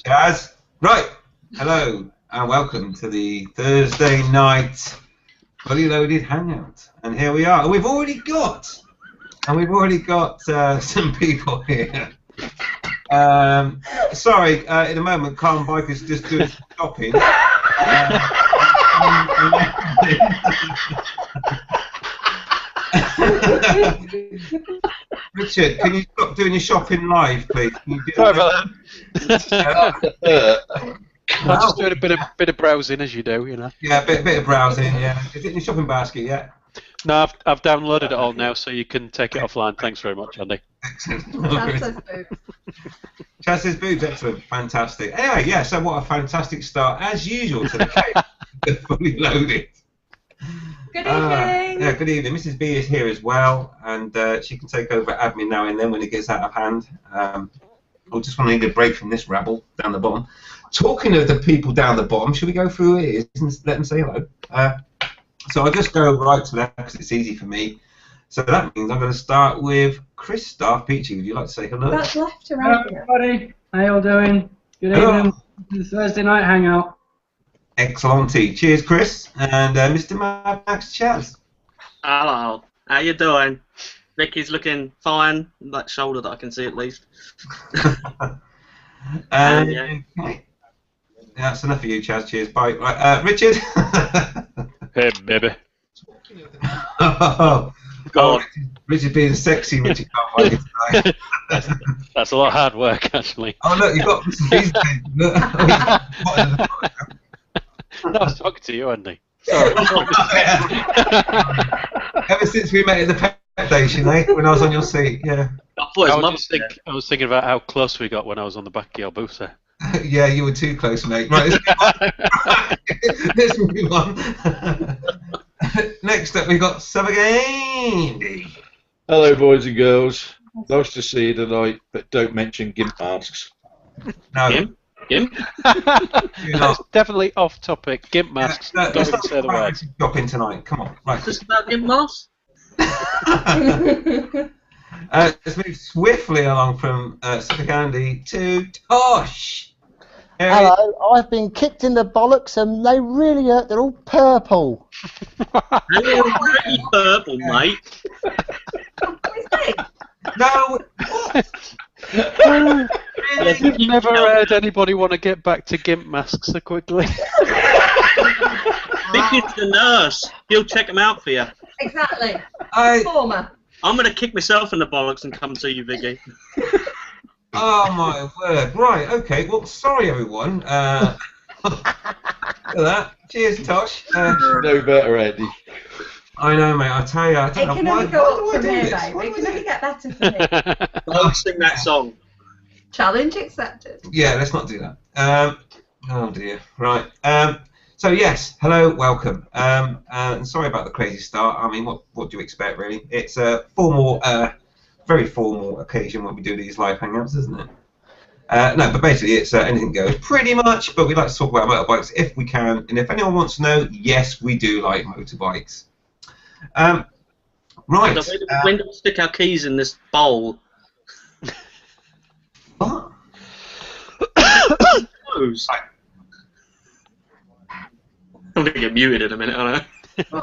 Jazz. Right. Hello and welcome to the Thursday night fully loaded hangout. And here we are. And we've already got some people here. Sorry, in a moment, Calm Bike is just doing some shopping. Richard, can you stop doing your shopping live, please? Can you do Sorry about that. I'm just doing a bit of browsing, as you do, you know. Yeah, a bit of browsing. Yeah, is it in your shopping basket yet? No, I've downloaded it all now, so you can take it offline. Thanks very much, Andy. Excellent. Chaz Chaz says boobs. says boobs, excellent, fantastic. Anyway, yeah. So what a fantastic start, as usual, to the cake. Fully loaded. Good evening. Yeah, good evening. Mrs. B is here as well, and she can take over admin now and then when it gets out of hand. I just want to need a break from this rabble down the bottom. Talking of the people down the bottom, should we go through it and let them say hello? So I'll just go right to left because it's easy for me. So that means I'm going to start with Chris Star Peachy. Would you like to say hello? That's left to right. Hello, everybody. How you all doing? Good evening. This is Thursday night hangout. Excellent. Cheers, Chris. And Mr. Mad Max Chaz. Hello. How you doing? Vicky's looking fine. That shoulder that I can see at least. Okay. That's enough for you, Chaz. Cheers. Bye. Right, Richard. Hey, baby. God. Richard being sexy, Richard can't find it tonight. That's a lot of hard work, actually. Oh, look, you've got Mrs. B's name. No, I was talking to you, Andy. Sorry. Ever since we met at the pet station, when I was on your seat, yeah. I was thinking about how close we got when I was on the back of your booth there. Yeah, you were too close, mate. Right, let's move on. Next up, we've got Savagane. Hello, boys and girls. Nice to see you tonight, but don't mention Gimp masks. No. Gimp? That's definitely off topic. Gimp masks. Let's Don't not say the words. shopping tonight. Come on. Right. Just about Gimp masks? Let's move swiftly along from Savagane to Tosh. Hello, I've been kicked in the bollocks and they really hurt. They're all purple. They're really purple, mate. No. I've never heard anybody want to get back to Gimp masks so quickly. Vicky's the nurse. He'll check them out for you. Exactly. Former. I'm going to kick myself in the bollocks and come to you, Vicky. Oh my word! Right, okay. Well, sorry everyone. Look at that. Cheers, Tosh. No better, Andy. I know, mate. I tell you, I It don't know can why. only go Why up do I from do here, this? babe. Why It do can I only do get better from here. Don't sing that song. Challenge accepted. Yeah, let's not do that. Oh dear. Right. So yes, hello, welcome. And sorry about the crazy start. I mean, what do you expect, really? It's a formal, very formal occasion when we do these live hangouts, isn't it? No, but basically it's anything goes, pretty much. But we like to talk about motorbikes if we can, and if anyone wants to know, yes, we do like motorbikes. Right. When do we stick our keys in this bowl? What? Right. I'm going to get muted in a minute, aren't I?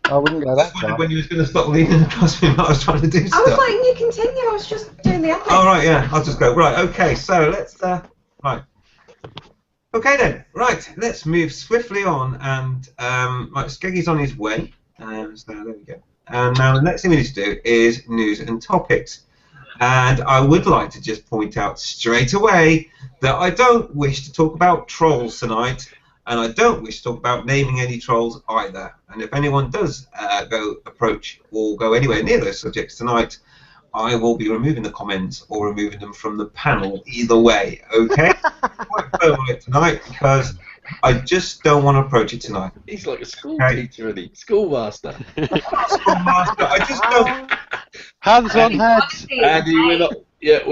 I wouldn't go that far. When you was going to stop leaning across me, I was trying to do I stuff. was letting you continue. I was just doing the other. Oh right, yeah. I'll just go. Right, okay. So let's right. Okay then. Right. Let's move swiftly on, and right, Skeggy's on his way. So there we go. And now the next thing we need to do is news and topics. And I would like to just point out straight away that I don't wish to talk about trolls tonight, and I don't wish to talk about naming any trolls either. And if anyone does approach or go anywhere near those subjects tonight, I will be removing the comments or removing them from the panel either way, okay? Quite firm on it tonight because I just don't want to approach it tonight. He's like a school teacher, isn't he? Schoolmaster. Schoolmaster, I just don't... Hands on heads. Andy, we're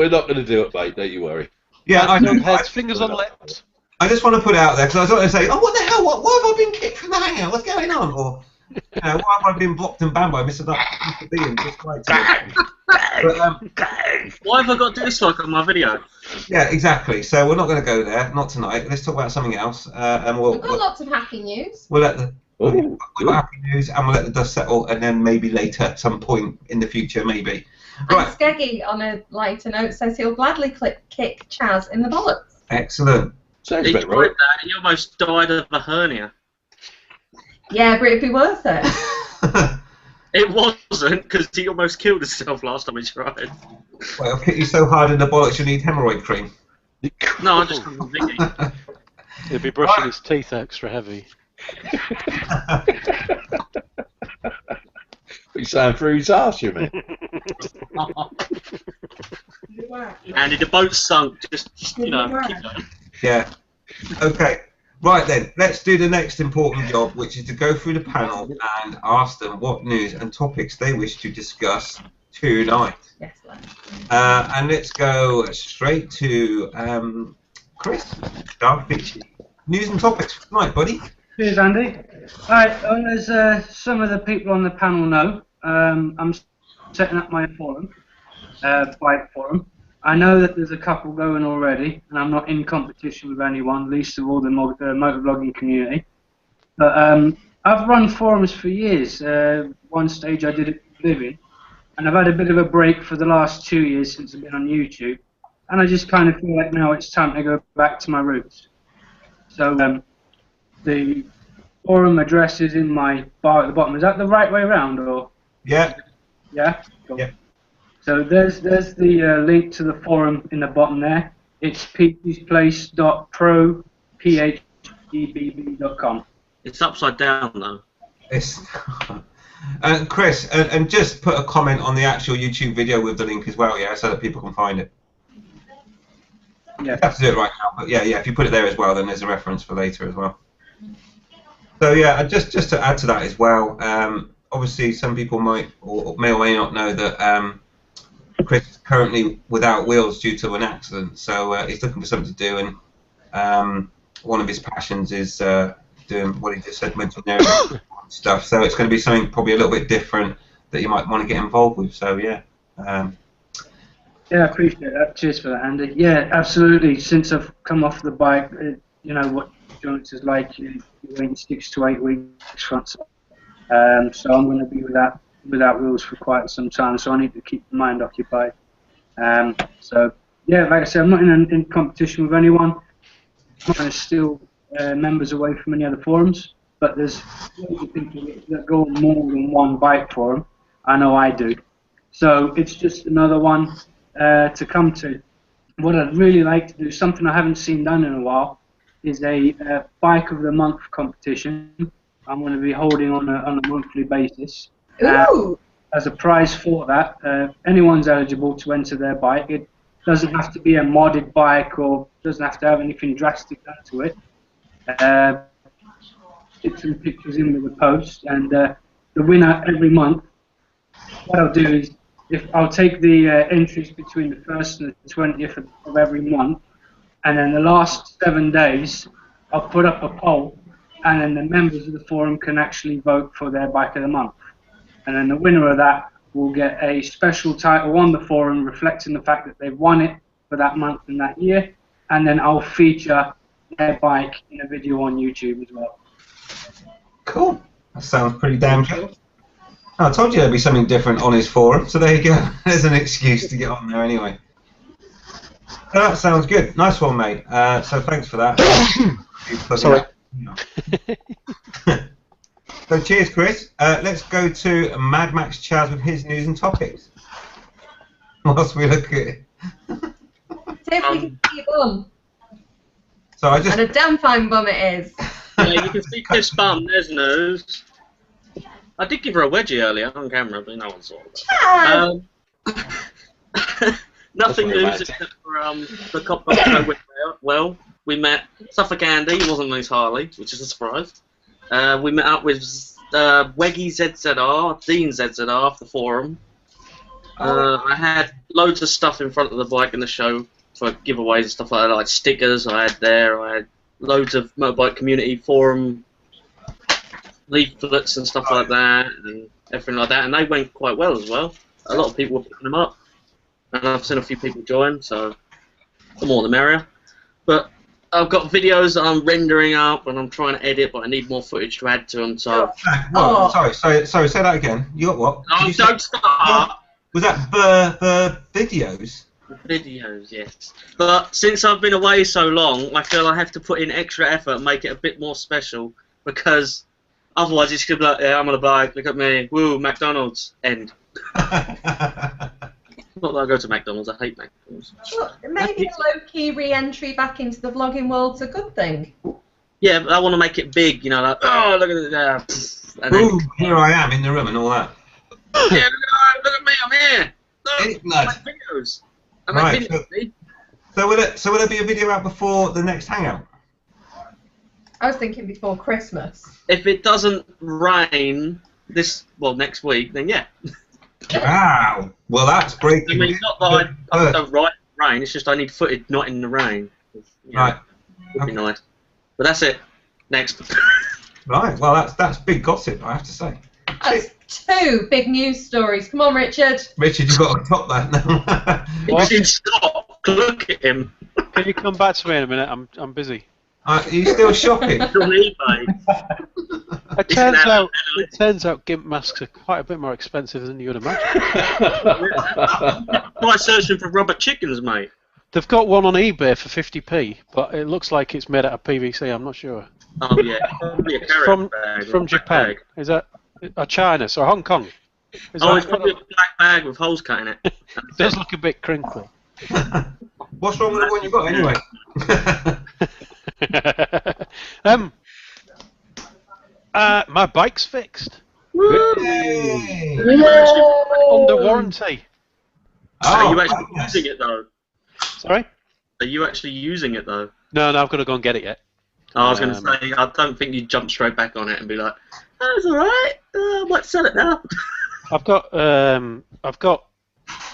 not going to do it, mate. Don't you worry. Yeah, Hands on heads, fingers on lips. I just want to put it out there because I was going to say, oh, what the hell? Why have I been kicked from the hangout? What's going on? Or Why have I been blocked and banned by Mr. B and just quite but, Why have I got dislike on my video? yeah, exactly. So we're not going to go there, not tonight. Let's talk about something else, and We've got lots of happy news. we'll let the Oh, we've got happy news, and we'll let the dust settle, and then maybe later, at some point in the future, maybe. Right. And Skeggy, on a lighter note, says he'll gladly kick Chaz in the bollocks. Excellent. sounds He about tried right. that. He almost died of a hernia. Yeah, but it'd be worth it. It wasn't, because he almost killed himself last time he tried. Well, I'll hit you so hard in the bollocks you need hemorrhoid cream. No, I just couldn't think it. He'll be brushing his teeth extra heavy. He's saying through his arse, you mean? And the boat sunk, just keep going. Yeah. Okay. Right then, let's do the next important job, which is to go through the panel and ask them what news and topics they wish to discuss tonight. Yes, lad. And let's go straight to Chris. Dark Beachy. News and topics for tonight, buddy. Cheers, Andy. Right, as some of the people on the panel know, I'm setting up my forum, bike forum. I know that there's a couple going already, and I'm not in competition with anyone, least of all the motovlogging community. But I've run forums for years. One stage I did it for living, and I've had a bit of a break for the last 2 years since I've been on YouTube, and I just kind of feel like now it's time to go back to my roots. So the forum address is in my bar at the bottom. Is that the right way around, or? Yeah. Yeah. Cool. Yeah. So there's the link to the forum in the bottom there. It's peachesplace.pro.phebb.com. It's upside down, though. It's Chris, and just put a comment on the actual YouTube video with the link as well, yeah, so that people can find it. Yeah. You have to do it right now, but yeah, if you put it there as well, then there's a reference for later as well. So yeah, just to add to that as well, obviously some people may or may not know that Chris is currently without wheels due to an accident, so he's looking for something to do, and one of his passions is doing what he just said, engineering stuff. So it's going to be something probably a little bit different that you might want to get involved with. So yeah. Yeah, I appreciate that. Cheers for that, Andy. Yeah, absolutely. Since I've come off the bike, you know what endurance is like. You're waiting 6 to 8 weeks front. So I'm going to be without wheels for quite some time. So I need to keep my mind occupied. So yeah, like I said, I'm not in competition with anyone. I'm not going to steal members away from any other forums. But there's loads of people that go on more than one bike forum. I know I do. So it's just another one to come to. What I'd really like to do, something I haven't seen done in a while, is a bike of the month competition. I'm going to be holding on a monthly basis. Ooh! As a prize for that, anyone's eligible to enter their bike. It doesn't have to be a modded bike or doesn't have to have anything drastic done to it. Stick some pictures in with the post, and the winner every month, what I'll do is, I'll take the entries between the 1st and the 20th of every month, and then the last 7 days, I'll put up a poll, and then the members of the forum can actually vote for their bike of the month. And then the winner of that will get a special title on the forum reflecting the fact that they've won it for that month and that year, and then I'll feature their bike in a video on YouTube as well. Cool. That sounds pretty damn good. I told you there'd be something different on his forum, so there you go. There's an excuse to get on there anyway. So that sounds good. Nice one, mate. So thanks for that. Sorry. So cheers, Chris. Let's go to Mad Max Chaz with his news and topics. Whilst we look at it. See if we can see your bum. So I just. And a damn fine bum it is. Yeah, you can see Chris' bum. There's news. I did give her a wedgie earlier on camera, but no one saw it. Nothing news except for the cop went well. We met Suffolk Andy, he wasn't on his Harley, which is a surprise. We met up with Weggy ZZR, Dean ZZR for the forum. I had loads of stuff in front of the bike in the show for giveaways and stuff like that, like stickers I had there. I had loads of motorbike community forum leaflets and stuff like that, and everything like that, and they went quite well as well. A lot of people were picking them up, and I've seen a few people join, so the more the merrier. But I've got videos that I'm rendering up, and I'm trying to edit, but I need more footage to add to them, so... Sorry, say that again. You got what? Oh, don't start! Was that the videos? Videos, yes. But since I've been away so long, I feel I have to put in extra effort and make it a bit more special, because otherwise it's going to be like, yeah, I'm on a bike, look at me, woo, McDonald's, end. Not that I go to McDonald's, I hate McDonald's. Well, maybe a low-key re-entry back into the vlogging world's a good thing. Yeah, but I want to make it big, you know, like, oh, look at that. And Ooh, here I am in the room and all that. Yeah, look at me, I'm here. Look, I make videos. I make Right, videos, see? So will there be a video out before the next Hangout? I was thinking before Christmas. If it doesn't rain next week, then yeah. Wow. Well, that's breaking. I mean, not that I don't write rain, it's just I need footage not in the rain. You know, Right. Would be nice. But that's it. Next. Right. Well, that's big gossip, I have to say. That's 2 big news stories. Come on, Richard. Richard, you've got to top that. He's in stock. Look at him. Can you come back to me in a minute? I'm busy. Are you still shopping? He's on eBay. It turns out Gimp masks are quite a bit more expensive than you would imagine. Try searching for rubber chickens, mate. They've got one on eBay for 50p, but it looks like it's made out of PVC. I'm not sure. Oh yeah, probably a It's carrot bag. from Japan. Bag. Is that China? So Hong Kong. It's probably a black bag with holes cut in it. It does look a bit crinkly. What's wrong with the one you've got anyway? My bike's fixed. Yay! Under warranty. Are you actually using it though? Sorry? Are you actually using it though? No, I've got to go and get it yet. I was going to say, I don't think you'd jump straight back on it and be like, oh, it's alright, I might sell it now. I've got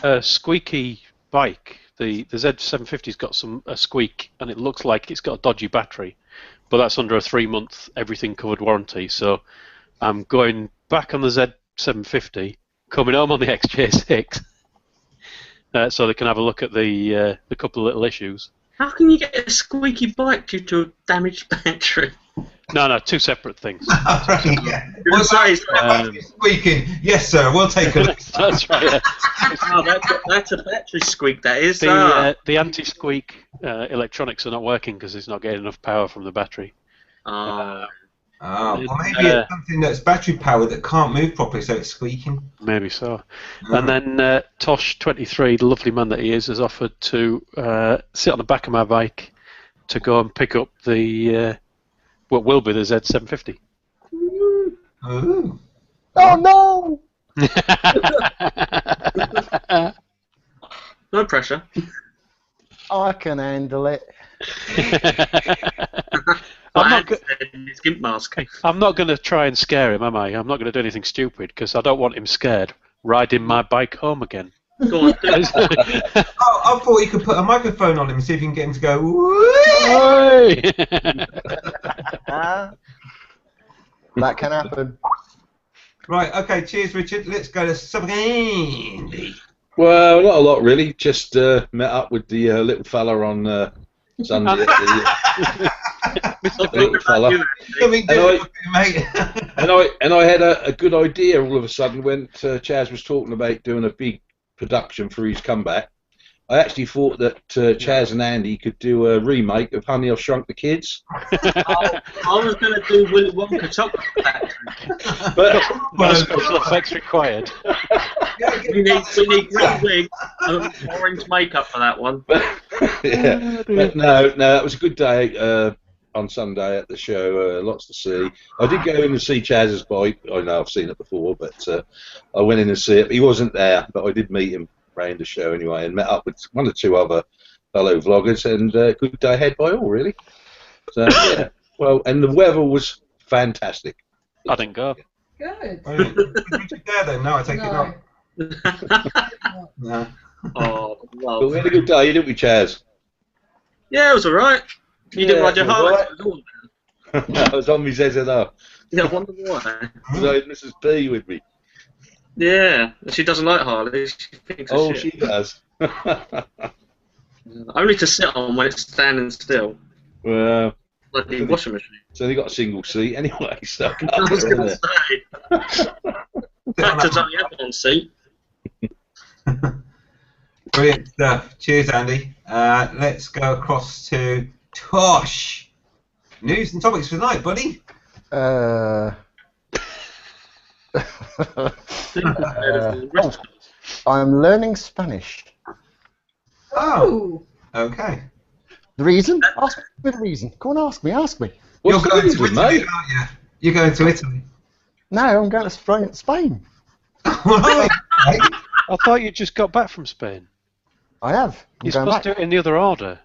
a squeaky bike. The Z750's got a squeak, and it looks like it's got a dodgy battery, but that's under a 3-month everything covered warranty. So I'm going back on the Z750, coming home on the XJ6, so they can have a look at the couple of little issues. How can you get a squeaky bike due to a damaged battery? No, 2 separate things. Yeah. What's that? Squeaking. Yes, sir. We'll take a look. That's right. Yeah. Oh, that's a battery squeak. That is. The anti-squeak electronics are not working because it's not getting enough power from the battery. Well, maybe it's something that's battery powered that can't move properly, so it's squeaking. Maybe so. And then Tosh23, the lovely man that he is, has offered to sit on the back of my bike to go and pick up the what will be the Z750. Ooh. Oh no! No pressure. I can handle it. His Gimp mask. I'm not going to try and scare him, am I? I'm not going to do anything stupid because I don't want him scared riding my bike home again. Go on. I thought you could put a microphone on him and see if you can get him to go. Oi! That can happen. Right, okay, cheers, Richard. Let's go to Sabine. Well, not a lot really. Just met up with the little fella on Sunday. Mr. Little fella. And I had a good idea all of a sudden when Chaz was talking about doing a big production for his comeback. I actually thought that Chaz and Andy could do a remake of Honey, I've Shrunk the Kids. I was going to do Willy Wonka Chocolate Factory. But No special effects required. we need green wig and orange makeup for that one. yeah, but no, that was a good day on Sunday at the show. Lots to see. I did go in and see Chaz's bike. I know I've seen it before, but I went in and see it. He wasn't there, but I did meet him around the show anyway, and met up with 1 or 2 other fellow vloggers, and good day ahead by all, really. So yeah, well, and the weather was fantastic. I didn't go. Good. Was Richard there then? No, I take it not. No. Oh, But love. we had a good day, didn't we, Chaz? Yeah, it was alright. You didn't Yeah, ride your it was Harley. alright. It was all I was on my ZZR. Yeah, I wonder why. I had Mrs. B with me. Yeah, she doesn't like Harley. She thinks Oh, it's shit. she does. Only to sit on when it's standing still. Well, Like the washing machine. so they got a single seat anyway, so I can't I was get going in to there. say. Tractors only have one seat. Brilliant stuff. Cheers, Andy. Let's go across to Tosh. News and topics for tonight, buddy. I'm learning Spanish. Oh, okay. The reason? Ask me the reason. Go on, ask me. Ask me. What's You're going the to reason, Italy, mate? aren't you? You're going to Italy. No, I'm going to Spain. Right. I thought you just got back from Spain. I have. I'm You're going supposed back. to do it in the other order.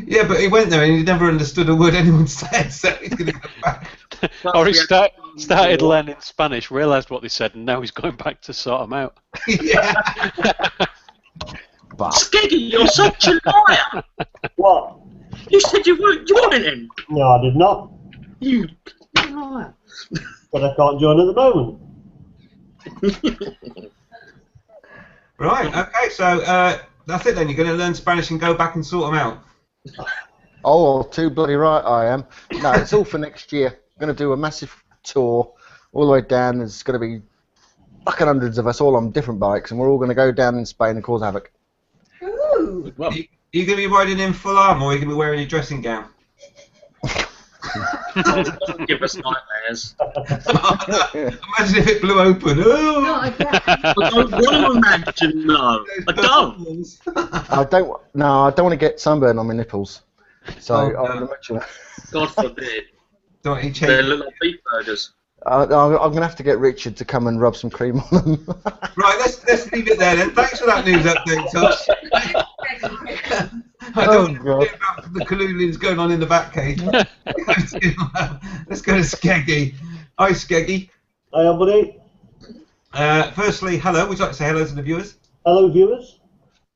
Yeah, but he went there and he never understood a word anyone said, so he's going to go back. Or he started learning Spanish, realised what they said, and now he's going back to sort them out. Yeah. But Skiggy, you're such a liar! What? You said you weren't joining! No, I did not. You liar. But I can't join at the moment. Right, okay, so that's it then. You're going to learn Spanish and go back and sort them out. oh, too bloody right I am. No, it's all for next year. I'm going to do a massive tour all the way down. There's going to be fucking hundreds of us all on different bikes, and we're all going to go down in Spain and cause havoc. Ooh. Well, Are you going to be riding in full armour or are you going to be wearing your dressing gown? Don't give us nightmares. Imagine if it blew open. Oh! Not again. I don't want to imagine, no. I don't. I don't want to get sunburn on my nipples. So Oh, no. I'm imagine. God forbid. Don't eat They change. look like beef burgers. I'm going to have to get Richard to come and rub some cream on them. Right, let's leave it there then. Thanks for that news update, Tosh. I don't Oh, know about the collusions going on in the back cage. Let's go to Skeggy. Hi, Skeggy. Hi, buddy. Firstly, hello. Would you like to say hello to the viewers? Hello, viewers.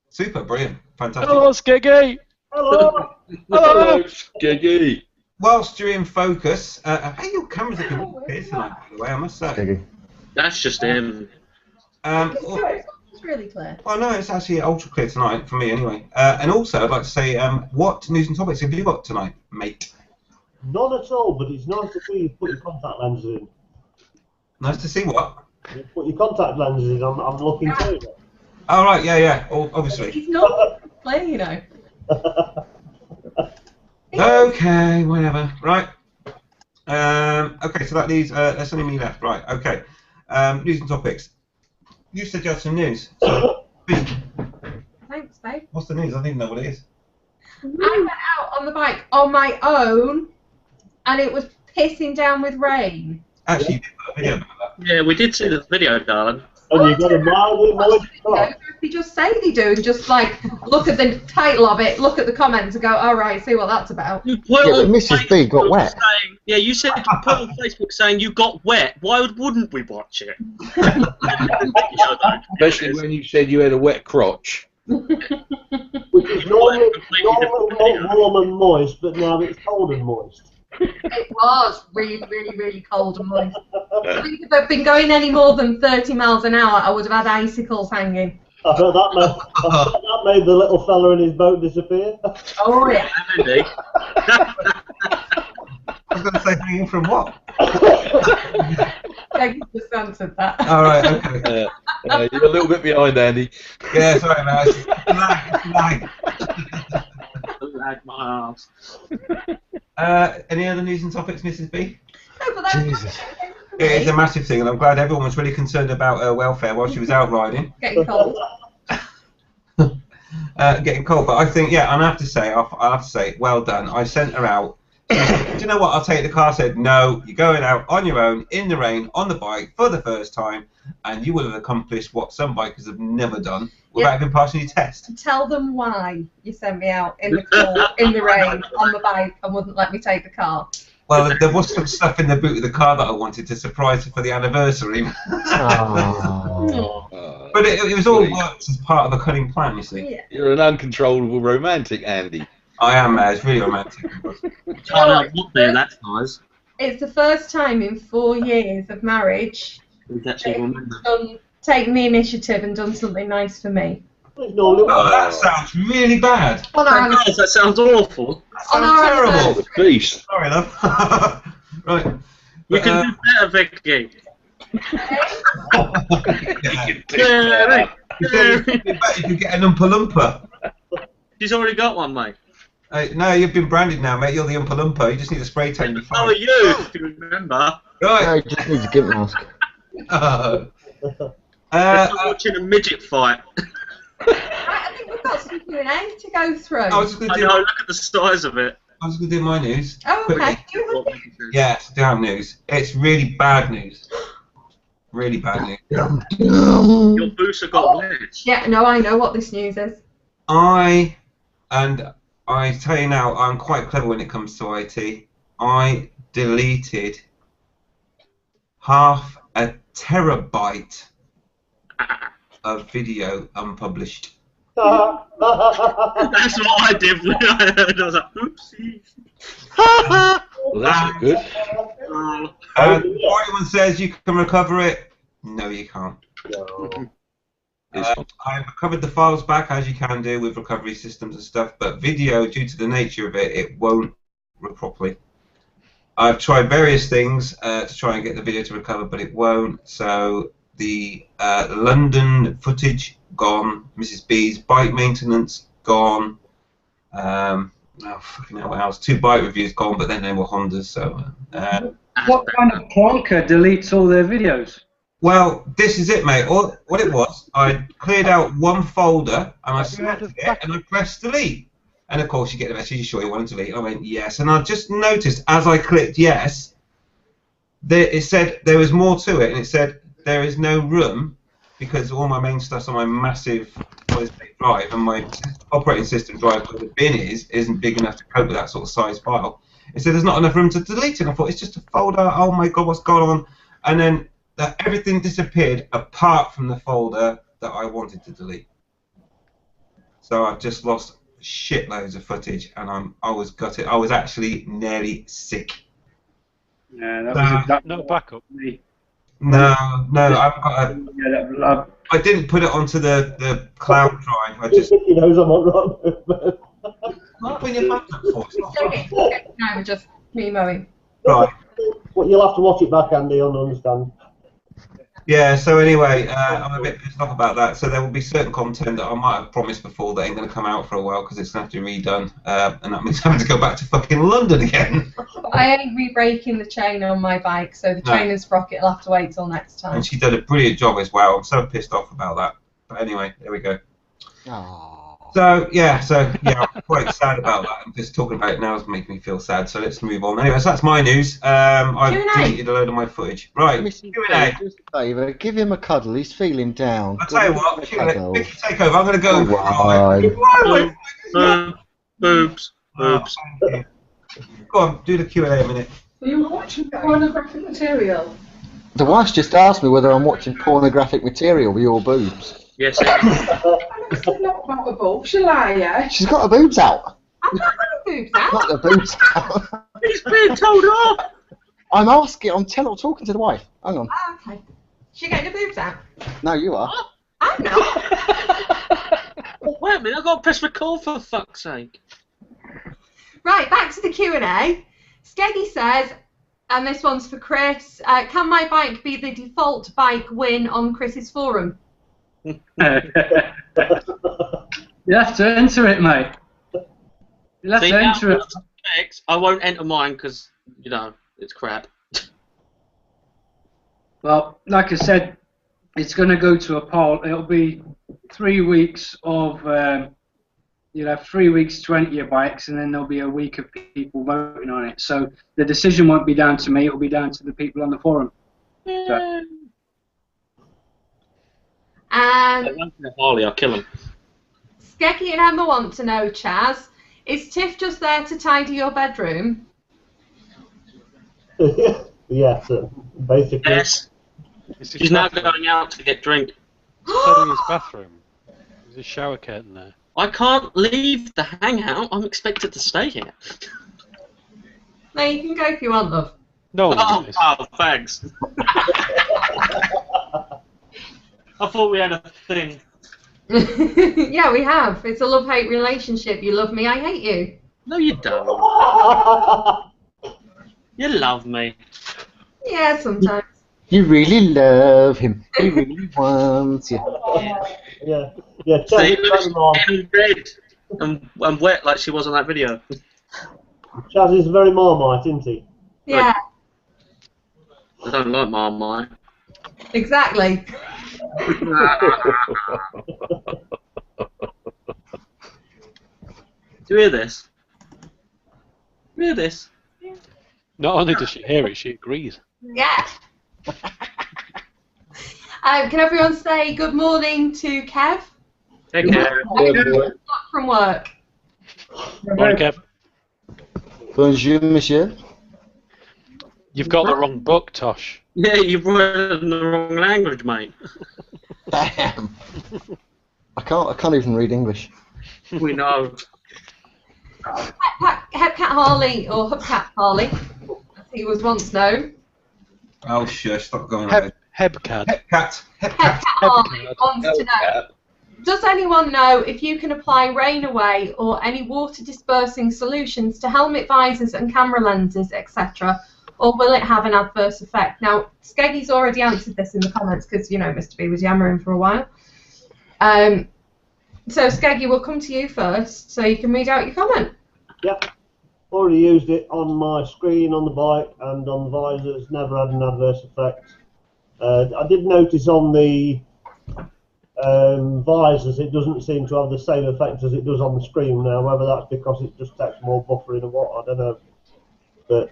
Super, brilliant, fantastic. Hello, Skiggy! Hello. hello, Skeggy. Whilst you're in focus, hey, your camera's looking weird tonight, by the way, I must say. That's just him. It's really clear. Well, no, it's actually ultra clear tonight, for me anyway. And also, I'd like to say, what news and topics have you got tonight, mate? None at all, but it's nice to see you put your contact lenses in. Nice to see what? You put your contact lenses in, I'm looking through it. Oh, right, yeah, obviously. He's not clear, you know. Okay, whatever. Right. Okay, so that leaves, there's only me left. Right, okay. News and topics. You said you had some news. So, Thanks, babe. what's the news? I don't even know what it is. I went out on the bike on my own, and it was pissing down with rain. Actually, you did put a video about that. Yeah, we did see the video, darling. And you've got a mildly moist top. They just say they do, and just like look at the title of it, look at the comments, and go, "All right, see what that's about." You put Yeah, on but Mrs. B got Facebook wet. Saying, yeah, you said you put on Facebook saying you got wet. Why wouldn't we watch it? Especially when you said you had a wet crotch. Which is normally warm and moist, but now it's cold and moist. It was really, really, really cold and moist. I think if I'd been going any more than 30 miles an hour, I would have had icicles hanging. I bet that made the little fella in his boat disappear. Oh yeah. Andy. I was going to say hanging from what? Thank you just answered that. All right, okay. You're a little bit behind, Andy. Yeah, sorry, man. It's lag. Lag my Lag. Any other news and topics, Mrs. B? No, but that's Jesus. It is a massive thing, and I'm glad everyone was really concerned about her welfare while she was out riding. getting cold. Getting cold, but I think, yeah, and I have to say, well done. I sent her out. She said, do you know what? I'll take the car. I said, no, you're going out on your own, in the rain, on the bike, for the first time, and you will have accomplished what some bikers have never done without even passing your test. Tell them why you sent me out in the cold, in the rain, on the bike, and wouldn't let me take the car. Well, there was some stuff in the boot of the car that I wanted to surprise her for the anniversary. Oh. But it was all worked as part of a cunning plan, you see. Yeah. You're an uncontrollable romantic, Andy. I am, it's really romantic. Oh, no, not there, that's nice. It's the first time in 4 years of marriage We've actually remembered. taken the initiative and done something nice for me. Oh, that sounds really bad. That sounds awful. That sounds terrible. The beast. Sorry, love. Right. You can do better, Vicky. You can get an Oompa Loompa. She's already got one, mate. No, you've been branded now, mate. You're the Oompa Loompa. You just need a spray tan. How are you, if you remember? Right. No, he just needs a Gimp mask. Watching a midget fight. I think we've got some Q&A to go through. I was just going to do. Look at the size of it. I was going to do my news. Oh, okay. Yes, damn news. It's really bad news. Really bad news. Your booster got wedged. Yeah, no, I know what this news is. I tell you now, I'm quite clever when it comes to IT. I deleted 0.5 terabyte of video unpublished. That's what I did when I heard. I was like, oopsie. Well, that's not good. Everyone says you can recover it. No, you can't. No. I've recovered the files back as you can do with recovery systems and stuff, but video, due to the nature of it, it won't work properly. I've tried various things to try and get the video to recover, but it won't. So the London footage gone, Mrs. B's bike maintenance gone. Oh fucking hell! What else? 2 bike reviews gone, but then they were Hondas. So. What kind of plonker deletes all their videos? Well, this is it, mate. What it was, I cleared out one folder and I selected it and I pressed delete. And of course, you get the message, you sure you want to delete? I went yes, and I just noticed as I clicked yes, it said there was more to it, and it said there is no room because all my main stuff's on my massive drive, and my operating system drive where the bin isn't big enough to cope with that sort of size file. It said there's not enough room to delete it. And I thought it's just a folder. Oh my god, what's going on? And then everything disappeared apart from the folder that I wanted to delete. So I've just lost shitloads of footage, and I was gutted. I was actually nearly sick. Yeah, that was exactly no backup. No, I've got I didn't put it onto the cloud drive. I just. He knows I'm not wrong. What when your laptop for? It's not fun. No, we're just memoing. Right. Well, you'll have to watch it back, Andy. You'll understand. Yeah, so anyway, I'm a bit pissed off about that. So there will be certain content that I might have promised before that ain't going to come out for a while because it's going to have to be redone. And that means having to go back to fucking London again. I ain't re-breaking the chain on my bike, so the chain and sprocket will have to wait till next time. And she did a brilliant job as well. I'm so pissed off about that. But anyway, there we go. Aww. So, I'm quite sad about that. And just talking about it now is making me feel sad. So let's move on. Anyway, so that's my news. I've deleted a load of my footage. Right, Q&A. Do us a favour, give him a cuddle. He's feeling down. I'll tell you what, Vicky, take over. I'm going to go. Boobs. Go on, do the Q&A a minute. Are you watching pornographic material? The wife's just asked me whether I'm watching pornographic material with your boobs. Yes, It's not about the boobs, you liar. She's got her boobs out. I'm not having boobs out. Not the boobs out. He's being told off. I'm asking, I'm talking to the wife. Hang on. Oh, okay. She getting the boobs out? No, you are. I'm not. Oh, wait a minute, I've got to press record for fuck's sake. Right, back to the Q&A. Skeggy says, and this one's for Chris, can my bike be the default bike win on Chris's forum? You have to enter it, mate. You'll have to enter it. I won't enter mine because, it's crap. Well, like I said, it's going to go to a poll. It'll be 3 weeks of, 3 weeks to enter your bikes, and then there'll be a week of people voting on it. So the decision won't be down to me, it'll be down to the people on the forum. So. And Harley, I'll kill him. Skeggy and Emma want to know, Chaz, is Tiff just there to tidy your bedroom? Yes, basically. Yes. She's now going out to get drink. Tidying his bathroom. There's a shower curtain there. I can't leave the hangout. I'm expected to stay here. No, you can go if you want, love. No one Oh, is. thanks. I thought we had a thing. Yeah, we have. It's a love-hate relationship. You love me, I hate you. No, you don't. You love me. Yeah, sometimes. You really love him. He really wants you. Yeah. See, Chaz, look, she's getting red and wet like she was on that video. Chaz is very Marmite, isn't he? Yeah, I don't like Marmite. exactly. Do you hear this? You hear this? Not only does she hear it, she agrees. Yeah. Can everyone say good morning to Kev? Take care. Back from work. Morning, Kev. Bonjour, monsieur. You've got the wrong book, Tosh. Yeah, you've written the wrong language, mate. Damn. I can't even read English. We know. Hepcat Harley, or Hubcat Harley, as he was once known. Oh, shush, stop going on. Hebcad. Hepcat. Hepcat Harley wants to know, does anyone know if you can apply rain away or any water dispersing solutions to helmet visors and camera lenses, etc., or will it have an adverse effect? Now, Skeggy's already answered this in the comments because, you know, Mr. B was yammering for a while. So, Skeggy, we'll come to you first so you can read out your comment. Yep. Already used it on my screen on the bike and on the visors, never had an adverse effect. I did notice on the visors it doesn't seem to have the same effect as it does on the screen now, whether that's because it just takes more buffering or what, I don't know. But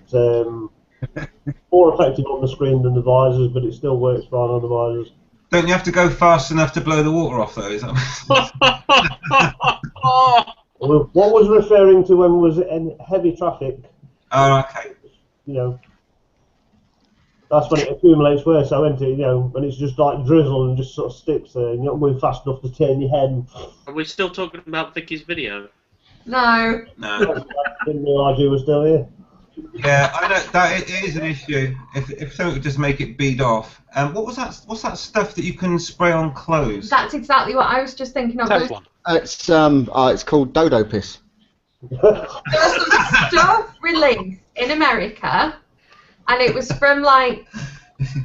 more effective on the screen than the visors, but it still works fine on the visors. Don't you have to go fast enough to blow the water off, though? Is that Well, what was referring to when was in heavy traffic? Oh, okay. You know, that's when it accumulates worse, isn't it? You know, when it's just like drizzle and just sort of sticks there, and you're not moving fast enough to turn your head. Are we still talking about Vicky's video? No. No. I didn't realise you were still here. Yeah, I know that it is an issue. If something would just make it bead off. What was that? What's that stuff that you can spray on clothes? That's exactly what I was just thinking of. Teflon. It's called dodo piss. There was some stuff released in America, and it was from like,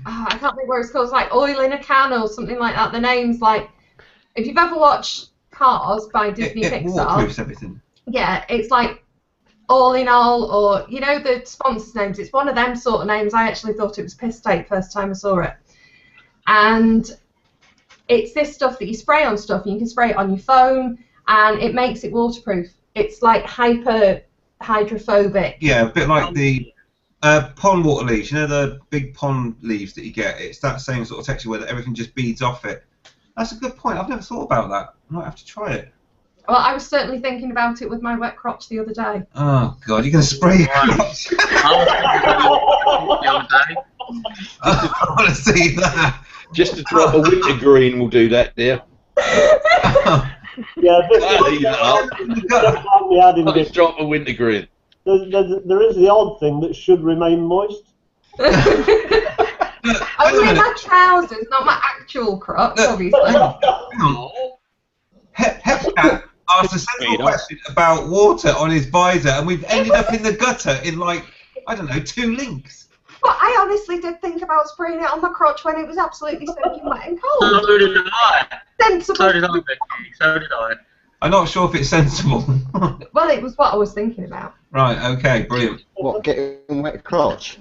I can't think what it's called. It's like Oil in a Can or something like that. The name's like, if you've ever watched Cars by Disney it Pixar, waterproofs everything. yeah, it's like All in All, or you know the sponsors' names. It's one of them sort of names. I actually thought it was Piss Take first time I saw it, and it's this stuff that you spray on stuff. And you can spray it on your phone, and it makes it waterproof. It's like hyper hydrophobic. Yeah, a bit like the pond water leaves. You know the big pond leaves that you get. It's that same sort of texture where everything just beads off it. That's a good point. I've never thought about that. I might have to try it. Well, I was certainly thinking about it with my wet crotch the other day. Oh God, you're gonna spray your crotch. I want to see that. Just a drop of wintergreen will do that, dear. Yeah, Just drop of wintergreen. there is the odd thing that should remain moist. Only my trousers, not my actual crotch, obviously. Hepcat asked a sensible question about water on his visor, and we've ended up in the gutter in like, I don't know, 2 links. But I honestly did think about spraying it on my crotch when it was absolutely soaking wet and cold. So did I. Sensible. So did I, Vicky. So did I. I'm not sure if it's sensible. Well, it was what I was thinking about. Right, okay, brilliant. What, getting wet crotch?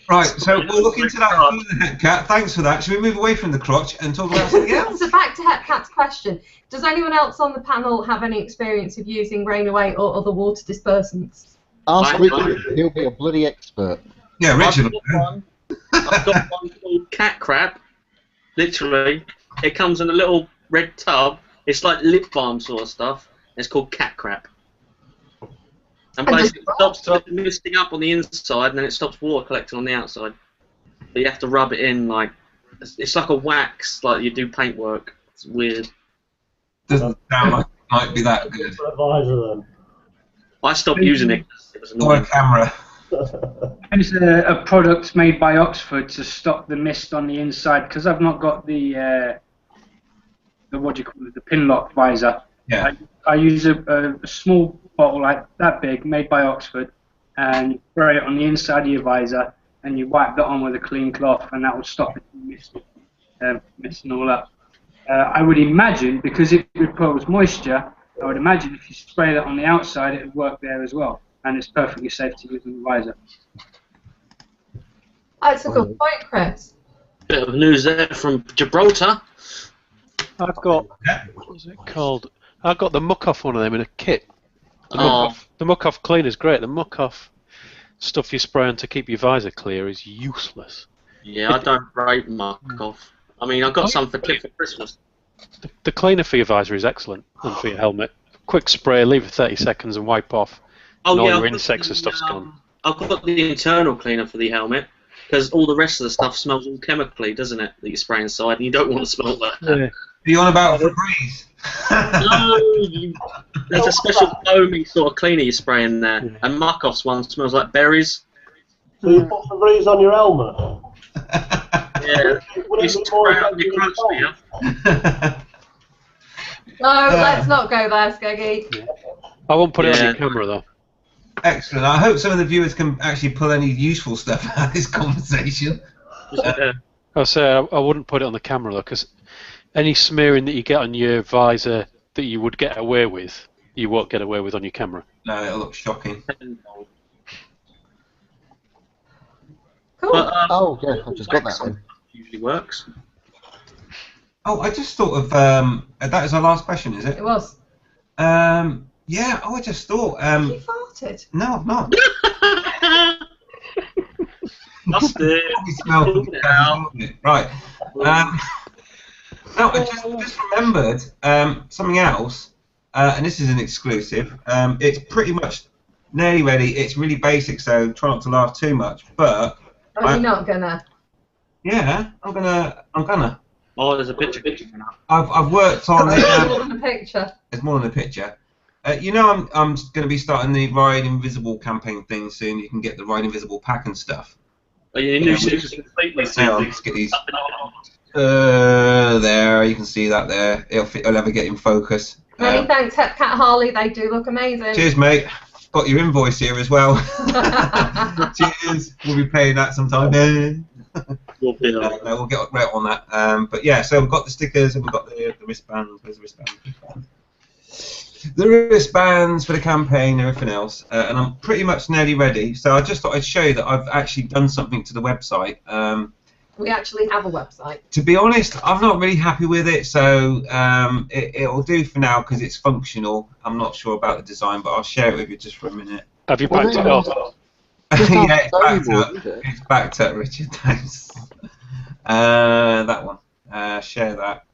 Right, so we'll look into that further, Hepcat. Thanks for that. Should we move away from the crotch and talk about something else? So back to Hepcat's question. Does anyone else on the panel have any experience of using rain away or other water dispersants? Ask Richard, he'll be a bloody expert. Yeah, Richard. I've got one called Cat Crap. Literally, it comes in a little red tub. It's like lip balm sort of stuff. It's called Cat Crap. And basically it stops misting up on the inside, and then it stops water collecting on the outside. But you have to rub it in like it's like a wax, like you do paintwork. It's weird. Doesn't sound like it might be that good. Visor, then. I stopped using it. It was Or a annoying. camera. There's a product made by Oxford to stop the mist on the inside, because I've not got the what do you call it, the pin lock visor. Yeah. I use a small bottle like that big, made by Oxford, and you spray it on the inside of your visor, and you wipe that on with a clean cloth, and that will stop it from missing all up. I would imagine, because it repels moisture, I would imagine if you spray that on the outside, it would work there as well, and it's perfectly safe to use on the visor. That's a good point, Chris. Bit of news there from Gibraltar. I've got, what's it called? I've got the muck-off one of them in a kit. The muck-off cleaner is great. The muck-off stuff you spray on to keep your visor clear is useless. Yeah, I don't rate muck-off. I mean, I got some for Christmas. The cleaner for your visor is excellent, and for your helmet. Quick spray, leave it 30 seconds and wipe off. Oh, and all yeah, your insects and stuff's gone. I've got the internal cleaner for the helmet, because all the rest of the stuff smells all chemically, doesn't it, that you spray inside, and you don't want to smell that. Yeah. Are you on about Febreze? No, there's a special foamy sort of cleaner you spray in there, and muck-off's one smells like berries. So you put Febreze on your helmet? Yeah, you spray it on your crotch, yeah. No, let's not go there, Skeggy. Yeah. I won't put it on your camera, though. Excellent. I hope some of the viewers can actually pull any useful stuff out of this conversation. I'll say I wouldn't put it on the camera, though, because any smearing that you get on your visor that you would get away with, you won't get away with on your camera. No, it'll look shocking. Cool. But, Oh, yeah, I just got that one. Usually works. Oh, I just thought of that is our last question, is it? It was. Yeah. Oh, I just thought. You farted. No, I'm not. Must it. Probably smell Look it out. right. No, I just remembered something else, and this is an exclusive. It's pretty much nearly ready. It's really basic, so try not to laugh too much. But Are you not gonna? yeah, I'm gonna. Oh, there's a picture coming up. I've worked on More than a picture. There's more than a picture. You know, I'm going to be starting the Ride Invisible campaign thing soon. You can get the Ride Invisible pack and stuff. Are you new shoes completely? Hang on, let's get these. There, you can see that there. It'll ever get in focus. Many thanks, Cat Harley. They do look amazing. Cheers, mate. Got your invoice here as well. Cheers. We'll be paying that sometime. We'll get right on that. But yeah, so we've got the stickers and we've got the wristbands. Where's the wristbands? The wristbands for the campaign and everything else. And I'm pretty much nearly ready. So I just thought I'd show you that I've actually done something to the website. We actually have a website. To be honest, I'm not really happy with it, so it'll do for now because it's functional. I'm not sure about the design, but I'll share it with you just for a minute. Have you backed it up? Yeah, it's backed up, Richard. Thanks. That one. Share that.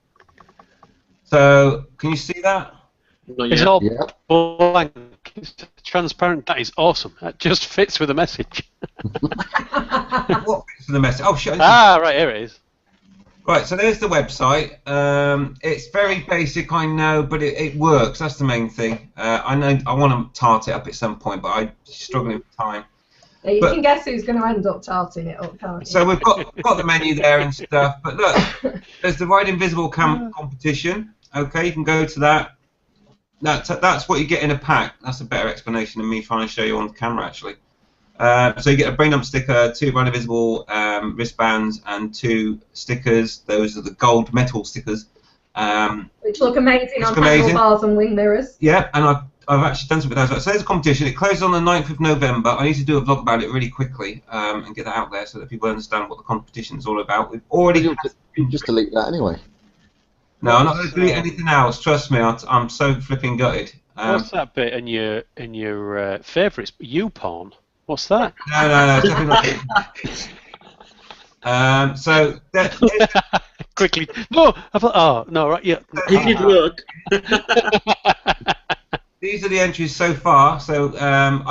So, can you see that? It's all blank. It's transparent. That is awesome. That just fits with the message. What fits with the message? Oh, shit. Right, here it is. Right, so there's the website. It's very basic, I know, but it works. That's the main thing. I know I want to tart it up at some point, but I'm struggling with time. Yeah, you can guess who's going to end up tarting it up, can't you? So we've got the menu there and stuff, but look, there's the Ride Invisible competition. Okay, you can go to that. That's what you get in a pack. That's a better explanation than me trying to show you on camera, actually. So you get a brain dump sticker, 2 Ride Invisible wristbands, and 2 stickers. Those are the gold metal stickers. Which look amazing on handlebars and wing mirrors. Yeah, and I've actually done something with those. So there's a competition. It closes on the 9th of November. I need to do a vlog about it really quickly and get that out there so that people understand what the competition is all about. We've already... You just delete that anyway. No, I'm not going to delete anything else. Trust me, I'm so flipping gutted. What's that bit in your favourites? YouPorn. What's that? No, definitely not. So quickly. No, I thought. Oh no, right, yeah. You did look. These are the entries so far. So I'm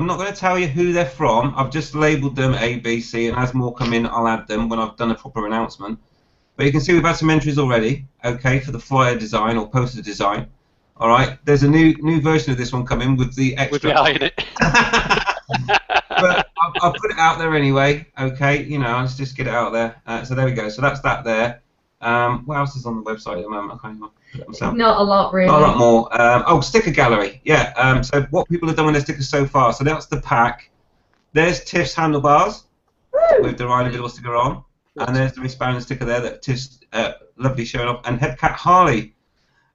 not going to tell you who they're from. I've just labelled them A, B, C, and as more come in, I'll add them when I've done a proper announcement. But you can see we've had some entries already. Okay, for the flyer design or poster design. All right. There's a new version of this one coming with the extra. With the eye in it. But I'll put it out there anyway. Okay, you know, let's just get it out there. So there we go. So that's that there. What else is on the website at the moment? I can't even put it myself. Not a lot, really. Not a lot more. Oh, sticker gallery. Yeah. So what people have done with their stickers so far. So that's the pack. There's Tiff's handlebars with the Ryan Invisible sticker on, and there's the Respawning sticker there that Tiff's lovely showing off. And Headcat Harley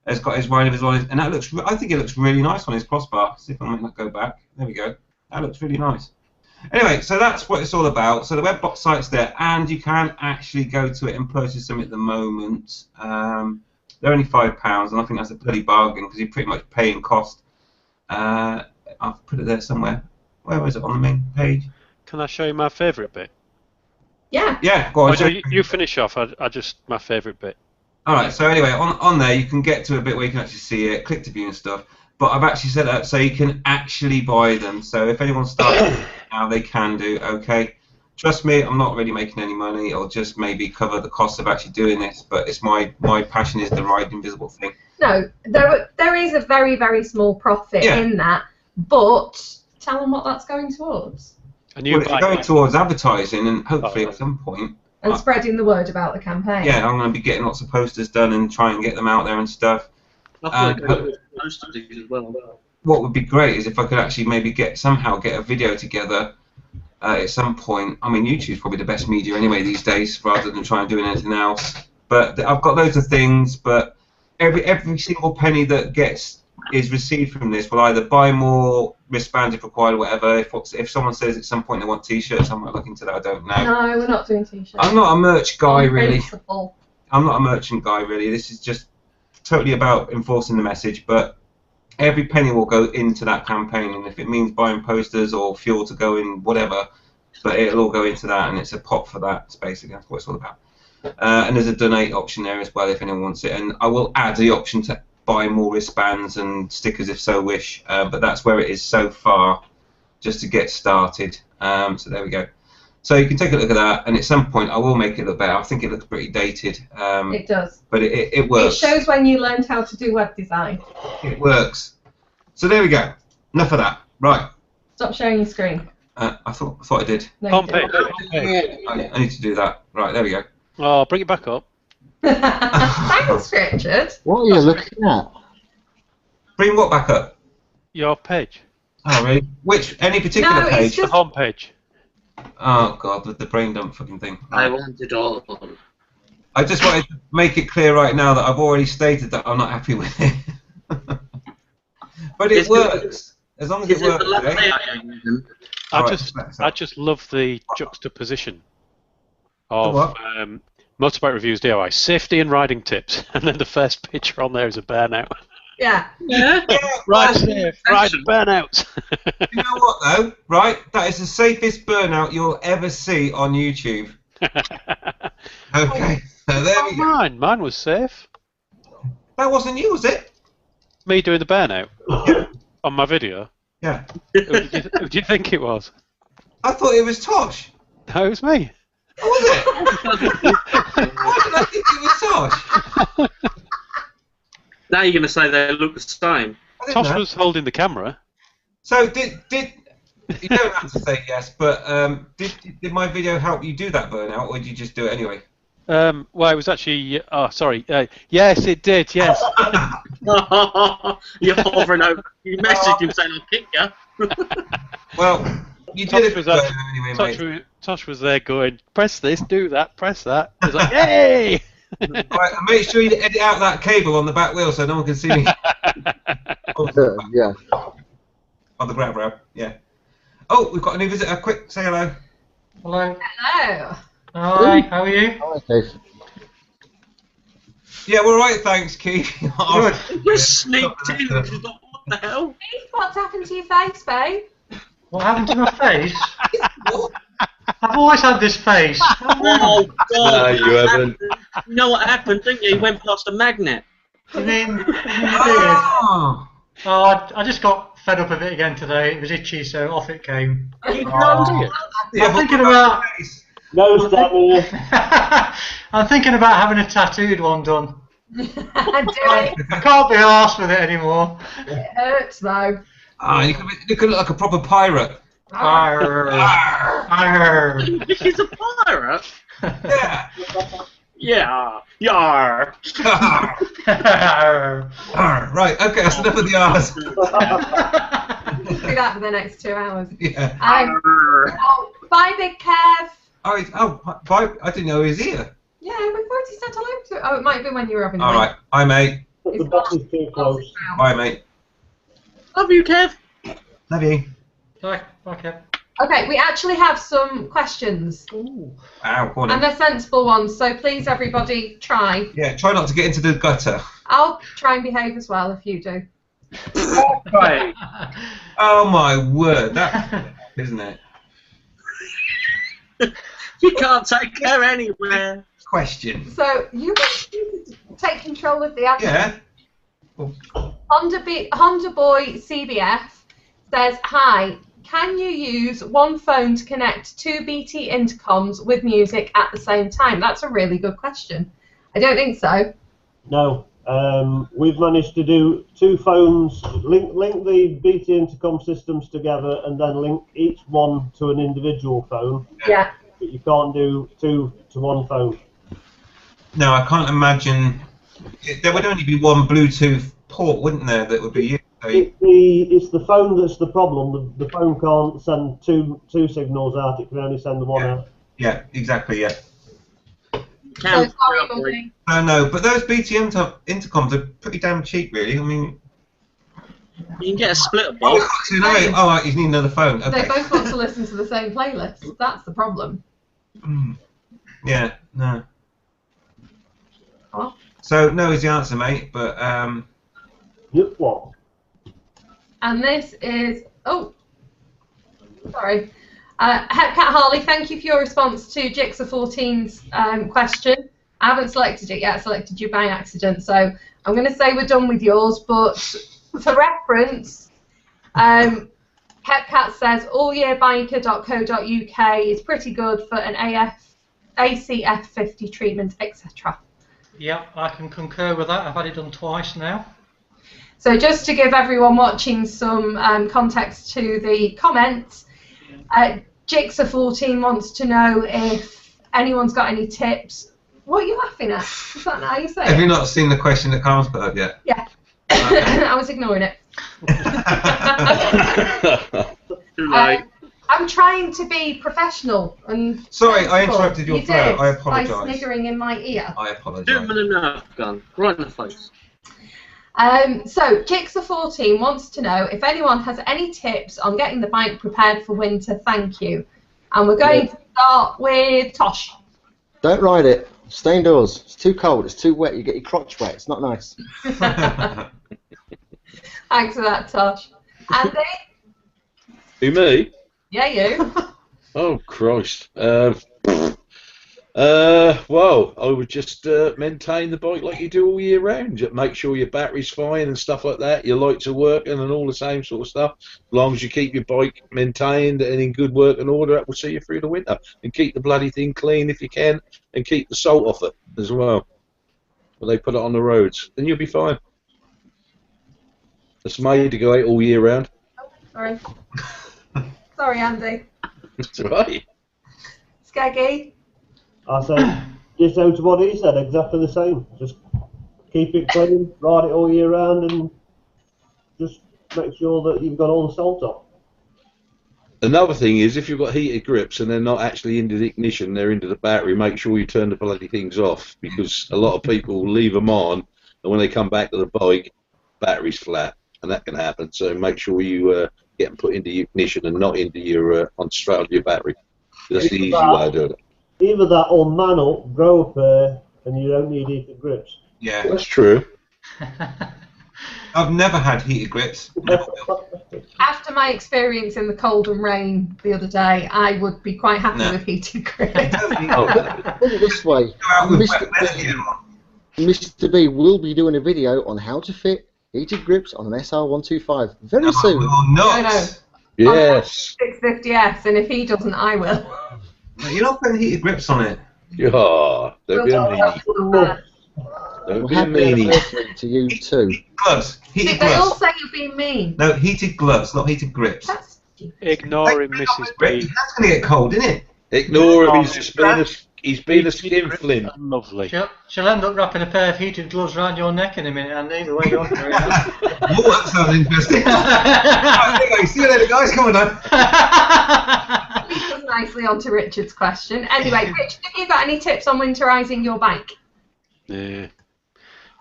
has got his Ryan Invisible on, and that looks. I think it looks really nice on his crossbar. See if I can make that go back. There we go. That looks really nice. Anyway, so that's what it's all about. So the website's there, and you can actually go to it and purchase them at the moment. They're only £5, and I think that's a bloody bargain because you pretty much pay in cost. I've put it there somewhere. Where was it on the main page? Can I show you my favourite bit? Yeah. Yeah, go on. Oh, no, you finish off. I just my favourite bit. All right. So anyway, on there you can get to a bit where you can actually see it, click to view and stuff. But I've actually set it up so you can actually buy them. So if anyone starts now, they can do. Okay. Trust me, I'm not really making any money. I'll just maybe cover the cost of actually doing this. But it's my passion is the Ride Invisible thing. No, there is a very, very small profit in that. But tell them what that's going towards. Well, it's going towards advertising and hopefully at some point. And spreading the word about the campaign. Yeah, I'm going to be getting lots of posters done and try and get them out there and stuff. What would be great is if I could actually maybe somehow get a video together at some point. I mean, YouTube's probably the best media anyway these days, rather than trying doing anything else. But I've got loads of things. But every single penny that is received from this will either buy more wristbands if required, or whatever. If someone says at some point they want T-shirts, I might look into that. I don't know. No, we're not doing T-shirts. I'm not a merch guy, really. Principle. I'm not a merchant guy, really. This is just totally about enforcing the message, but every penny will go into that campaign, and if it means buying posters or fuel to go in, whatever, but it'll all go into that, and it's a pot for that. It's basically that's what it's all about. And there's a donate option there as well if anyone wants it, and I will add the option to buy more wristbands and stickers if so wish, but that's where it is so far, just to get started. So there we go. So you can take a look at that, and at some point I will make it look better. I think it looks pretty dated. It does. But it works. It shows when you learned how to do web design. It works. So there we go. Enough of that. Right. Stop sharing your screen. I thought I did. No, Homepage. I need to do that. Right, there we go. Oh, bring it back up. Thanks, Richard. What are you looking at? Bring what back up? Your page. Oh, really? Any particular No, page? The home page. Oh, God, the brain dump fucking thing. I want it all. I just wanted to make it clear right now that I've already stated that I'm not happy with it. But it works. As long as it works. I just love the juxtaposition of Motorbike Reviews DIY safety and riding tips, and then the first picture on there is a burnout. Yeah. Ride safe, ride burnouts. You know what though, right? That is the safest burnout you'll ever see on YouTube. Okay, so there we go. Mine was safe. That wasn't you, was it? Me doing the burnout on my video. Yeah. Who do you think it was? I thought it was Tosh. No, it was me. Oh, was it? Why did I think it was Tosh? Now you're going to say they look the same. Tosh was holding the camera. So did you don't have to say yes, but did my video help you do that burnout, or did you just do it anyway? Well, it was actually. Oh, sorry. Yes, it did. Yes. You're hovering over. You messaged him saying I'll kick you. Well, you did it anyway, mate. Tosh was there going, press this, do that, press that. It was like, yay! Right, and make sure you edit out that cable on the back wheel so no one can see me. Yeah. On the grab rail, yeah. Oh, we've got a new visitor. Quick, say hello. Hello. Hello. Hi, how are you? Hi, Keith. Yeah, we're right, thanks, Keith. Good. You sneaked in. What the hell? Keith, what's happened to your face, babe? What happened to my face? I've always had this face. Oh, God. No, you haven't. You know what happened, didn't you? He went past a magnet. You mean the beard? Oh. Oh, I just got fed up of it again today. It was itchy, so off it came. Yeah, I'm thinking about. No, Stanley. I'm thinking about having a tattooed one done. Do it. I can't be arsed with it anymore. It hurts though. You could look like a proper pirate. Arr. Arr. He's a pirate. Yeah. Yeah. Yar. Arr. Right, okay, that's enough of the R's. Do that for the next 2 hours. Yeah. Bye, Big Kev. Bye. I didn't know he was here. Yeah, we've already said hello to it. Oh, it might have been when you were having All right. Bye, mate. But the box is too close. Bye, mate. Love you, Kev. Love you. Bye, Kev. Okay, we actually have some questions. Ooh. Wow, go on And then. they're sensible ones, so please, everybody, try. Yeah, try not to get into the gutter. I'll try and behave as well if you do. Right. Oh, my word. That's isn't it? You can't take her anywhere. Question. So, you guys need to take control of the admin. Yeah. Honda Boy CBF says, hi, can you use one phone to connect 2 BT intercoms with music at the same time? That's a really good question. I don't think so. No. We've managed to do 2 phones, link the BT intercom systems together, and then link each one to an individual phone. Yeah. But you can't do 2 to 1 phone. No, I can't imagine. There would only be one Bluetooth port, wouldn't there, that would be used? It's the phone that's the problem. The phone can't send two signals out. It can only send the one out. Yeah, exactly, yeah. So sorry, Mummy. No, but those BT intercoms are pretty damn cheap, really. I mean... You can get a splitter box. Oh, right, you need another phone. Okay. They both want to listen to the same playlist. That's the problem. Yeah, no. What? So, no is the answer, mate, but... Yep, what? And this is... Oh, sorry. Hepcat Harley, thank you for your response to Jigsaw 14's question. I haven't selected it yet. I selected you by accident, so I'm going to say we're done with yours, but for reference, Hepcat says allyearbiker.co.uk is pretty good for an ACF 50 treatment, etc. Yep, I can concur with that. I've had it done twice now. So just to give everyone watching some context to the comments, Jigsaw 14 wants to know if anyone's got any tips. What are you laughing at? Is that how you say it? Have you not seen the question that Carl's put up yet? Yeah. Okay. I was ignoring it. Too late. I'm trying to be professional and. Sorry, I interrupted your You flow. did, I apologise. by sniggering in my ear. I apologise. Do him enough gun. Right in the face. So, Jigsaw 14 wants to know if anyone has any tips on getting the bike prepared for winter. Thank you. And we're going to start with Tosh. Don't ride it. Stay indoors. It's too cold. It's too wet. You get your crotch wet. It's not nice. Thanks for that, Tosh. Andy? Who, me? Yeah, you. Oh, Christ. Well, I would just maintain the bike like you do all year round. Just make sure your battery's fine and stuff like that. Your lights are working and all the same sort of stuff. As long as you keep your bike maintained and in good working order, that will see you through the winter. And keep the bloody thing clean if you can, and keep the salt off it as well when they put it on the roads. Then you'll be fine. It's made to go out all year round. Sorry. Sorry, Andy. That's right. Skeggy? I say, just out to what he said, exactly the same. Just keep it clean, ride it all year round, and just make sure that you've got all the salt off. Another thing is, if you've got heated grips and they're not actually into the ignition, they're into the battery, make sure you turn the bloody things off, because a lot of people leave them on, and when they come back to the bike, battery's flat, and that can happen. So make sure you get them put into the ignition and not into your straight onto your battery. That's the easy way of doing it. Either that or man up, grow a pair, and you don't need heated grips. Yeah. That's true. I've never had heated grips. Never will. After my experience in the cold and rain the other day, I would be quite happy with heated grips. Put it this way, Go out with Mr. wet weather on. Mr. B will be doing a video on how to fit heated grips on an SR125 very No, soon. we will not. No. Yes. 650S, and if he doesn't, I will. No, you're not putting heated grips on it. Yeah. Don't be a meanie. Don't Well, be a happy meanie. anniversary to you too. Gloves. See, Heated they all gloves. say you're being mean. No, heated gloves, not heated grips. That's Ignoring Mrs. B. That's going to get cold, isn't it? Ignore him. He's been a skinflint. Lovely. She'll end up wrapping a pair of heated gloves around your neck in a minute, and either way you want to carry on. Oh, that sounds interesting. Right, anyway, see you later, guys. Come on now. Leads us nicely on to Richard's question. Anyway, Richard, have you got any tips on winterising your bike? Yeah.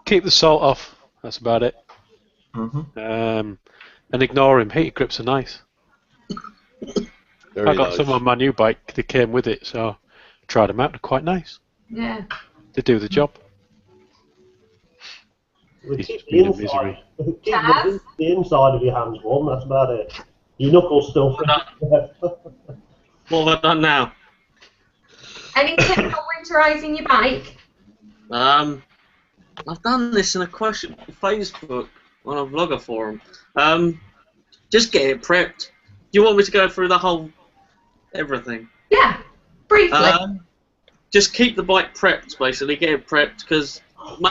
Keep the salt off. That's about it. Mm-hmm. And ignore him. Heated grips are nice. Very I got nice. some on my new bike. They came with it, so I tried them out. They're quite nice. Yeah. They do the job. He's just been in misery. Keep the inside of your hands warm, that's about it. Your knuckles still What have I done now? Any tips on winterising your bike? I've done this in a question on Facebook on a vlogger forum. Just get it prepped. Do you want me to go through the whole everything? Yeah, briefly. Just keep the bike prepped, basically. Get it prepped, because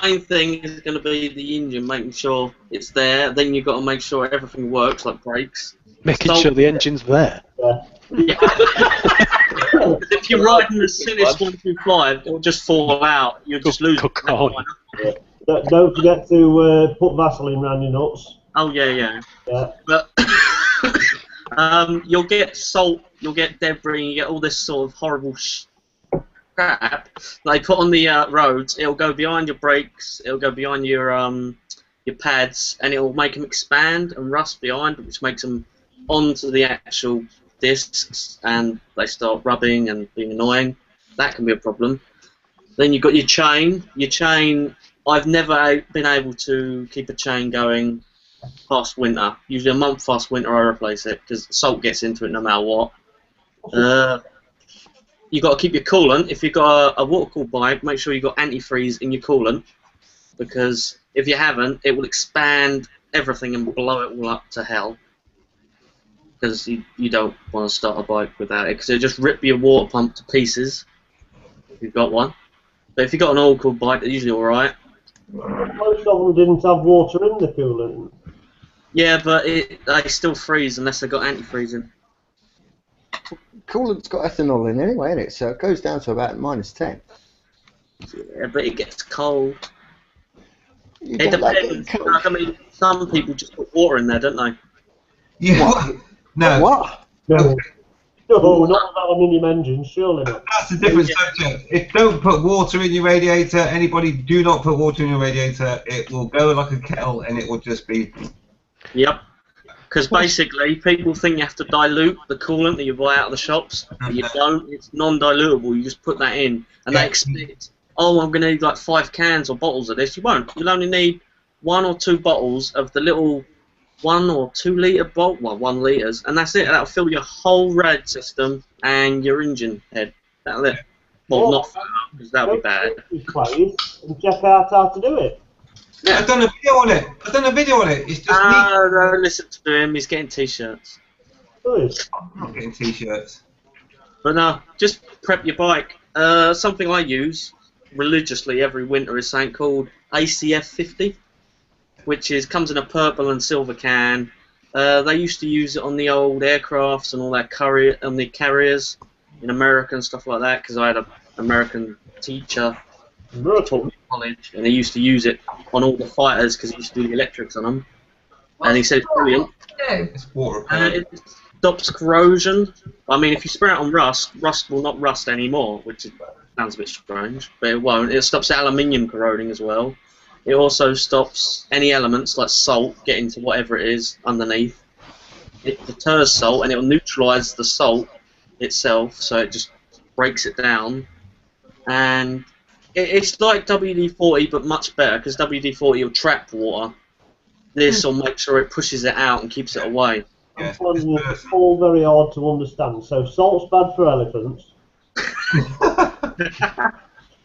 main thing is going to be the engine, making sure it's there. Then you've got to make sure everything works, like brakes. Making sure the engine's there. Yeah. If you're riding the Sinis 125, it'll just fall out. You'll just lose it. Don't forget to put Vaseline around your nuts. Oh, yeah. Yeah. But you'll get salt, you'll get debris, you get all this sort of horrible crap they put on the roads. It'll go behind your brakes, it'll go behind your pads, and it'll make them expand and rust behind, which makes them onto the actual discs, and they start rubbing and being annoying. That can be a problem. Then you've got your chain. Your chain, I've never been able to keep a chain going past winter. Usually a month past winter I replace it, because salt gets into it no matter what. You've got to keep your coolant. If you've got a water-cooled bike, make sure you've got antifreeze in your coolant, because if you haven't, it will expand everything and blow it all up to hell. Because you don't want to start a bike without it, because it'll just rip your water pump to pieces if you've got one. But if you've got an oil-cooled bike, they're usually alright. Most of them didn't have water in the coolant. Yeah, but they still freeze unless they've got antifreeze in. Coolant's got ethanol in anyway, innit? So it goes down to about -10. Yeah, but it gets cold. You It don't like depends. it cold. I mean, some people just put water in there, don't they? Yeah. What? No. What? No, no, not aluminium engines, surely not. That's a different subject. If don't put water in your radiator, anybody do not put water in your radiator, it will go like a kettle and it will just be... Yep. Because basically, people think you have to dilute the coolant that you buy out of the shops, but you don't. It's non-dilutable. You just put that in, and they expect, oh, I'm going to need like 5 cans or bottles of this. You won't. You'll only need 1 or 2 bottles of the little 1 or 2 litre bottle, well, 1 litres, and that's it. That'll fill your whole rad system and your engine head. That'll it. Well, not fill up, because that'll be bad. And check out how to do it. Yeah, I've done a video on it. It's just No, listen to him. He's getting t-shirts. I'm not getting t-shirts. But no, just prep your bike. Something I use religiously every winter is something called ACF 50, which comes in a purple and silver can. They used to use it on the old aircrafts and all that on the carriers in America and stuff like that, because I had an American teacher who taught me in college, and he used to use it on all the fighters because he used to do the electrics on them. And he said it's brilliant. It's water. It stops corrosion. I mean, if you spray it on rust will not rust anymore, which sounds a bit strange, but it won't. It stops aluminium corroding as well. It also stops any elements like salt getting to whatever it is underneath. It deters salt, and it will neutralise the salt itself, so it just breaks it down. And it's like WD-40, but much better, because WD-40 will trap water. This will make sure it pushes it out and keeps it away. I'm finding it all very hard to understand. So salt's bad for elephants.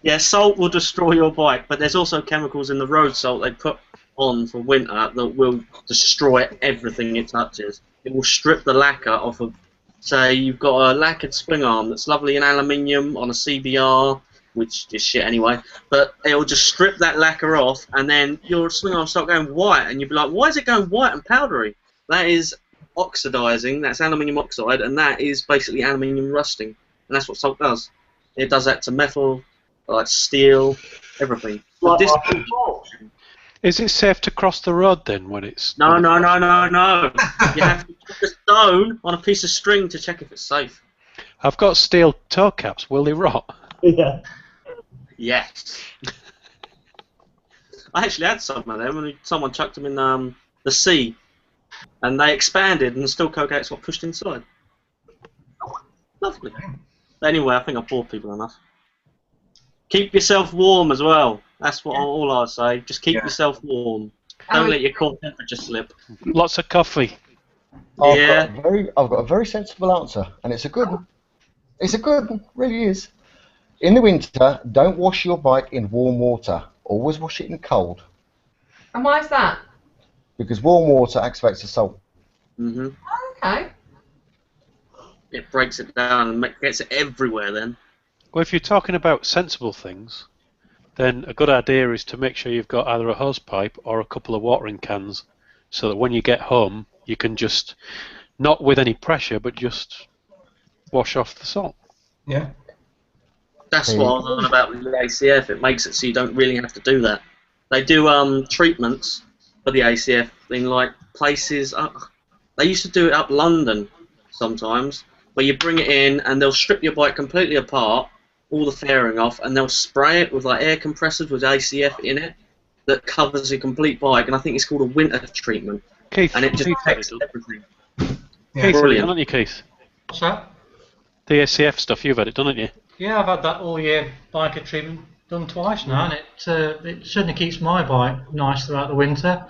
Yeah, salt will destroy your bike, but there's also chemicals in the road salt they put on for winter that will destroy everything it touches. It will strip the lacquer off of, say, you've got a lacquered spring arm that's lovely in aluminium on a CBR, which is shit anyway, but it will just strip that lacquer off, and then your swing arm will start going white, and you'll be like, why is it going white and powdery? That is oxidizing. That's aluminium oxide, and that is basically aluminium rusting, and that's what salt does. It does that to metal, like steel, everything. But this, Is it safe to cross the road then when it's... no. You have to put the stone on a piece of string to check if it's safe. I've got steel toe caps. Will they rot? Yeah. Yes. I actually had some of them, and someone chucked them in the sea, and they expanded, and the steel toe caps got pushed inside. Lovely. Anyway, I think I bored people enough. Keep yourself warm as well. That's what all I say. Just keep yourself warm. Don't let your core temperature slip. Lots of coffee. I've got a very sensible answer, and it's a good one. It's a good one, really is. In the winter, don't wash your bike in warm water. Always wash it in cold. And why is that? Because warm water activates the salt. Mhm. Okay. It breaks it down and gets it everywhere. Then. Well, if you're talking about sensible things, then a good idea is to make sure you've got either a hose pipe or a couple of watering cans, so that when you get home, you can just, not with any pressure, but just wash off the salt. Yeah. That's what I was on about with the ACF. It makes it so you don't really have to do that. They do treatments for the ACF in like places. They used to do it up London sometimes, where you bring it in and they'll strip your bike completely apart, all the fairing off, and they'll spray it with like air compressors with ACF in it that covers your complete bike, and I think it's called a winter treatment. Keith, and it just Keith, protects everything. Keith, Brilliant. haven't you, Keith? What's that? The ACF stuff, you've had it, haven't you? Yeah, I've had that all year biker treatment done twice now, and it certainly keeps my bike nice throughout the winter.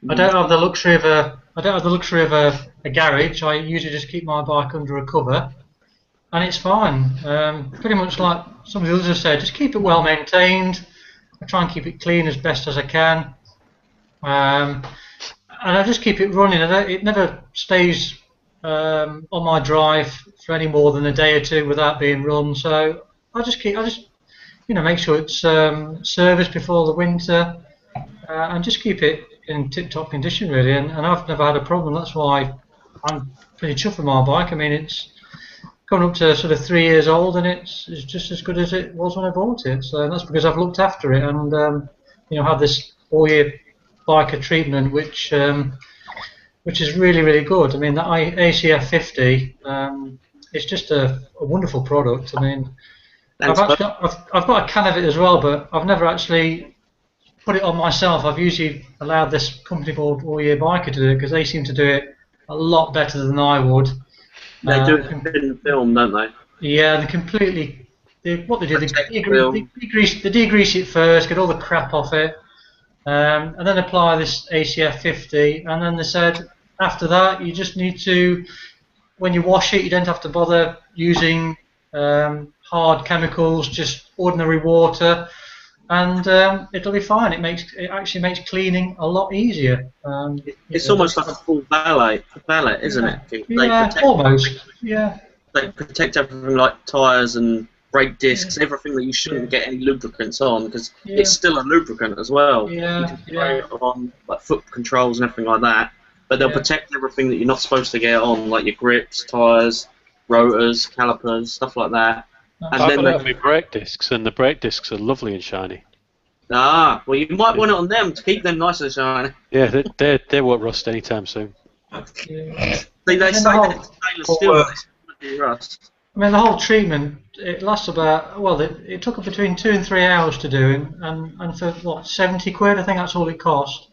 I don't have the luxury of a garage. I usually just keep my bike under a cover, and it's fine. Pretty much like some of the others have said, just keep it well maintained. I try and keep it clean as best as I can, and I just keep it running. It never stays on my drive for any more than a day or two without being run. So I just make sure it's serviced before the winter, and just keep it in tip-top condition really. And I've never had a problem. That's why I'm pretty chuffed with my bike. I mean, it's coming up to sort of 3 years old, and it's just as good as it was when I bought it. So that's because I've looked after it and had this all-year biker treatment, which is really, really good. I mean, the ACF 50, it's just a wonderful product. I mean, I've got a can of it as well, but I've never actually put it on myself. I've usually allowed this company called All Year Biker to do it, because they seem to do it a lot better than I would. They do it in film, don't they? Yeah, they completely. They degrease it first, get all the crap off it, and then apply this ACF 50, and then they said after that you just need to, when you wash it, you don't have to bother using hard chemicals, just ordinary water, and it'll be fine. It actually makes cleaning a lot easier. It's almost like a full valet, isn't it? Yeah, almost. Yeah. They protect everything like tyres and brake discs, everything that you shouldn't get any lubricants on, because it's still a lubricant as well. Yeah. You can spray it on like foot controls and everything like that, but they'll protect everything that you're not supposed to get on, like your grips, tyres, rotors, calipers, stuff like that. And I've then got it on my brake discs, and the brake discs are lovely and shiny. Ah, well, you might want it on them to keep them nice and shiny. Yeah, they won't rust anytime soon. Yeah. They say that stainless steel they rust. I mean, the whole treatment, it lasts about, well, it took between 2 and 3 hours to do, and for, what, 70 quid, I think that's all it cost.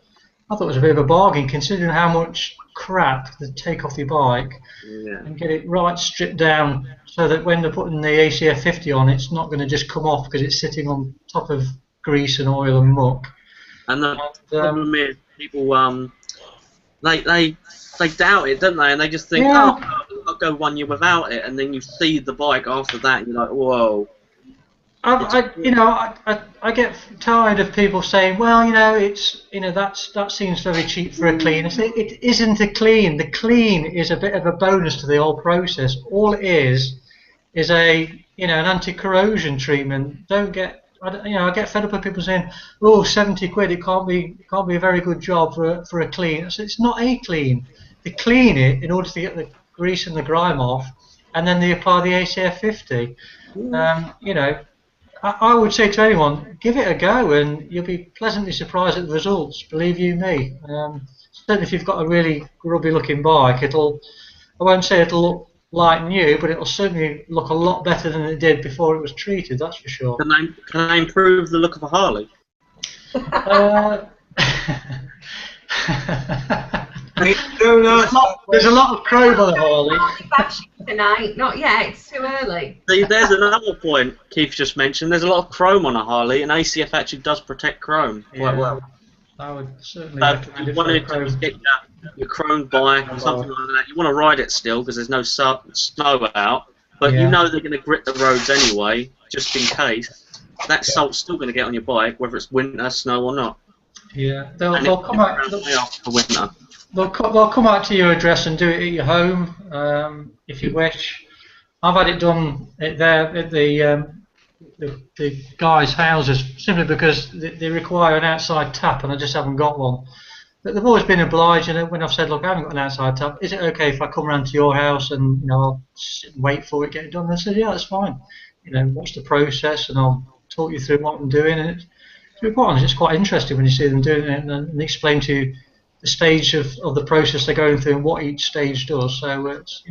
I thought it was a bit of a bargain, considering how much crap they take off your bike and get it right stripped down, so that when they're putting the ACF 50 on, it's not going to just come off because it's sitting on top of grease and oil and muck. And the problem is, people, they doubt it, don't they? And they just think, oh, I'll go 1 year without it, and then you see the bike after that, and you're like, whoa. I get tired of people saying, well, that seems very cheap for a clean. It isn't a clean. The clean is a bit of a bonus to the whole process. All it is an anti-corrosion treatment. I get fed up with people saying, oh, 70 quid, it can't be a very good job for a clean. It's not a clean. they clean it in order to get the grease and the grime off, and then they apply the ACF 50. You know, I would say to anyone, give it a go, and you'll be pleasantly surprised at the results. Believe you me. Certainly, if you've got a really grubby-looking bike, I won't say it'll look like new, but it'll certainly look a lot better than it did before it was treated. That's for sure. Can I improve the look of a Harley? There's a lot of chrome on the Harley. Bashing tonight, not yet. It's too early. See, there's another point Keith just mentioned. There's a lot of chrome on a Harley, and ACF actually does protect chrome quite well. I would certainly If recommend you it wanted for to get your chrome bike or something like that, you want to ride it still because there's no snow out, but you know they're going to grit the roads anyway, just in case. That salt's still going to get on your bike, whether it's winter, snow or not. Yeah, they'll come out. For winter. They'll come out to your address and do it at your home, if you wish. I've had it done there at the guys' houses simply because they require an outside tap, and I just haven't got one. But they've always been obliging. When I've said, look, I haven't got an outside tap, is it okay if I come round to your house and I'll sit and wait for it, get it done? They said, yeah, that's fine. Watch the process, and I'll talk you through what I'm doing. And to be quite honest, it's quite interesting when you see them doing it and explain to you the stage of the process they're going through and what each stage does. So it's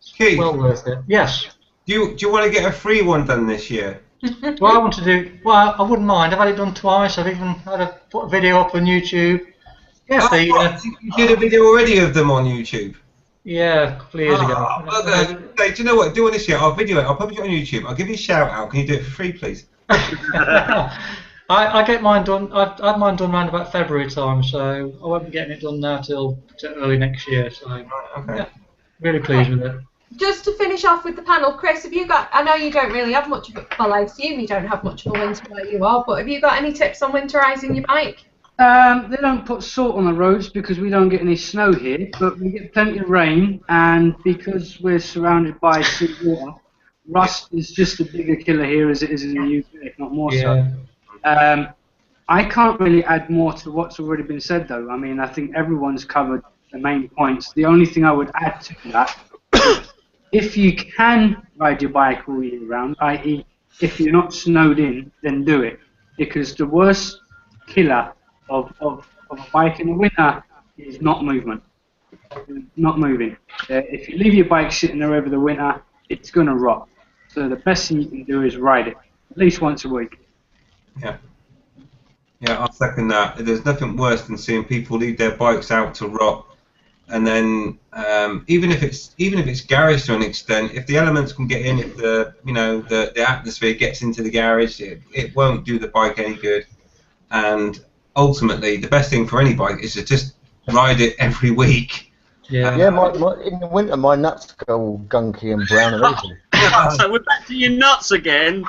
Keith, well worth it. Yes. Do you want to get a free one done this year? Well, I want to do. Well, I wouldn't mind. I've had it done twice. I've even put a video up on YouTube. Yeah, you did a video already of them on YouTube. Yeah, a couple of years ago. Do you know what? Do one this year. I'll video it. I'll publish it on YouTube. I'll give you a shout out. Can you do it for free, please? I get mine done. I've had mine done around about February time, so I won't be getting it done now till early next year. So yeah, really pleased with it. Just to finish off with the panel, Chris, have you got? I know you don't really have much of a. Well, I assume you don't have much of a winter where you are, but have you got any tips on winterising your bike? They don't put salt on the roads because we don't get any snow here, but we get plenty of rain, and because we're surrounded by sea water, rust is just a bigger killer here as it is in the UK, if not more so. I can't really add more to what's already been said, though. I mean, I think everyone's covered the main points. The only thing I would add to that, if you can ride your bike all year round, i.e. if you're not snowed in, then do it. Because the worst killer of a bike in the winter is not movement. Not moving. If you leave your bike sitting there over the winter, it's going to rot. So the best thing you can do is ride it, at least once a week. Yeah, I'll second that. There's nothing worse than seeing people leave their bikes out to rot, and then even if it's garage to an extent, if the elements can get in, if the atmosphere gets into the garage, it won't do the bike any good. And ultimately, the best thing for any bike is to just ride it every week. In the winter, my nuts go all gunky and brown and everything. So we're back to your nuts again.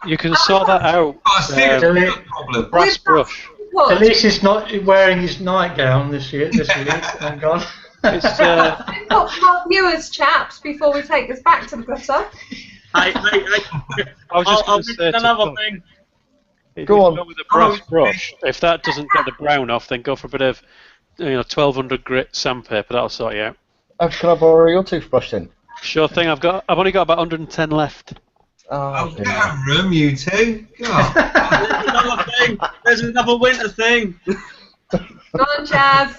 You can sort that out. Problem. Brass brush. At least he's not wearing his nightgown this week. Thank God. It's, more viewers, chaps, before we take this back to the gutter. I was just going to say another thing. Go on. Go with a brass brush. If that doesn't get the brown off, then go for a bit of 1200 grit sandpaper. That'll sort you out. Can I borrow your toothbrush then? Sure thing. I've only got about 110 left. Oh, get out of room, you two. God. There's another thing. There's another winter thing. Go on, Chaz.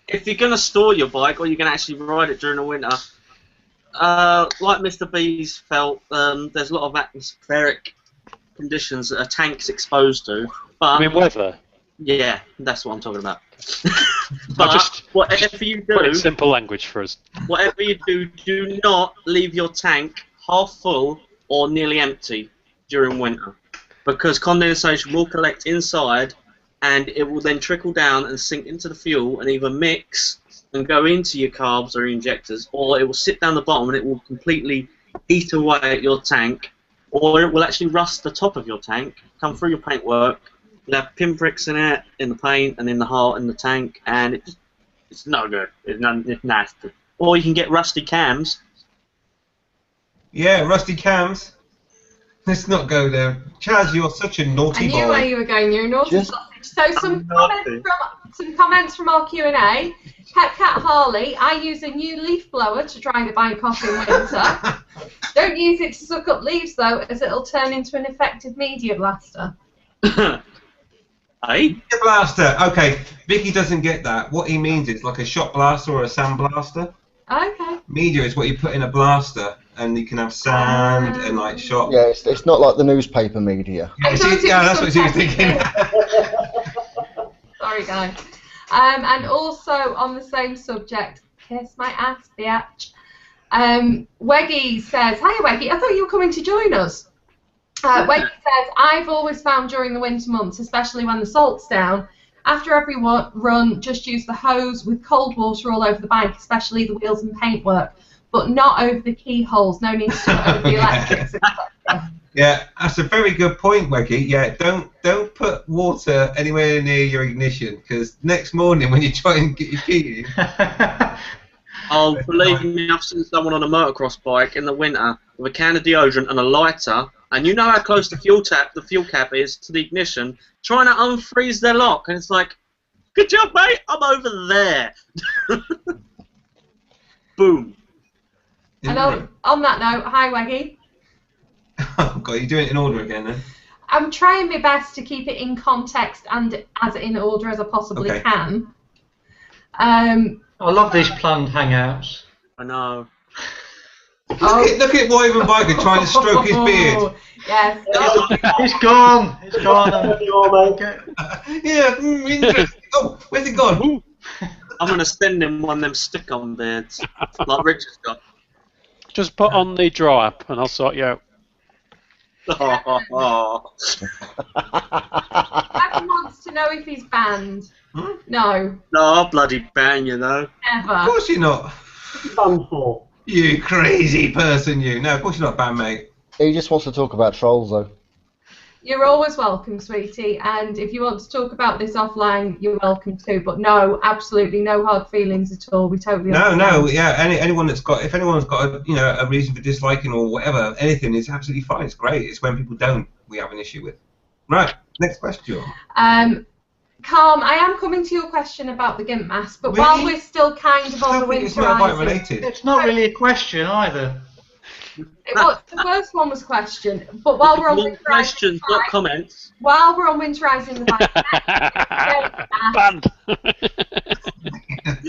If you're going to store your bike, or you're going to actually ride it during the winter, like Mr. B's felt, there's a lot of atmospheric conditions that a tank's exposed to. But I mean weather. Yeah, that's what I'm talking about. But whatever you do, put it in simple language for us. Whatever you do not leave your tank half full or nearly empty during winter, because condensation will collect inside, and it will then trickle down and sink into the fuel and either mix and go into your carbs or your injectors, or it will sit down the bottom and it will completely eat away at your tank, or it will actually rust the top of your tank, come through your paintwork. You'll have pinpricks in it, in the paint, and in the heart, in the tank, and it's no good. It's nasty. Or you can get rusty cams. Yeah, rusty cams. Let's not go there. Chaz, you're such a naughty boy. I knew where you were going. You're a naughty sausage. So some comments from our Q&A. Pepcat Harley, I use a new leaf blower to dry the bike off in winter. Don't use it to suck up leaves though, as it'll turn into an effective media blaster. Media blaster. Okay, Vicky doesn't get that. What he means is like a shot blaster or a sand blaster. Okay. Media is what you put in a blaster, and you can have sand and like shot. Yeah, it's not like the newspaper media. Yeah, that's what she was thinking. Sorry, guys. And also on the same subject, kiss my ass, bitch. Weggy says, "Hi, Weggy. I thought you were coming to join us." Weggy says, "I've always found during the winter months, especially when the salt's down, after every run, just use the hose with cold water all over the bike, especially the wheels and paintwork, but not over the keyholes. No need to do it over the electrics, etc." Yeah, that's a very good point, Weggy. Yeah, don't put water anywhere near your ignition, because next morning when you try and get your key in. Oh, believe me, I've seen someone on a motocross bike in the winter with a can of deodorant and a lighter, and you know how close the fuel cap is to the ignition, trying to unfreeze their lock, and it's like, good job, mate, I'm over there. Boom. And on that note, hi, Weggy. Oh, God, you're doing it in order again, then? I'm trying my best to keep it in context and as in order as I possibly can. I love these planned hangouts. I know. Look at Wyvern Biker trying to stroke his beard. Yes. It's gone. It's gone. Yeah, interesting. Oh, where's it gone? I'm going to send him one of them stick-on beards, like Richard's got. Just put on the draw app and I'll sort you out. Evan wants to know if he's banned. No. No, I'll bloody ban you, though. Never. Of course you're not. Banned for? You crazy person, you. No, of course you're not banned, mate. He just wants to talk about trolls, though. You're always welcome, sweetie, and if you want to talk about this offline, you're welcome too. But no, absolutely no hard feelings at all. We totally understand. No, yeah. Anyone that's got, if anyone's got a reason for disliking or whatever, anything is absolutely fine. It's great. It's when people don't, we have an issue with. Right. Next question. Calm, I am coming to your question about the Gimp mask, but while we're still kind of on the winterizing, it's not really a question either. The first one was question, but while we're on winterizing, questions, not comments. While we're on winterizing the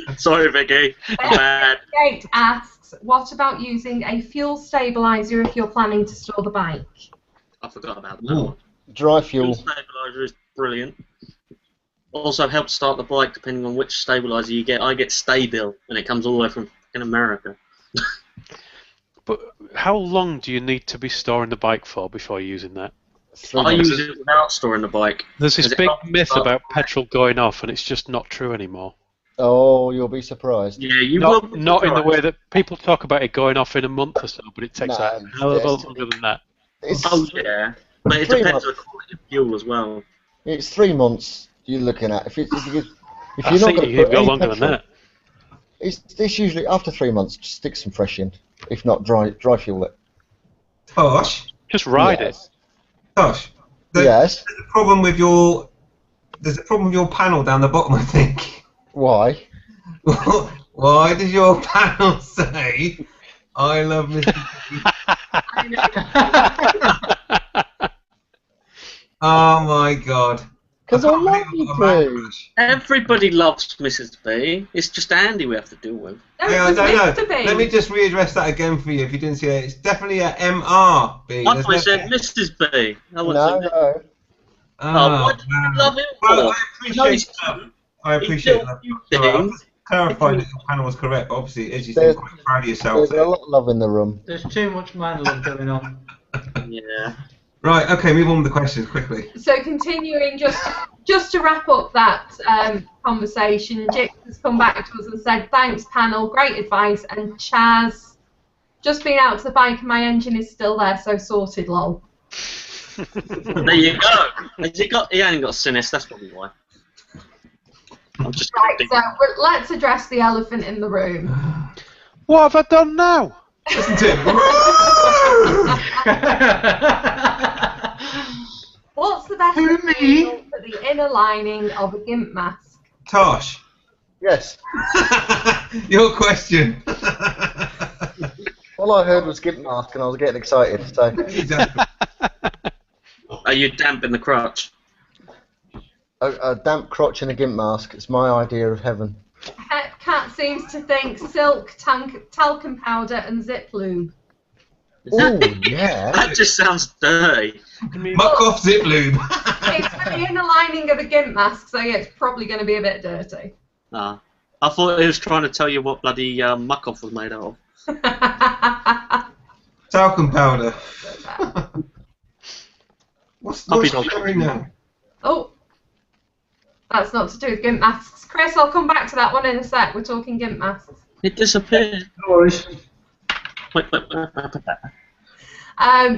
bike, sorry, Vicky. Bad. Gate asks, what about using a fuel stabilizer if you're planning to store the bike? I forgot about that. Dry fuel. Fuel stabilizer is brilliant. Also helps start the bike depending on which stabilizer you get. I get Stabil, and it comes all the way from America. But how long do you need to be storing the bike for before using that? I use it without storing the bike. There's this big myth about petrol going off, and it's just not true anymore. Oh, you'll be surprised. Yeah, you will. Not in the way that people talk about it going off in a month or so, but it takes a hell of a lot longer than that. Oh yeah, but it depends on the quality of fuel as well. It's 3 months you're looking at. If you're I not think going you to can go longer than that. It's usually after 3 months. Just stick some fresh in. If not, dry fuel it. Tosh. Just ride it. Tosh. Yes. There's a problem with your panel down the bottom, I think. Why? Why does your panel say, "I love Mr. B"? Oh my God. Because I love you, too. Everybody loves Mrs. B. It's just Andy we have to deal with. No. Let me just readdress that again for you if you didn't see it. It's definitely a MRB. I thought you said Mrs. B. No. Why do you love him? Well, I appreciate that. So I just clarified that your panel was correct, but obviously, as you seem quite proud of yourself. There's a lot of love in the room. There's too much man love going on. Yeah. Right, okay, move on with the questions quickly. So continuing, just to wrap up that conversation, Jix has come back to us and said, thanks panel, great advice, and Chaz, just been out to the bike and my engine is still there, so sorted, lol. There you go. He ain't got Sinus, that's probably why. I'm just right, so let's address the elephant in the room. What have I done now? Listen to him. What's the best for the the inner lining of a Gimp mask? Tosh, Yes. your question. All I heard was Gimp mask, and I was getting excited. So Exactly. Are you damp in the crotch? a damp crotch and a Gimp mask. It's my idea of heaven. Cat seems to think silk, talcum powder, and zip lube. Oh yeah. That just sounds dirty. Muck off zip lube. It's for the inner lining of a Gimp mask, so yeah, it's probably going to be a bit dirty. I thought he was trying to tell you what bloody muck off was made out of. Talcum powder. What's the story now? Oh, that's not to do with Gimp masks. Chris, I'll come back to that one in a sec. We're talking Gimp masks. It disappeared. No worries. Wait.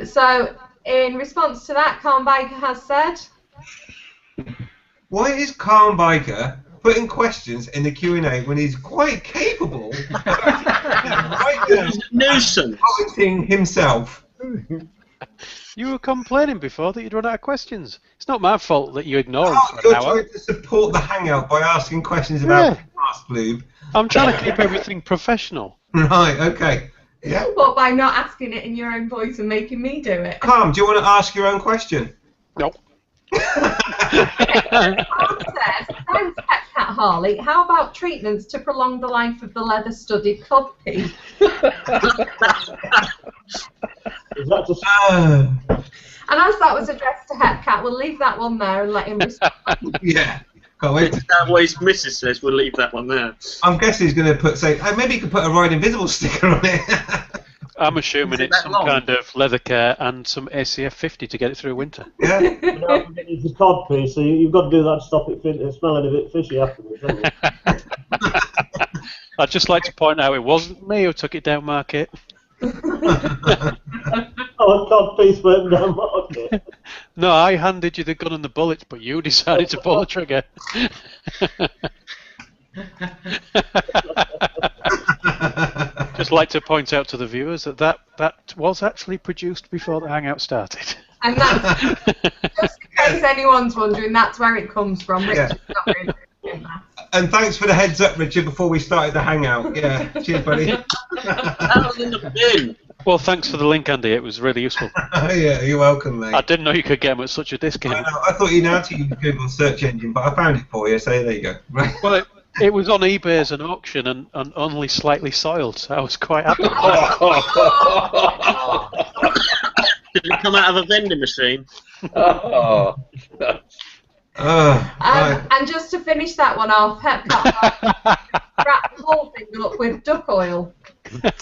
So, in response to that, Calm Biker has said... Why is Calm Biker putting questions in the Q&A when he's quite capable of right now nuisance commenting himself? You were complaining before that you'd run out of questions. It's not my fault that you ignore them for You're an hour. trying to support the Hangout by asking questions about mask lube. I'm trying to keep everything professional. Right, okay. Yeah. What, by not asking it in your own voice and making me do it? Calm, do you want to ask your own question? Nope. Thanks, Cat Harley. How about treatments to prolong the life of the leather-studded codpiece? Is that just... And as that was addressed to Hepcat, we'll leave that one there and let him respond. Yeah. Can't wait. Is that what his missus says? We'll leave that one there. I'm guessing he's going to say, maybe you could put a Ride Invisible sticker on it. I'm assuming it's some kind of leather care and some ACF 50 to get it through winter. Yeah. It's a cod piece, so you've got to do that to stop it smelling a bit fishy afterwards, haven't you? I'd just like to point out it wasn't me who took it down market. Oh, a cod piece went down market. No, I handed you the gun and the bullets, but you decided to pull the trigger. Just like to point out to the viewers that was actually produced before the Hangout started. And that's, just in case anyone's wondering, that's where it comes from. Richard's not really doing that. And thanks for the heads up, Richard, before we started the Hangout. Yeah, cheers, buddy. That was in the bin. Well, thanks for the link, Andy. It was really useful. Yeah, you're welcome, mate. I didn't know you could get them at such a discount. I know. I thought you know how to use Google search engine, but I found it for you, so there you go. Right. Well, it was on eBay as an auction and only slightly soiled, so I was quite happy. Did it come out of a vending machine? Oh. Right. And just to finish that one off, Hepcat wrap the whole thing up with duck oil.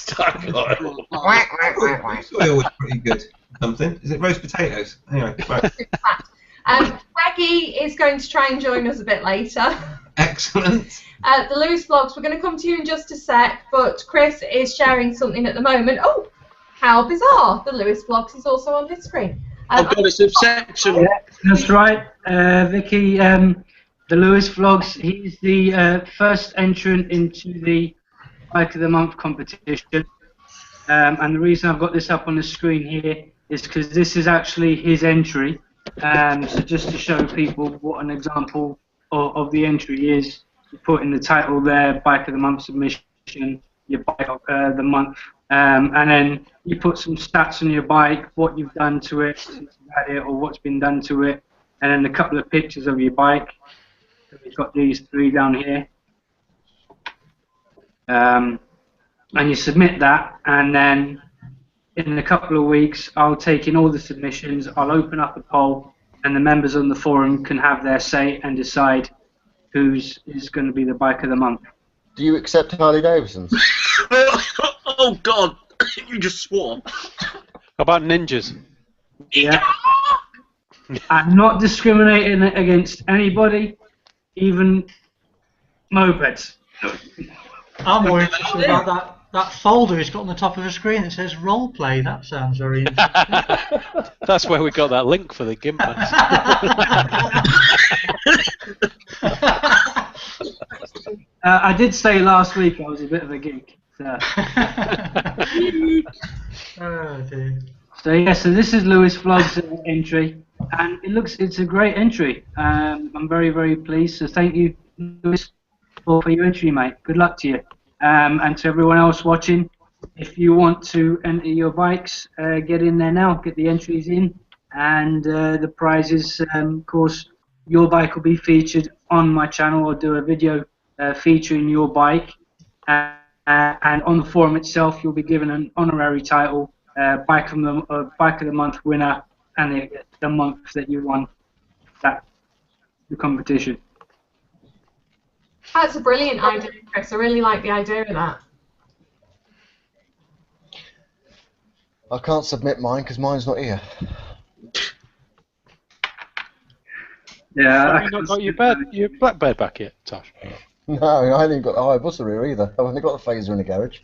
Duck oil. Roast oil was pretty good. Something. Is it roast potatoes? Anyway, right. Peggy is going to try and join us a bit later. Excellent. The Lewis vlogs, we're going to come to you in just a sec, but Chris is sharing something at the moment. Oh, how bizarre. The Lewis vlogs is also on his screen. Oh God, it's Inception. Yeah, that's right, Vicky. The Lewis vlogs. He's the first entrant into the Bike of the Month competition, and the reason I've got this up on the screen here is because this is actually his entry. So just to show people what an example of the entry is, you put in the title there, Bike of the Month submission, your bike of the month, and then you put some stats on your bike, what you've done to it since you've had it, or what's been done to it, and then a couple of pictures of your bike. So we've got these three down here. And you submit that, and then in a couple of weeks I'll take in all the submissions, I'll open up a poll, and the members on the forum can have their say and decide who's is going to be the Bike of the Month. Do you accept Harley Davidsons? Oh God, you just swore. How about ninjas? Yeah. I'm not discriminating against anybody, even mopeds. I'm more interested about that folder he's got on the top of the screen that says roleplay. That sounds very interesting. That's where we got that link for the Gimp. I did say last week I was a bit of a geek. So, Oh dear. so yeah, so this is Lewis Vlog's entry. and it's a great entry. I'm very, very pleased. So thank you, Lewis, for your entry, mate. Good luck to you. And to everyone else watching, if you want to enter your bikes, get in there now. Get the entries in, and the prizes. Of course, your bike will be featured on my channel. I'll do a video featuring your bike, and on the forum itself, you'll be given an honorary title, bike of the month winner, and the month that you won the competition. That's a brilliant idea, Chris. I really like the idea of that. I can't submit mine because mine's not here. Yeah. Have you not got your black bed back yet, Tosh? No, I haven't got the Hayabusa here either. I've only got the phaser in the garage.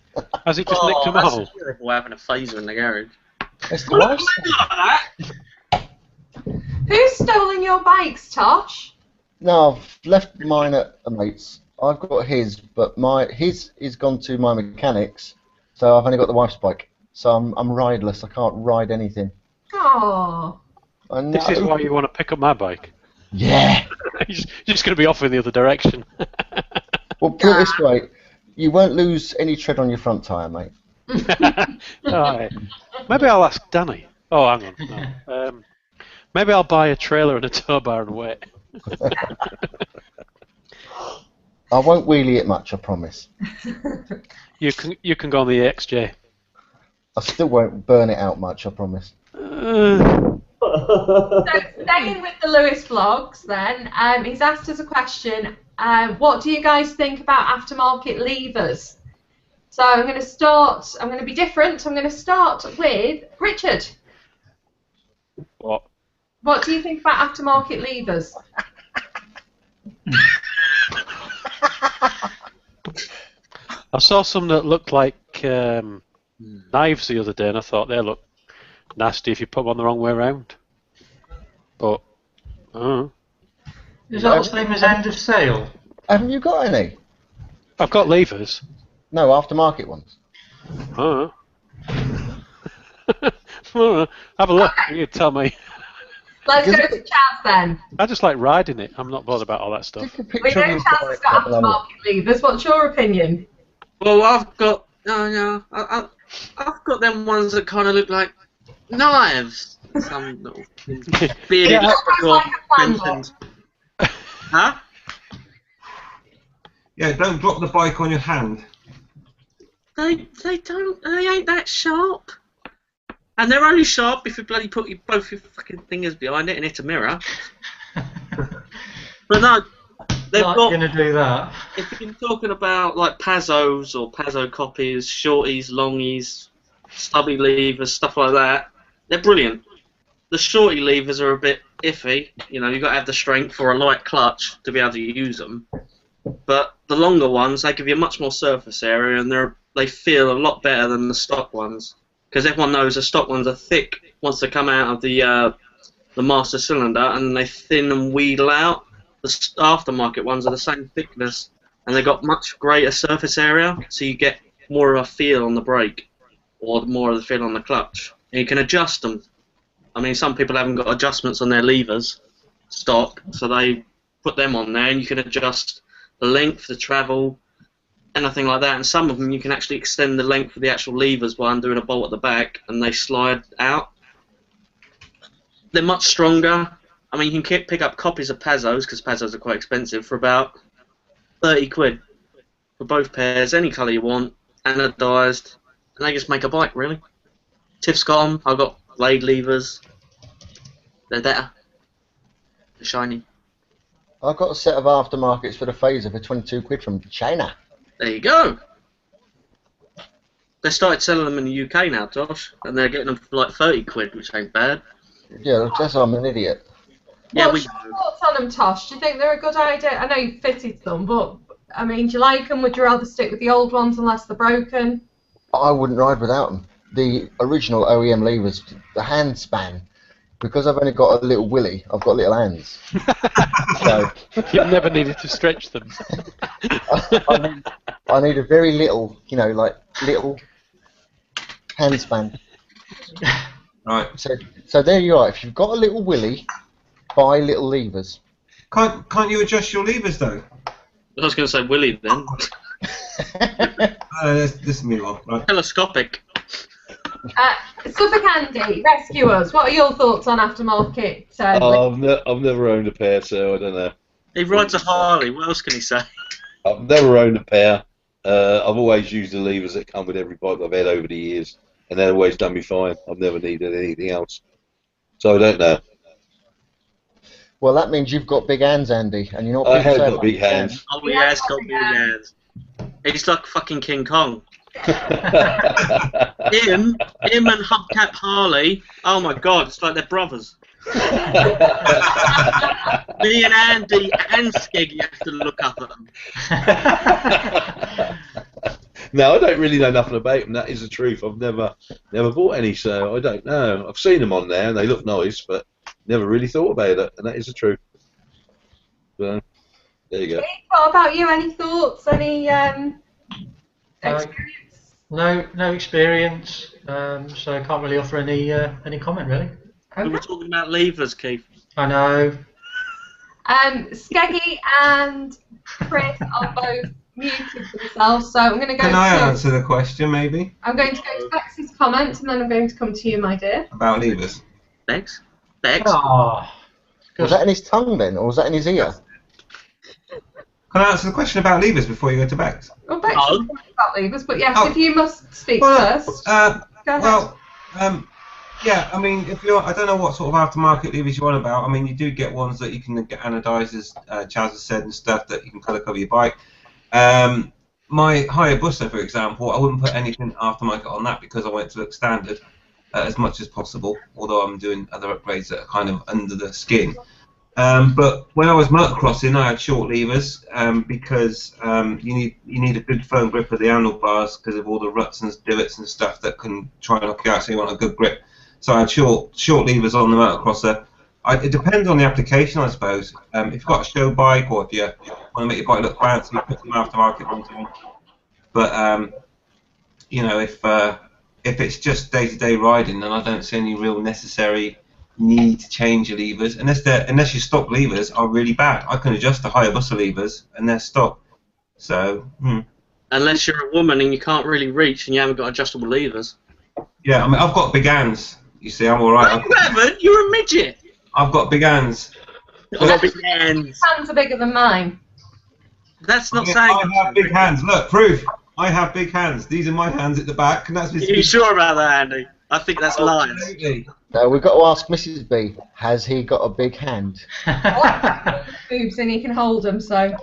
Has it just nicked them all? That's horrible having a phaser in the garage. It's the worst. Who's stolen your bikes, Tosh? No, I've left mine at a mate's. I've got his, but his is gone to my mechanics, so I've only got the wife's bike. So I'm rideless. I can't ride anything. Oh. This is why you want to pick up my bike. Yeah. You're just going to be off in the other direction. Well, put it this way, you won't lose any tread on your front tyre, mate. Right. Maybe I'll ask Danny. Oh, hang on. No. Maybe I'll buy a trailer and a tow bar and wait. I won't wheelie it much, I promise. You can go on the XJ. I still won't burn it out much, I promise. So, staying with the Lewis vlogs then, he's asked us a question. What do you guys think about aftermarket levers? So I'm going to be different. I'm going to start with Richard. What? What do you think about aftermarket levers? I saw some that looked like knives the other day, and I thought they look nasty if you put them on the wrong way around. But, Is that the same as end of sale? Haven't you got any? I've got levers. No, aftermarket ones. Have a look. You tell me. Let's go to Chaz then. I just like riding it. I'm not bothered about all that stuff. We know Chaz has got aftermarket levers. What's your opinion? Well, I've got I've got them ones that kind of look like knives. Some little bearded Huh? Yeah, don't drop the bike on your hand. They ain't that sharp. And they're only sharp if you bloody put both your fucking fingers behind it and hit a mirror. But no, they've Not got. gonna do that. If you're talking about like Pazos or Pazo copies, shorties, longies, stubby levers, stuff like that, they're brilliant. The shorty levers are a bit iffy. You know, you've got to have the strength for a light clutch to be able to use them. But the longer ones, they give you much more surface area, and they feel a lot better than the stock ones. Because everyone knows the stock ones are thick once they come out of the master cylinder, and then they thin and wheedle out. The aftermarket ones are the same thickness, and they've got much greater surface area, so you get more of a feel on the brake, or more of the feel on the clutch. And you can adjust them. I mean, some people haven't got adjustments on their levers, stock, so they put them on there, and you can adjust the length, the travel, anything like that. And some of them you can actually extend the length of the actual levers by undoing a bolt at the back, and they slide out. They're much stronger. I mean, you can pick up copies of Pazos, because Pazos are quite expensive, for about 30 quid for both pairs, any colour you want, anodised, and they just make a bike, really. Tiff's got them. I've got blade levers. They're better. They're shiny. I've got a set of aftermarkets for the phaser for 22 quid from China. There you go. They started selling them in the UK now, Tosh, and they're getting them for like 30 quid, which ain't bad. Yeah, that's I'm an idiot. Yeah, What's your thoughts on them, Tosh? Do you think they're a good idea? I know you fitted them, but I mean, do you like them? Would you rather stick with the old ones unless they're broken? I wouldn't ride without them. The original OEM levers, the hand span, because I've only got a little willy, I've got little hands. So You've never needed to stretch them. I need a very little, you know, like little hand span. Right. So there you are. If you've got a little willy, buy little levers. Can't you adjust your levers though? I was going to say Willie then. This move on. Right. Telescopic. Suffolk Andy, rescue us. What are your thoughts on aftermarket? I've never owned a pair, so I don't know. He rides a Harley. What else can he say? I've never owned a pair. I've always used the levers that come with every bike I've had over the years, and they've always done me fine. I've never needed anything else. So I don't know. Well, that means you've got big hands, Andy, and you're not. I have got big hands. Oh, he has got big hands. He's like fucking King Kong. him and Hubcap Harley. Oh my God, it's like they're brothers. Me and Andy and Skeggy have to look up at them. No, I don't really know nothing about them. That is the truth. I've never bought any, so I don't know. I've seen them on there and they look nice, but never really thought about it, and that is the truth. So there you go. What about you? Any thoughts? Any experience? No experience. So I can't really offer any comment really. We were talking about levers, Keith. I know. Skeggy and Chris are both muted themselves, so I'm going to go. Can I answer the question, maybe? I'm going to go to Bex's comment, and then I'm going to come to you, my dear. About levers. Bex? Oh, was that in his tongue then, or was that in his ear? Can I answer the question about levers before you go to Bex? Well, Bex is about levers, but yes, if you must speak first. Go ahead. Yeah, I mean, I don't know what sort of aftermarket levers you're on about. I mean, you do get ones that you can get anodized, as Chaz has said, and stuff that you can colour cover your bike. My Hayabusa, for example, I wouldn't put anything aftermarket on that because I want it to look standard as much as possible, although I'm doing other upgrades that are kind of under the skin. But when I was motocrossing, I had short levers because you need a good firm grip of the handlebars because of all the ruts and divots and stuff that can try and knock you out, so you want a good grip. So I had short levers on the motocrosser. It depends on the application, I suppose. If you've got a show bike or if you want to make your bike look fancy, put some aftermarket ones on. But you know, if it's just day-to-day riding, then I don't see any real necessary need to change your levers unless your stock levers are really bad. I can adjust the Hayabusa levers and they're stock. So. Unless you're a woman and you can't really reach and you haven't got adjustable levers. Yeah, I mean, I've got big hands. You see, I'm all right. No, you haven't. You're a midget. I've got big hands. I've got big hands. His hands are bigger than mine. That's not saying. I have big hands. Look, proof. I have big hands. These are my hands at the back, and that's. Are you sure about that, Andy? I think that's lies. Absolutely. No, we've got to ask Mrs. B. Has he got a big hand? Boobs, and he can hold them. So.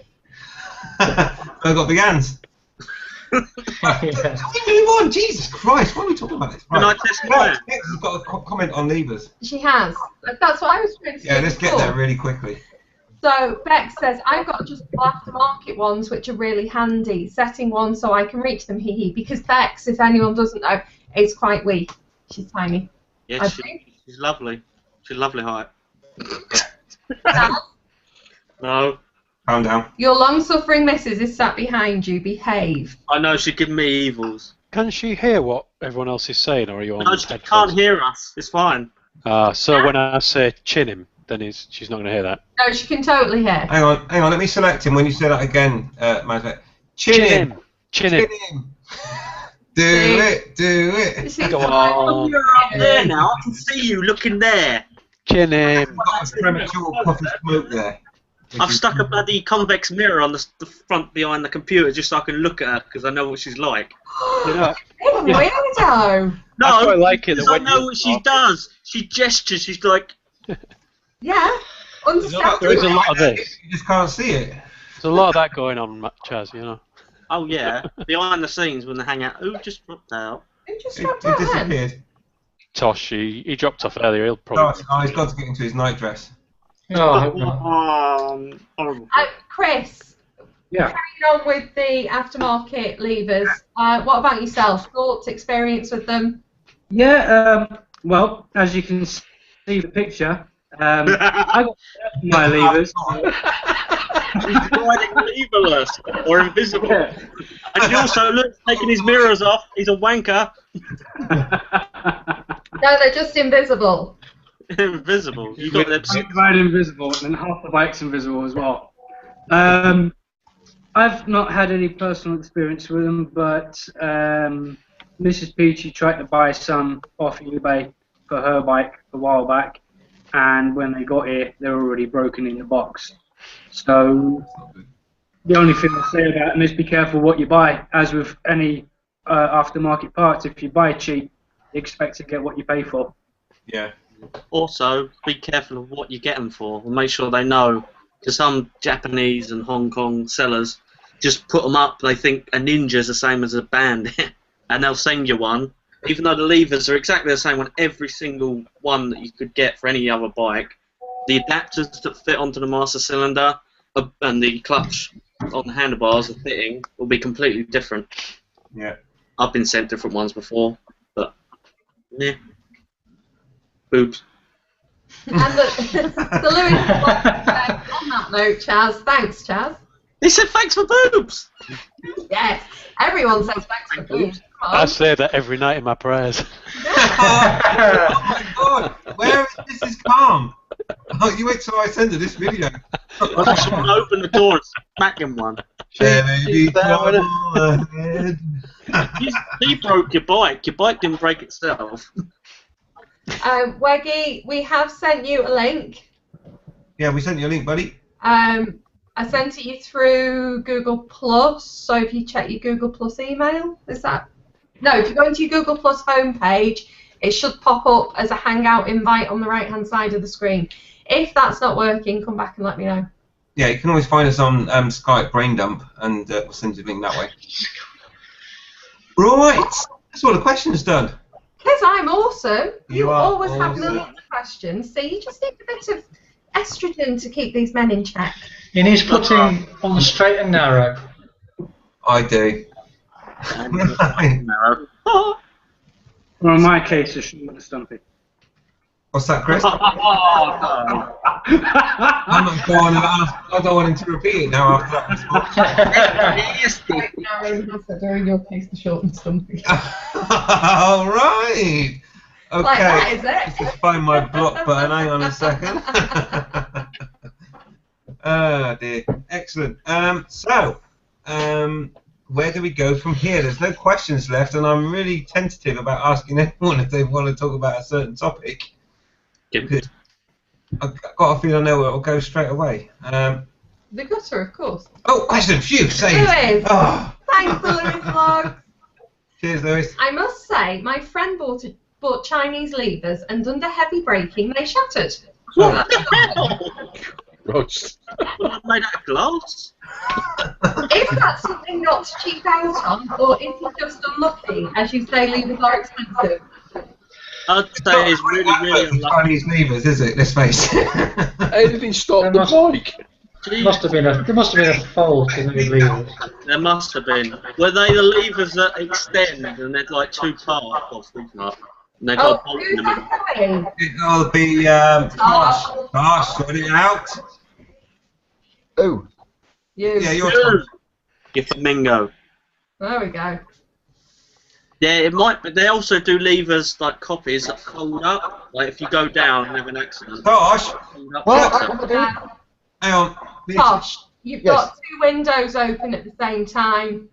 I've got big hands. Move on, Jesus Christ! Why are we talking about this? Can I test mine? Bex has got a comment on levers. She has. That's what I was trying to say. Yeah, let's get before. there really quickly. So Bex says, I've got just aftermarket ones which are really handy, setting one so I can reach them, hee hee. Because Bex, if anyone doesn't know, is quite weak. She's tiny. Yes, she's lovely. She's lovely height. No. Calm down. Your long-suffering missus is sat behind you. Behave. I know, she's giving me evils. Can she hear what everyone else is saying, or are you on No, she headphones? can't hear us. It's fine. So when I say chin him, then she's not going to hear that. No, she can totally hear. Hang on. Let me select him when you say that again, Mazda. Chin him. Chin him. Do it. Go on. You're up there now. I can see you looking there. Chin him. Got a premature puff of smoke there. I've stuck a bloody convex mirror on the front behind the computer just so I can look at her because I know what she's like. You know, Weirdo. No, I quite like it. because I know what she does. She gestures. She's like. Yeah. Understand. There is a lot of this. You just can't see it. There's a lot of that going on, Chaz, you know. Oh yeah, behind the scenes when they hang out. Who just dropped out? Who just It dropped out then? disappeared. Tosh, he dropped off earlier. He'll probably. Oh, he's got to get into his nightdress. Oh, I hope not. Horrible. Chris, Yeah. carrying on with the aftermarket levers, what about yourself? Thoughts, experience with them? Yeah, well, as you can see the picture, I got my levers. He's riding leverless or invisible. Yeah. And he also looks taking his mirrors off. He's a wanker. No, they're just invisible. Invisible. You got them. Right, invisible, and then half the bike's invisible as well. I've not had any personal experience with them, but Mrs. Peachy tried to buy some off eBay for her bike a while back, and when they got here, they were already broken in the box. So the only thing I'll say about them is be careful what you buy. As with any aftermarket parts, if you buy cheap, you expect to get what you pay for. Yeah. Also, be careful of what you get them for, and make sure they know. Because some Japanese and Hong Kong sellers just put them up. They think a Ninja's the same as a Bandit, and they'll send you one, even though the levers are exactly the same on every single one that you could get for any other bike. The adapters that fit onto the master cylinder and the clutch on the handlebars and fitting will be completely different. Yeah. I've been sent different ones before, but yeah. Boobs. And the Lewis on that note, Chaz. Thanks, Chaz. He said thanks for boobs. Yes, everyone says thanks for boobs. Come I on. say that every night in my prayers. Oh my god! Where is Mrs. Calm? Oh, you wait till I send her this video. Someone open the door and smack him one. Baby, come ahead. He broke your bike. Your bike didn't break itself. Weggy, we have sent you a link. Yeah, we sent you a link, buddy. I sent it you through Google Plus, so if you check your Google Plus email, is that? No, if you go into your Google Plus homepage, it should pop up as a Hangout invite on the right-hand side of the screen. If that's not working, come back and let me know. Yeah, you can always find us on Skype Braindump, and we'll send you the link that way. Right, that's all the questions done. Because I'm awesome. You are always have awesome. millions of questions, so you just need a bit of estrogen to keep these men in check. He needs putting on the straight and narrow. I do. Well, in my case, it's short and stumpy. What's that, Chris? I'm not going to ask. I don't want him to repeat it now after that. In your case, the short and stumpy. All right. Okay. Like that, is it? Let's just find my block button. Hang on a second. Oh dear. Excellent. Where do we go from here? There's no questions left, and I'm really tentative about asking anyone if they want to talk about a certain topic. I've got a feeling I know where it'll go straight away. The gutter, of course. Oh, question. Phew, saved. Lewis. Oh. Thanks for Lewis Vlogs. Cheers, Lewis. I must say, my friend bought Chinese levers, and under heavy braking, they shattered. What the hell? Roast. Made out of glass? Is that something not to cheap out on, or is he just unlucky? As you say, levers are expensive. I'd say it's really, really unlucky. Chinese levers, is it? Let's face it. Anything stop the bike? There must have been a fault in the levers. There must have been. Were they the levers that extend and they're like two parts or something like? And they got a bolt in who's the middle. that going? It'll be Tosh. Tosh, sort it out. Ooh. You. Yeah, you're Tosh. Your flamingo. There we go. Yeah, it might, but they also do levers like copies that fold up. Like if you go down and have an accident. Tosh. fold up Well, better. Hang on. Tosh, you've Yes. got two windows open at the same time.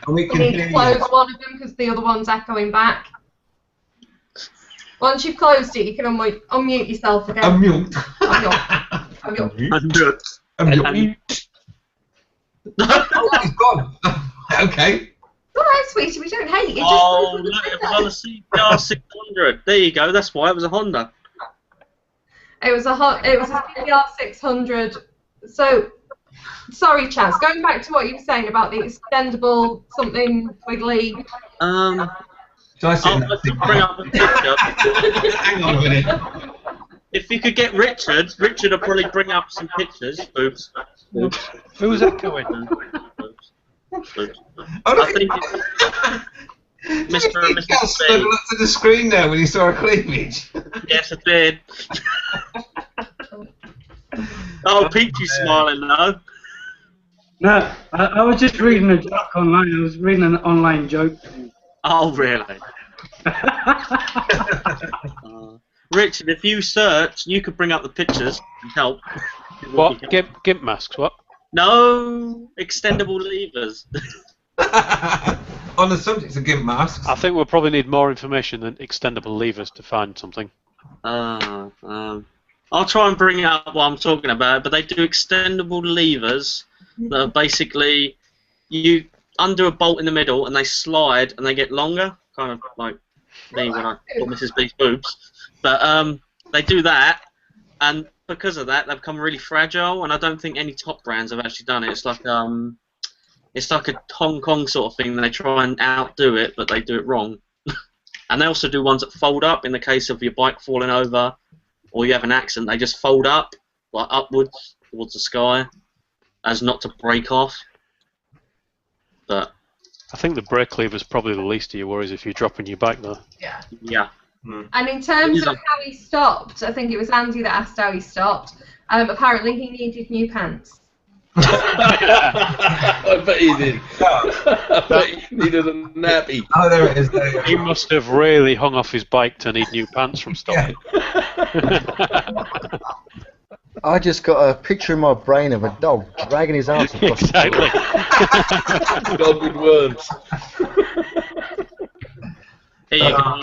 And we You can need hear to you. close one of them because the other one's echoing back. Once you've closed it, you can unmute yourself again. Unmute. Unmute. Unmute. Oh, he's gone. Okay. All right, sweetie, we don't hate you. Oh, Just look, it was on a CBR 600. There you go. That's why it was a Honda. It was a CBR 600. So, sorry, Chaz. Going back to what you were saying about the extendable something wiggly. Shall I sit in I'll that thing? bring up a picture. Hang on a minute. If you could get Richard would probably bring up some pictures. Oops. Who's echoing? Oops. Oh, look. I think it's Mr. and He Mrs. got snuggled up to the screen there when he saw a cleavage. Yes, I did. Oh, Peachy's smiling though. No, I was just reading a joke online. I was reading an online joke. Oh, really? Richard, if you search, you could bring up the pictures and help. What? Gimp masks, what? No, extendable levers. On the subject of Gimp masks. I think we'll probably need more information than extendable levers to find something. I'll try and bring up what I'm talking about, but they do extendable levers that are basically you undo a bolt in the middle and they slide and they get longer, kind of like me when I got Mrs. B's boobs. But they do that, and because of that, they've become really fragile. And I don't think any top brands have actually done it. It's like a Hong Kong sort of thing. They try and outdo it, but they do it wrong. And they also do ones that fold up in the case of your bike falling over or you have an accident. They just fold up, like upwards towards the sky, as not to break off. But I think the brake lever is probably the least of your worries if you're dropping your bike, though. Yeah. Yeah. And in terms of how he stopped, I think it was Andy that asked how he stopped. Apparently he needed new pants. I bet he did. I bet he needed a nappy. Oh, there it is. There you He must have really hung off his bike to need new pants from stopping. I just got a picture in my brain of a dog dragging his arse across Exactly. Dog with worms. Here you go.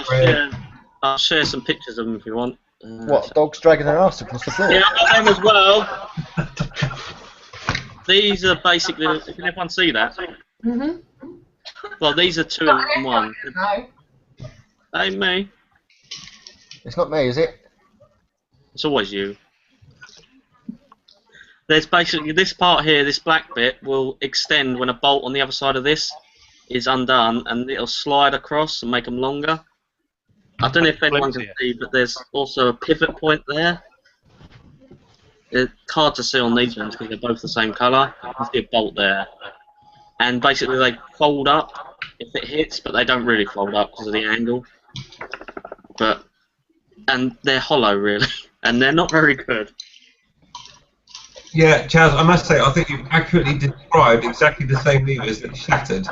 I'll share some pictures of them if you want. What, dogs dragging their arse across the floor? Yeah, I've got them as well. These are basically. Can everyone see that? Mhm. Well, these are two in one. No. Hey, me. It's not me, is it? It's always you. There's basically this part here, this black bit, will extend when a bolt on the other side of this is undone, and it'll slide across and make them longer. I don't know if anyone can see, but there's also a pivot point there. It's hard to see on these ones because they're both the same colour. You can see a bolt there. And basically they fold up if it hits, but they don't really fold up because of the angle. And they're hollow, really, and they're not very good. Yeah, Chaz, I must say, I think you've accurately described exactly the same levers that shattered,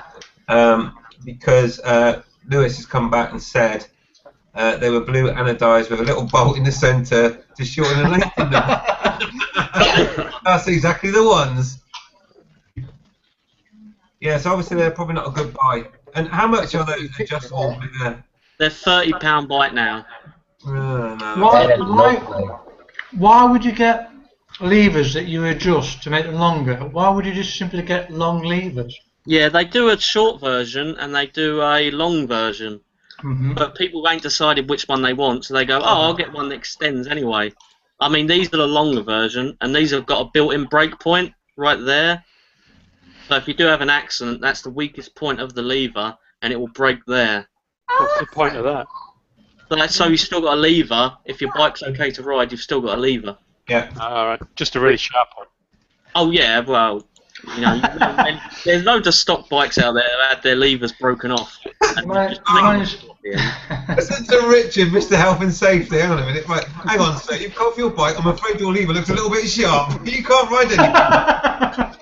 because Lewis has come back and said they were blue anodized with a little bolt in the centre to shorten the length of them. That's exactly the ones. Yeah, so obviously they're probably not a good buy. And how much are those adjustable? They're £30 bite now. No. Why would you get levers that you adjust to make them longer? Why would you just simply get long levers? Yeah, they do a short version and they do a long version. Mm-hmm. But people ain't decided which one they want, so they go, oh, I'll get one that extends anyway. I mean, these are the longer version, and these have got a built-in brake point right there. So if you do have an accident, that's the weakest point of the lever, and it will break there. What's the point of that? So you've still got a lever. If your bike's okay to ride, you've still got a lever. Yeah. Alright, just a really sharp one. Oh yeah, well, you know, there's loads of stock bikes out there that had their levers broken off. Listen to Richard, Mr. Health and Safety. Hang on a minute. Right, hang on, sir. You've got your bike. I'm afraid your lever looks a little bit sharp. You can't ride anymore.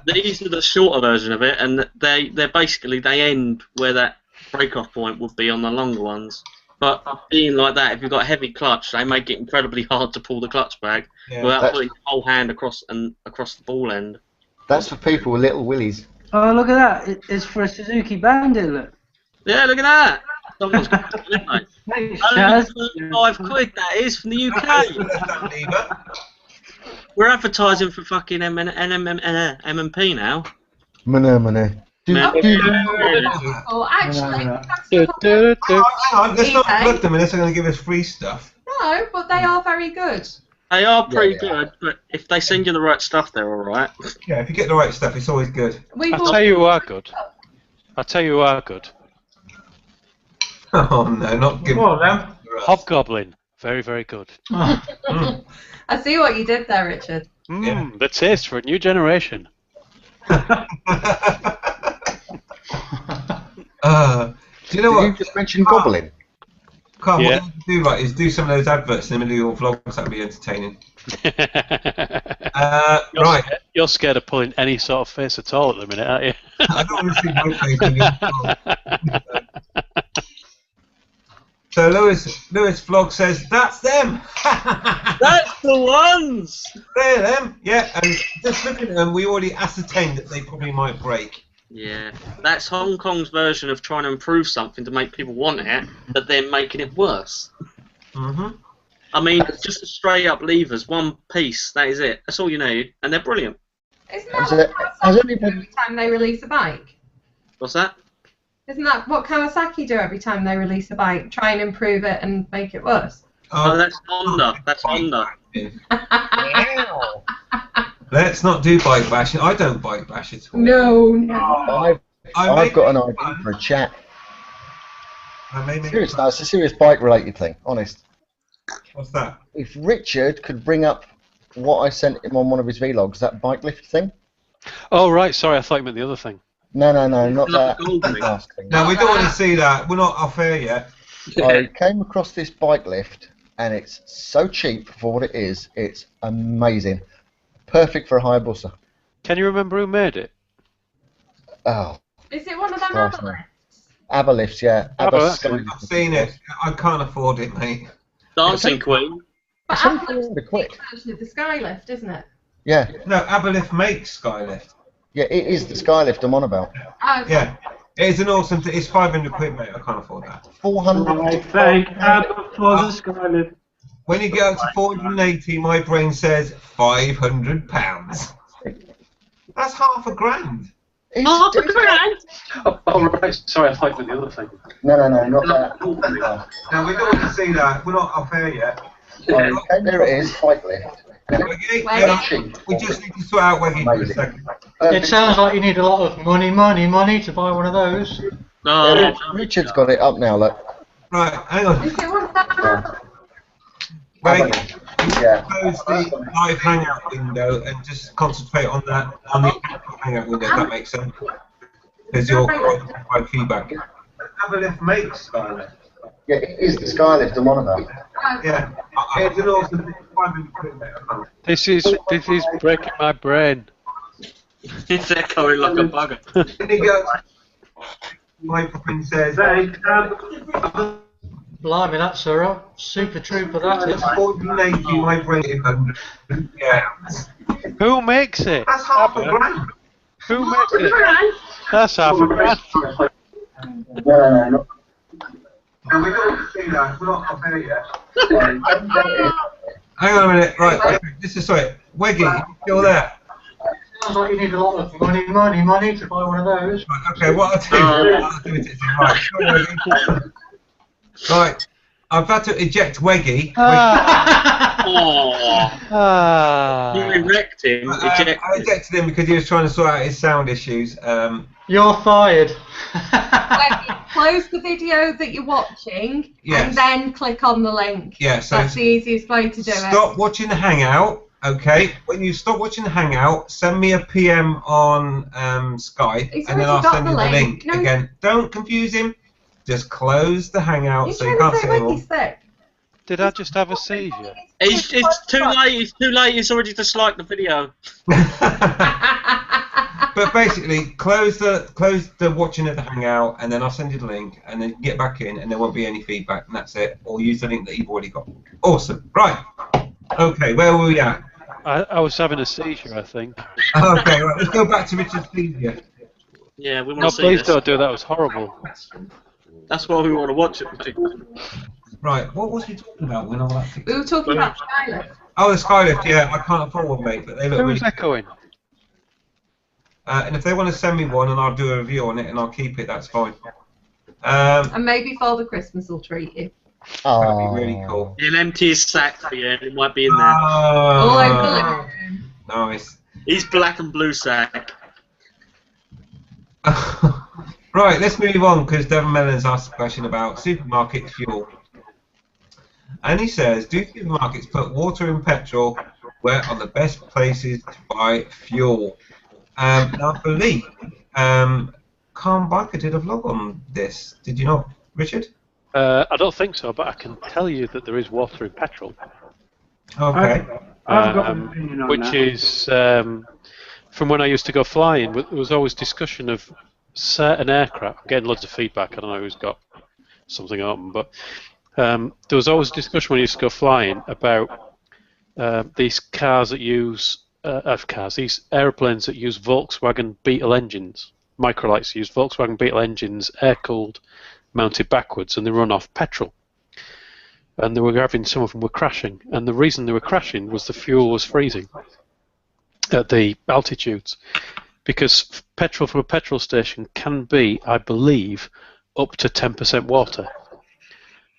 These are the shorter version of it, and they're basically they end where that break-off point would be on the longer ones. But being like that, if you've got a heavy clutch, they make it incredibly hard to pull the clutch back without putting your whole hand across the ball end. That's for people with little willies. Oh, look at that. It's for a Suzuki Bandit, look. Yeah, look at that. Someone's got it, mate. Thanks, Only Chaz. £5, that is, from the UK. We're advertising for fucking M&P now. Money. Oh, actually, Hang on, let's not plug them unless they're going to give us free stuff. no, but they are very good. They are pretty good, but if they send you the right stuff, they're alright. Yeah, if you get the right stuff, it's always good. I'll tell you who are good. Oh no, not Gimp. Well, then. Hobgoblin. Very, very good. I see what you did there, Richard. The taste for a new generation. Do you know what? You just mentioned Goblin. Carl, Yeah. what you can do, right, is do some of those adverts in the middle of your vlogs. That would be entertaining. Right. You're scared of pulling any sort of face at all at the minute, aren't you? I don't want to see my face in So Lewis Vlog says that's them. That's the ones. They're them. Yeah, and just looking at them, we already ascertained that they probably might break. Yeah, that's Hong Kong's version of trying to improve something to make people want it, but then making it worse. Mhm. I mean, just straight up levers, one piece. That is it. That's all you need, and they're brilliant. Isn't that Has what it- has Kawasaki anybody- do every time they release a bike? What's that? Isn't that what Kawasaki do every time they release a bike? Try and improve it and make it worse. Oh, that's Honda. That's Honda. Let's not do bike bashing. I don't bike bash at all. No. I've got an idea for a chat. Seriously, no, it's a serious bike-related thing. Honest. What's that? If Richard could bring up what I sent him on one of his vlogs, that bike lift thing. Oh right, sorry, I thought you meant the other thing. No, not that. Not thing. No, we don't want to see that. We're not off air yet. I came across this bike lift, and it's so cheap for what it is. It's amazing. Perfect for a Hayabusa. Can you remember who made it? Oh, Is it one of them Christ, other no. ABBA lifts, yeah. ABBA that's Sky good. lift. I've seen it. I can't afford it, mate. Dancing Queen. But It's only Apple's 400 quid. version of the Skylift, isn't it? Yeah, No, Aberlift makes Skylift. yeah, it is the Skylift I'm on about. Oh, Yeah. It's an awesome thing. It's 500 quid, mate. I can't afford that. 400. I thank ABBA for the Skylift. When you get up to 480, my brain says £500. That's half a grand. Half a grand. Oh right, sorry, I thought you meant the other thing. No, not that. No, we don't want to see that. We're not off air yet. Okay, there it is, bike lift. Weggy, Weggy. we just need to sort out Weggy for a Amazing. second. It sounds like you need a lot of money to buy one of those. No, Yeah, Richard's got it up now, look. Right, hang on. Is it one of them? Weggy, Yeah. close the live Hangout window and just concentrate on the Hangout window, if that makes sense. Because you're quite feedback. Aberlift makes Skylift. Yeah, it is the Skylift I'm on about. Yeah. It's an awesome thing. 500 quid, mate. I can't. This is breaking my brain. it's echoing like a bugger. Then he goes, microphone says, Thank ABBA. Blimey, that's a super trooper, that is. 480, my brain is 100. Yeah. Who makes it? That's half a grand. Who makes it? That's half a grand. No. And we don't want to see that. We're not off air yet. Hang on a minute. Right. This is sorry. Weggy, you still there? Sounds like you need a lot of money to buy one of those. Right, okay, what I'll do is right. Sorry, Weggy. Right. I've had to eject Weggy. You wrecked him. I ejected him because he was trying to sort out his sound issues. You're fired. Weggy, close the video that you're watching Yes. and then click on the link. Yeah, so That's the easiest way to do it. stop watching the Hangout. Okay, when you stop watching the Hangout, send me a PM on Skype, He's and then already I'll got send the you the link. link No. again. Don't confuse him. Just close the Hangout You're so you trying can't to see say anymore. Weggy's sick. Did I just have a seizure? It's too late. It's too late. It's already disliked the video. But basically, close the watching of the Hangout, and then I'll send you the link, and then get back in, and there won't be any feedback, and that's it. Or use the link that you've already got. Awesome. Right. Okay, where were we at? I was having a seizure, I think. Okay, right. Let's go back to Richard's seizure. Yeah, we want No, to see please this. don't do that. It was horrible. That's why we want to watch it. Right. What was we talking about when all that? We were talking about Skylift. Oh, the Skylift. Yeah, I can't afford one, mate, but they look Who's really. echoing? And if they want to send me one, and I'll do a review on it, and I'll keep it. That's fine. And maybe Father Christmas will treat you. That'd be really cool. He'll empty his sack for you. It might be in there. All over the Oh, living room. nice. He's black and blue sack. Right, let's move on because Devon Mellon's asked a question about supermarket fuel. And he says, do supermarkets put water and petrol where are the best places to buy fuel? Now, I believe Calm Biker did a vlog on this. Did you not, Richard? I don't think so, but I can tell you that there is water in petrol. Okay. I've got an opinion on Which that. is from when I used to go flying. There was always discussion of certain aircraft. I'm getting loads of feedback. I don't know who's got something open, but there was always discussion when you used to go flying about these cars that use these aeroplanes that use Volkswagen Beetle engines. Microlights use Volkswagen Beetle engines, air-cooled, mounted backwards, and they run off petrol. And they were having, some of them were crashing, and the reason they were crashing was the fuel was freezing at the altitudes, because petrol from a petrol station can be, I believe, up to 10% water,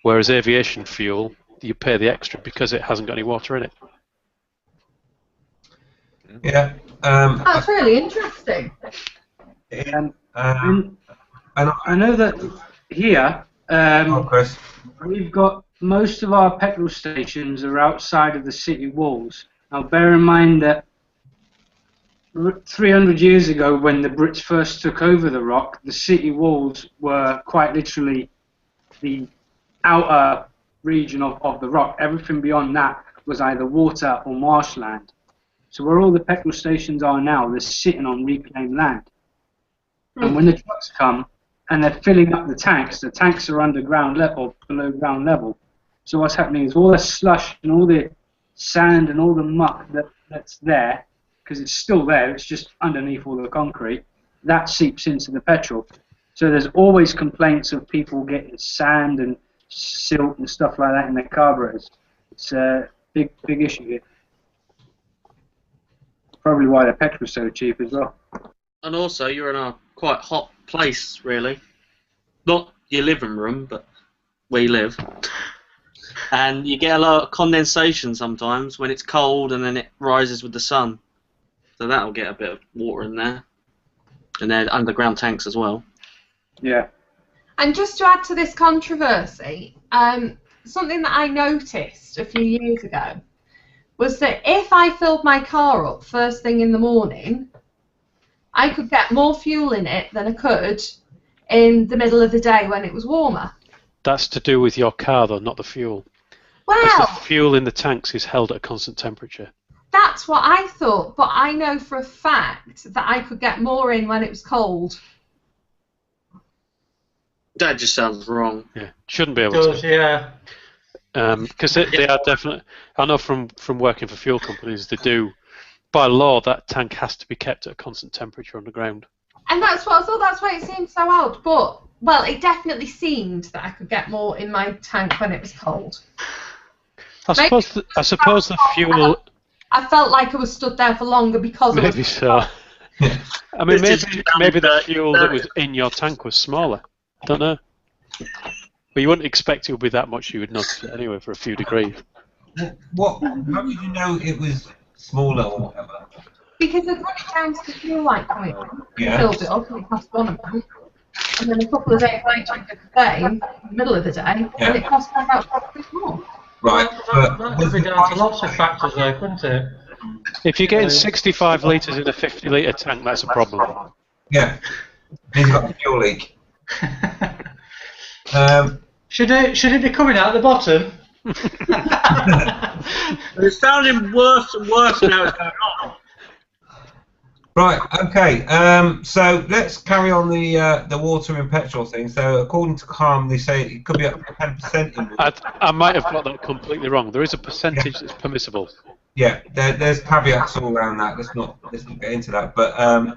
whereas aviation fuel, you pay the extra because it hasn't got any water in it. Yeah. That's really interesting. I know that here Chris. we've got most of our petrol stations are outside of the city walls. Now bear in mind that 300 years ago, when the Brits first took over the Rock, the city walls were quite literally the outer region of the Rock. Everything beyond that was either water or marshland. So where all the petrol stations are now, they're sitting on reclaimed land. And when the trucks come and they're filling up the tanks are underground level, below ground level. So what's happening is all the slush and all the sand and all the muck that's there, because it's still there, it's just underneath all the concrete, that seeps into the petrol. So there's always complaints of people getting sand and silt and stuff like that in their carburetors. It's a big issue here. Probably why the petrol's so cheap as well. And also, you're in a quite hot place, really. Not your living room, but where you live. And you get a lot of condensation sometimes when it's cold and then it rises with the sun. So that'll get a bit of water in there. And they're underground tanks as well. Yeah. And just to add to this controversy, something that I noticed a few years ago was that if I filled my car up first thing in the morning, I could get more fuel in it than I could in the middle of the day when it was warmer. That's to do with your car, though, not the fuel. Well, because the fuel in the tanks is held at a constant temperature. That's what I thought, but I know for a fact that I could get more in when it was cold. That just sounds wrong. Yeah, shouldn't be able to. Yeah. Because they are definitely. I know from working for fuel companies, they do. By law, that tank has to be kept at a constant temperature underground. And that's what I thought. That's why it seemed so odd. But well, it definitely seemed that I could get more in my tank when it was cold. I suppose the fuel. I felt like I was stood there for longer because of maybe so. I mean, maybe the fuel that was in your tank was smaller. Don't know. But you wouldn't expect it would be that much. You would notice it anyway for a few degrees. What? How did you know it was smaller or whatever? Because I'd run it down to the fuel light point, Yeah. filled it up, and it cost £1 a month. And then a couple of days later, I did the same, in the middle of the day, and it cost me about £5 more. Right. That could be down to lots of factors, though, couldn't it? If you're getting 65 litres in a 50-litre tank, that's a problem. Yeah. Then you've got the fuel leak. Should it be coming out the bottom? It's sounding worse and worse now it's going on. Right, okay, so let's carry on the water and petrol thing. So according to Calm, they say it could be up to 10% in water. I might have got that completely wrong. There is a percentage that's permissible. Yeah, there's caveats all around that. Let's not get into that. But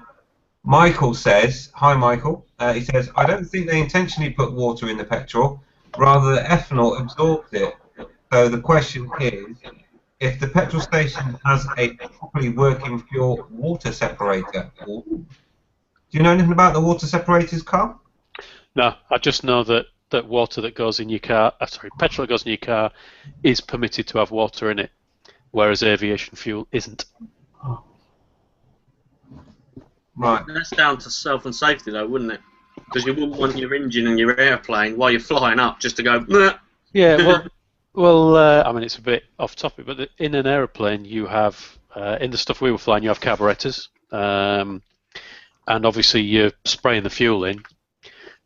Michael says, hi Michael, he says, I don't think they intentionally put water in the petrol, rather the ethanol absorbs it. So the question is, if the petrol station has a properly working fuel water separator. Do you know anything about the water separators, Carl? No, I just know that water that goes in your car, petrol that goes in your car is permitted to have water in it, whereas aviation fuel isn't. Right. That's down to self and safety, though, wouldn't it? Because you wouldn't want your engine and your airplane while you're flying up just to go. Bleh. Yeah, well, I mean, it's a bit off topic, but in an aeroplane, you have in the stuff we were flying, you have carburetors, and obviously you're spraying the fuel in,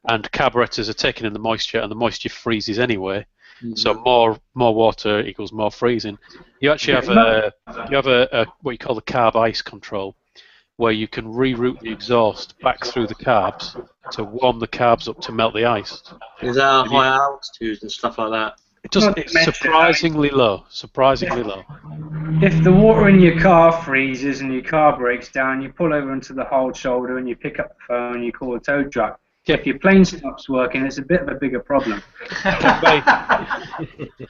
and carburetors are taking in the moisture, and the moisture freezes anyway. Mm-hmm. So more water equals more freezing. You actually have a what you call the carb ice control, where you can reroute the exhaust back through the carbs to warm the carbs up to melt the ice. Is that high altitudes and stuff like that? It's surprisingly low. Surprisingly low. If the water in your car freezes and your car breaks down, you pull over into the hold shoulder and you pick up the phone and you call a tow truck. Yep. If your plane stops working, it's a bit of a bigger problem.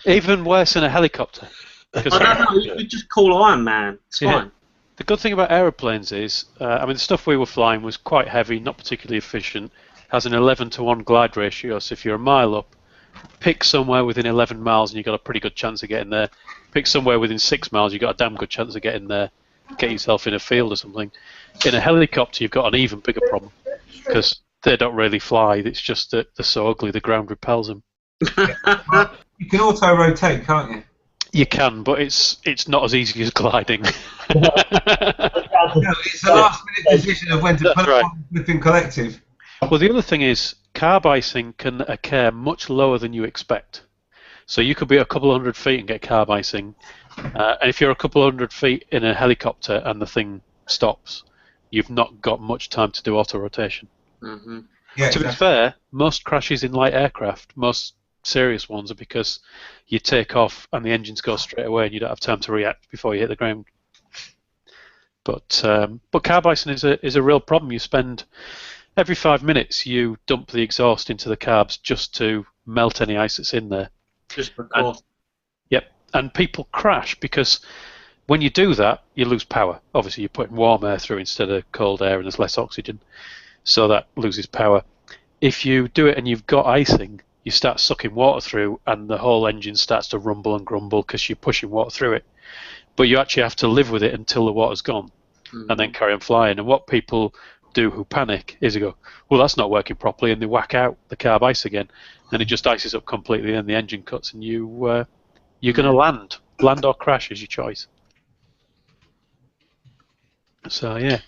Even worse than a helicopter. I don't know, you just call Iron Man. It's fine. The good thing about aeroplanes is, the stuff we were flying was quite heavy, not particularly efficient, has an 11-to-1 glide ratio, so if you're a mile up, pick somewhere within 11 miles and you've got a pretty good chance of getting there. Pick somewhere within 6 miles, you've got a damn good chance of getting there. Get yourself in a field or something. In a helicopter, you've got an even bigger problem, because they don't really fly, it's just that they're so ugly the ground repels them. You can auto-rotate, can't you? You can, but it's not as easy as gliding. No, it's a last-minute decision of when to put it on the flipping collective. Well, the other thing is, carb icing can occur much lower than you expect. So you could be a couple of 100 feet and get carb icing, and if you're a couple of 100 feet in a helicopter and the thing stops, you've not got much time to do auto-rotation. Mm-hmm. Yeah, to be fair, most crashes in light aircraft, most serious ones, are because you take off and the engines go straight away and you don't have time to react before you hit the ground. But carb icing is a real problem. You spend every 5 minutes you dump the exhaust into the carbs just to melt any ice that's in there. Just for course. Yep, and people crash because when you do that, you lose power. Obviously, you're putting warm air through instead of cold air, and there's less oxygen, so that loses power. If you do it and you've got icing, you start sucking water through, and the whole engine starts to rumble and grumble because you're pushing water through it. But you actually have to live with it until the water's gone, and then carry on flying. And what people do who panic is they go, well, that's not working properly, and they whack out the carb ice again, and it just ices up completely, and the engine cuts, and you're going to land or crash is your choice. So yeah,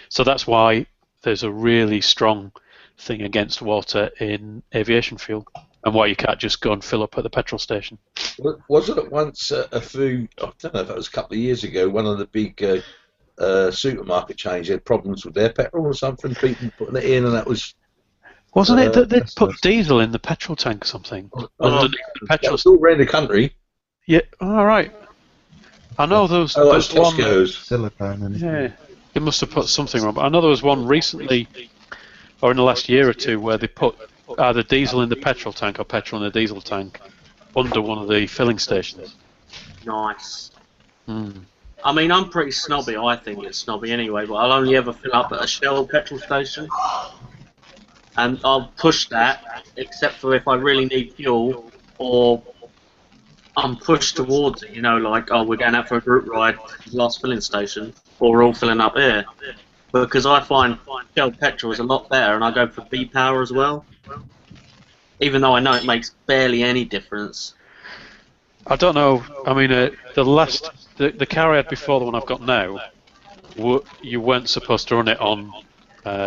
so that's why there's a really strong thing against water in aviation fuel, and why you can't just go and fill up at the petrol station. Wasn't it once a few, I don't know if it was a couple of years ago, one of the big supermarket chains had problems with their petrol or something, people putting it in, and that was... Wasn't it that they'd put diesel in the petrol tank or something? Underneath the petrol. That was all around the country. Yeah, all right. I know there was, that's one. Silicone. Yeah, they must have put something wrong. But I know there was one recently, or in the last year or two, where they put either diesel in the petrol tank or petrol in the diesel tank under one of the filling stations. Nice. Mm. I mean, I'm pretty snobby. I think it's snobby anyway, but I'll only ever fill up at a Shell petrol station. And I'll push that, except for if I really need fuel, or I'm pushed towards it, like, oh, we're going out for a group ride to the last filling station, or we're all filling up here. Because I find Shell petrol is a lot better, and I go for B-Power as well. Even though I know it makes barely any difference. I don't know. I mean, the car I had before the one I've got now, you weren't supposed to run it on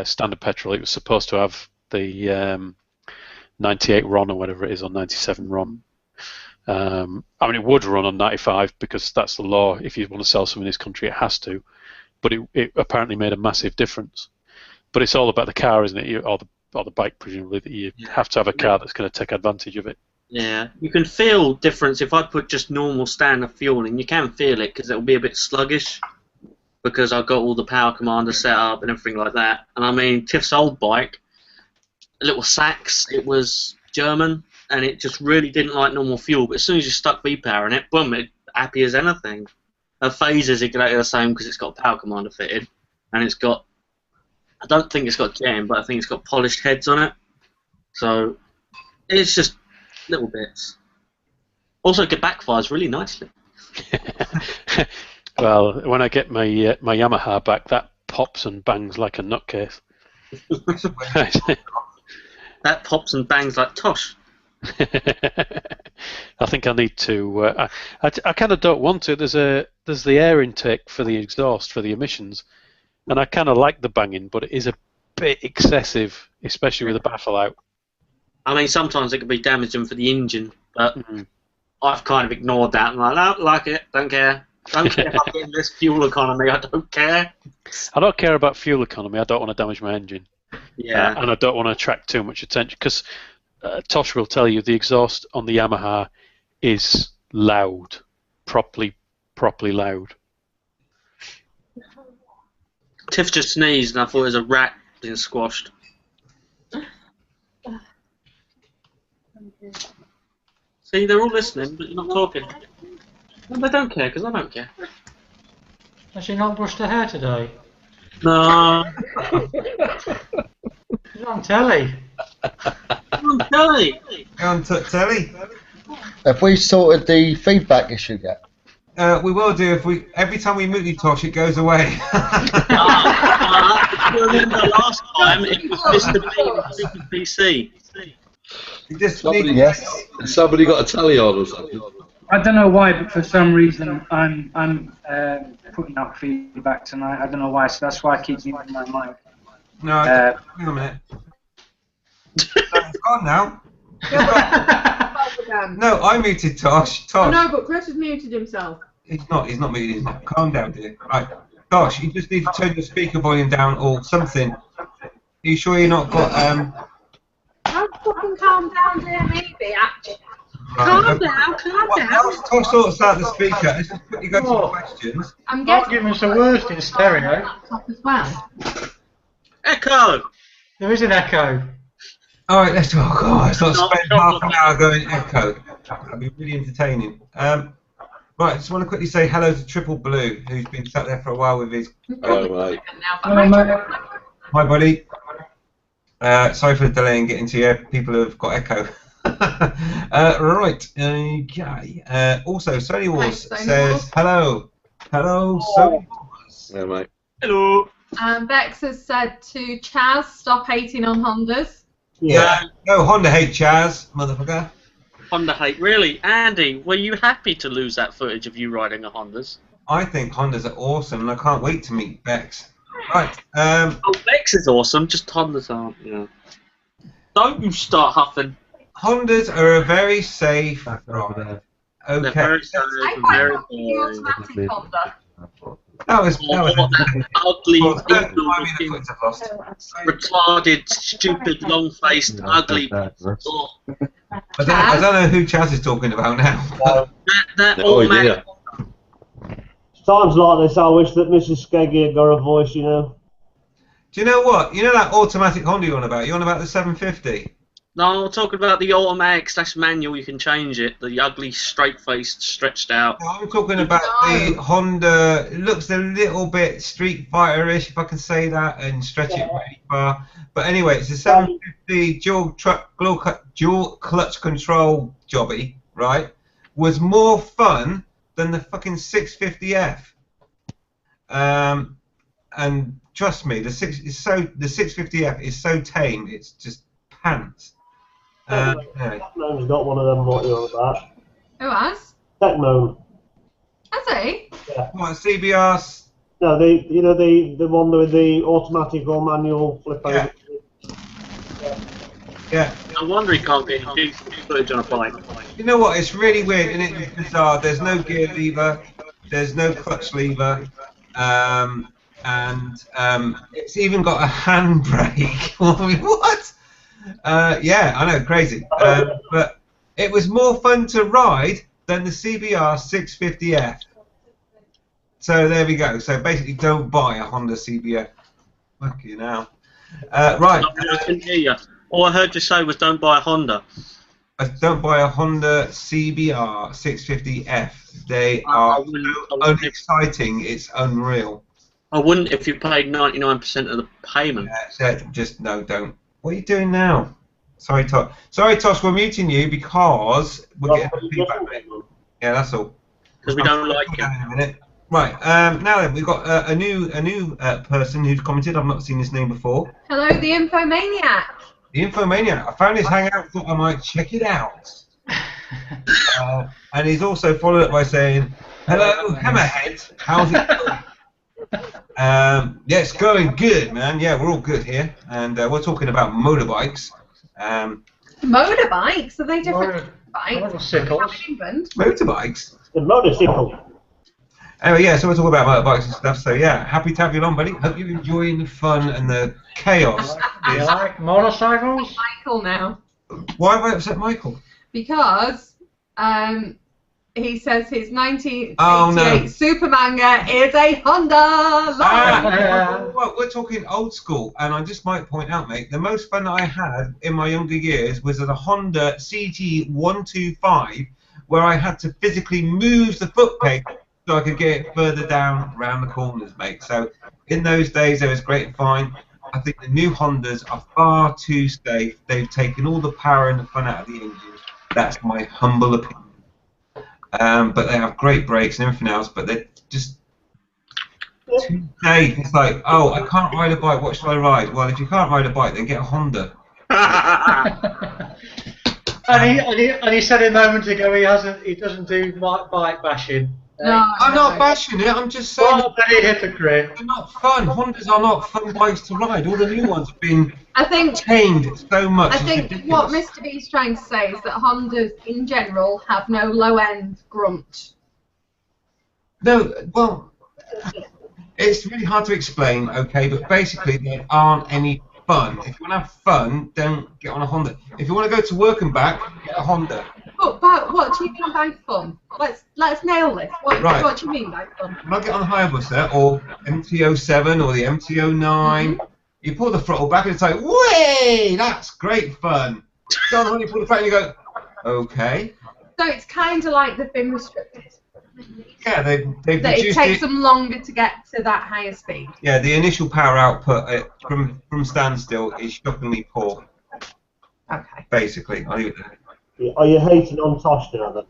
standard petrol. It was supposed to have the 98 RON or whatever it is, or 97 RON. I mean, it would run on 95 because that's the law. If you want to sell some in this country, it has to. But it apparently made a massive difference. But it's all about the car, isn't it? Or the bike, presumably, that you have to have a car that's going to take advantage of it. Yeah, you can feel difference if I put just normal standard fuel in. You can feel it because it'll be a bit sluggish because I've got all the power commander set up and everything like that. And I mean, Tiff's old bike, little Sachs, it was German, and it just really didn't like normal fuel. But as soon as you stuck V-Power in it, boom, it's happy as anything. Her phase is exactly the same because it's got power commander fitted, and it's got, I don't think it's got jet, but I think it's got polished heads on it. So it's just little bits. Also, it backfires really nicely. Well, when I get my Yamaha back, that pops and bangs like a nutcase. That pops and bangs like Tosh. I think I need to. I kind of don't want to. There's the air intake for the exhaust for the emissions, and I kind of like the banging, but it is a bit excessive, especially with the baffle out. I mean, sometimes it can be damaging for the engine, but I've kind of ignored that. I'm like, no, like it, don't care. Don't care if I'm getting this fuel economy. I don't care. I don't care about fuel economy. I don't want to damage my engine. Yeah. And I don't want to attract too much attention because Tosh will tell you the exhaust on the Yamaha is loud, properly loud. Tiff just sneezed and I thought it was a rat being squashed. See, they're all listening, but you're not talking. No, they don't care, because I don't care. Has she not brushed her hair today? No. She's on telly. On telly. On telly. Have we sorted the feedback issue yet? We will do if we. Every time we mute Tosh, it goes away. Remember last time it was Mr. B PC. You just Somebody got a telly on or something. I don't know why, but for some reason I'm putting out feedback tonight. I don't know why, so that's why I keep muting my mic. No, hang on a minute. It's gone now. No, I muted Tosh. Oh, no, but Chris has muted himself. He's not muted himself. Calm down, dear. Right. Tosh, you just need to turn your speaker volume down or something. Are you sure you're not got Don't fucking calm down, dear, maybe, actually. Right. Calm down. Whilst Tosh sorts out the speaker, let's just quickly go to the questions. I'm getting Arguments are worst in stereo. as well. Echo! There is an echo. Alright, let's talk. Oh, God, let's not spend half an hour going echo. That'd be really entertaining. Right, I just want to quickly say hello to Triple Blue, who's been sat there for a while with his... Oh, mate. Hi, buddy. Sorry for the delay in getting to you. People have got echo. Right, okay. Also, Sony Wars says hello. Hello, Sony Wars. Yeah, mate. Hello. Bex has said to Chaz, stop hating on Hondas. Yeah. No, Honda hate Chaz, motherfucker. Honda hate. Really? Andy, were you happy to lose that footage of you riding a Hondas? I think Hondas are awesome, and I can't wait to meet Bex. Right. Oh, Bex is awesome, just Hondas aren't, you know. Don't you start huffing. Hondas are a very safe ride. They're Okay. very safe, I very quite like the boring. automatic Honda. That was Ugly, don't remind me the foots I've lost. retarded, stupid, long-faced, ugly. Oh, I don't know who Chaz is talking about now. that Oh, automatic. yeah. Times like this, I wish that Mrs. Skeggy had got a voice, you know. Do you know what? You know that automatic Honda you're on about? You're on about the 750? No, I'm talking about the automatic / manual. You can change it. The ugly, straight-faced, stretched out. No, I'm talking about the Honda. It looks a little bit Street Fighter-ish, if I can say that, and stretch it really far. But anyway, it's a 750 dual clutch control jobby, right? Was more fun than the fucking 650F. And trust me, the 650F is so tame. It's just pants. Anyway. Techno's got one of them, what you're on about. Who has? Techno. Has he? Yeah. What, CBR? No, the one with the automatic or manual flip over. Yeah. No wonder he can't get any decent footage on a bike. You know what? It's really weird and it's bizarre. There's no gear lever. There's no clutch lever. And it's even got a handbrake. What? Yeah, I know, crazy. But it was more fun to ride than the CBR 650F. So there we go. So basically, don't buy a Honda CBR. Fucking hell. Right. I couldn't hear you. All I heard you say was don't buy a Honda. Don't buy a Honda CBR 650F. They are so unexciting. It's unreal. I wouldn't if you paid 99% of the payment. Yeah, just no, don't. What are you doing now? Sorry, Tosh. Sorry, Tosh. We're muting you because we're getting feedback. Yeah, that's all. Because we don't like it. In a minute. Right. Now then, we've got a new person who's commented. I've not seen his name before. Hello, the Infomaniac. The Infomaniac. I found his Hangout. Thought I might check it out. And he's also followed up by saying, "Hello, Hammerhead. How's it going?" Yeah, it's going good, man. Yeah, we're all good here, and we're talking about motorbikes. Motorbikes? Are they different bikes? Motorcycles. Motorbikes? The motorcycle. Anyway, yeah, so we're talking about motorbikes and stuff. So yeah, happy to have you along, buddy. Hope you're enjoying the fun and the chaos. You like motorcycles? Michael now. Why have I upset Michael? Because He says his 1988 Super Manga is a Honda. Well, we're talking old school, and I just might point out, mate, the most fun I had in my younger years was at a Honda CT125, where I had to physically move the foot peg so I could get it further down around the corners, mate. So in those days, it was great and fine. I think the new Hondas are far too safe. They've taken all the power and the fun out of the engine. That's my humble opinion. But they have great brakes and everything else, but they're just too safe. It's like, oh, I can't ride a bike, what should I ride? Well, if you can't ride a bike, then get a Honda. And he said a moment ago he doesn't do bike bashing. No, I'm not bashing it, I'm just saying What a bloody hypocrite. they're not fun. Hondas are not fun bikes to ride. All the new ones have been tamed so much. I think what Mr. B is trying to say is that Hondas in general have no low-end grunt. No, well, it's really hard to explain, okay, but basically there aren't any fun. If you want to have fun, don't get on a Honda. If you want to go to work and back, get a Honda. But what do you mean by fun? Let's nail this. What do you mean by fun? When I get on the Hayabusa or MT-07 or the MT-09, you pull the throttle back and it's like, way, that's great fun. Go on, you pull the throttle and you go, okay. So it's kind of like they've been restricted. Yeah, they've That reduced it takes them longer to get to that higher speed. Yeah, the initial power output from standstill is shockingly poor. Okay. Basically, I'll leave it there. Are you hating on Tosh now?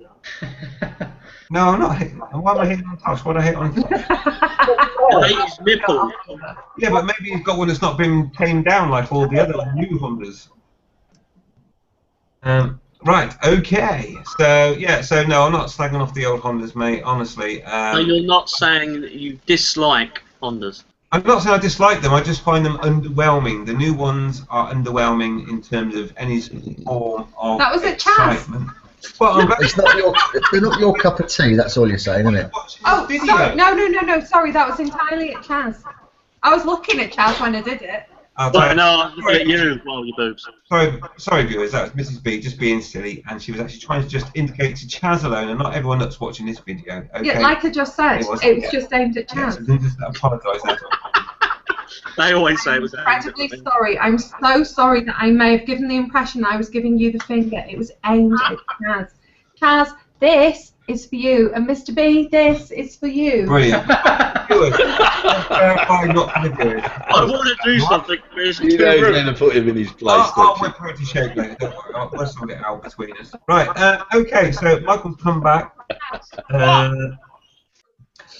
No, I'm not hating. Why am I hating on Tosh? What I hate on Tosh? His nipple. Yeah, but maybe he's got one that's not been tamed down like all the other new Hondas. Right, okay. So, yeah, no, I'm not slagging off the old Hondas, mate, honestly. So you're not saying that you dislike Hondas? I'm not saying I dislike them, I just find them underwhelming. The new ones are underwhelming in terms of any form of That was at Chaz. excitement. Well, They're not your cup of tea, that's all you're saying, isn't it? Oh, sorry. No, sorry, that was entirely at Chaz. I was looking at Chaz when I did it. Well, no, I was looking at you, well, your boobs. Sorry, viewers, that was Mrs. B just being silly, and she was actually trying to just indicate to Chaz alone, and not everyone that's watching this video. Okay? Yeah, like I just said, it was just aimed at Chaz. Yeah, so just apologise. They always say it was aimed at Incredibly sorry. I'm so sorry that I may have given the impression I was giving you the finger. It was aimed at Chaz. Chaz, this is for you, and Mr. B, this is for you. Brilliant. Good. Clarify, not for the viewers. I want to do something. You know he's going to put him in his place. I'll whip her into shape later, don't worry. We'll sort it out between us. Right, okay, so Michael's come back.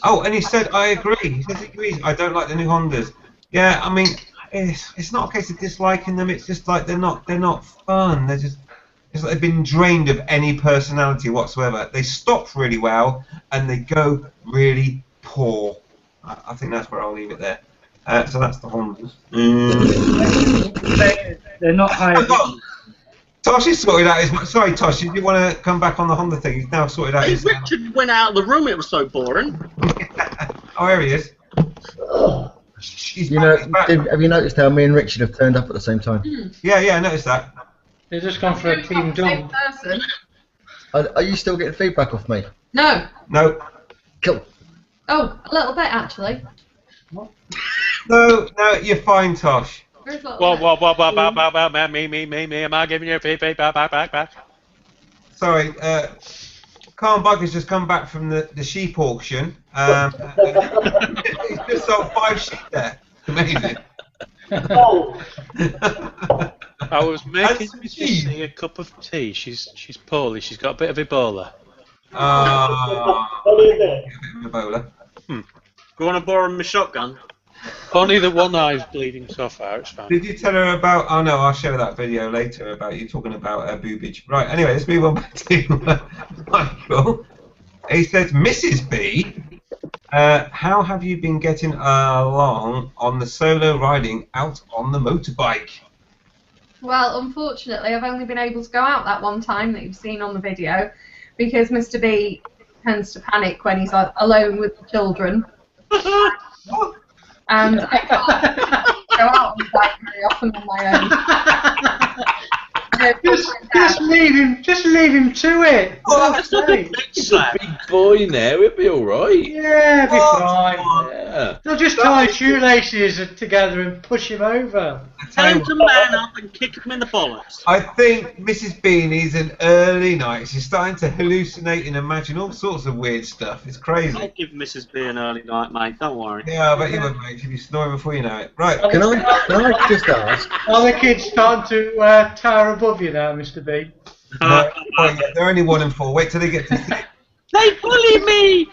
Oh, and he said, I agree. He says he agrees. I don't like the new Hondas. Yeah, I mean, it's not a case of disliking them. It's just like they're not fun. They're just, it's like they've been drained of any personality whatsoever. They stop really well and they go really poor. I think that's where I'll leave it there. So that's the Hondas. They're not high. Tosh has sorted out his. Sorry, Tosh, did you want to come back on the Honda thing? He's now sorted out his. Richard went out of the room. It was so boring. Oh, here he is. Have you noticed how me and Richard have turned up at the same time? Yeah, I noticed that. They've just gone for a team dump. Are you still getting feedback off me? No. No. Cool. Oh, a little bit actually. No, you're fine, Tosh. Very little What, me, am I giving you feedback back? Sorry, Carl Bug has just come back from the sheep auction. He's just sold 5 sheep there. Amazing. Oh. I was making Mrs. C a cup of tea. She's poorly. She's got a bit of Ebola. What is it? Ebola. Do you want to borrow my shotgun? Only the one eye's bleeding so far. It's fine. Did you tell her about? Oh no, I'll show that video later about you talking about boobage. Right. Anyway, let's move on back to Michael. He says, Mrs. B, how have you been getting along on the solo riding out on the motorbike? Well, unfortunately, I've only been able to go out that one time that you've seen on the video because Mr. B tends to panic when he's alone with the children. And I can't go out on the bike very often on my own. Just leave him to it. Oh, that's not a big He's a slap. big boy now. He'll be all right. Yeah, be fine. Yeah. They'll just tie shoelaces together and push him over. Tell him to man up and kick him in the bollocks. I think Mrs. Beanie's an early night. She's starting to hallucinate and imagine all sorts of weird stuff. It's crazy. I'll give Mrs. B an early night, mate. Don't worry. Yeah, I bet you would, mate. She'll be snoring before you know it. Right. Can I just ask? Are the kids starting to tower above you now, Mr. B? No, they're only 1 and 4. Wait till they get to 6. They bully me!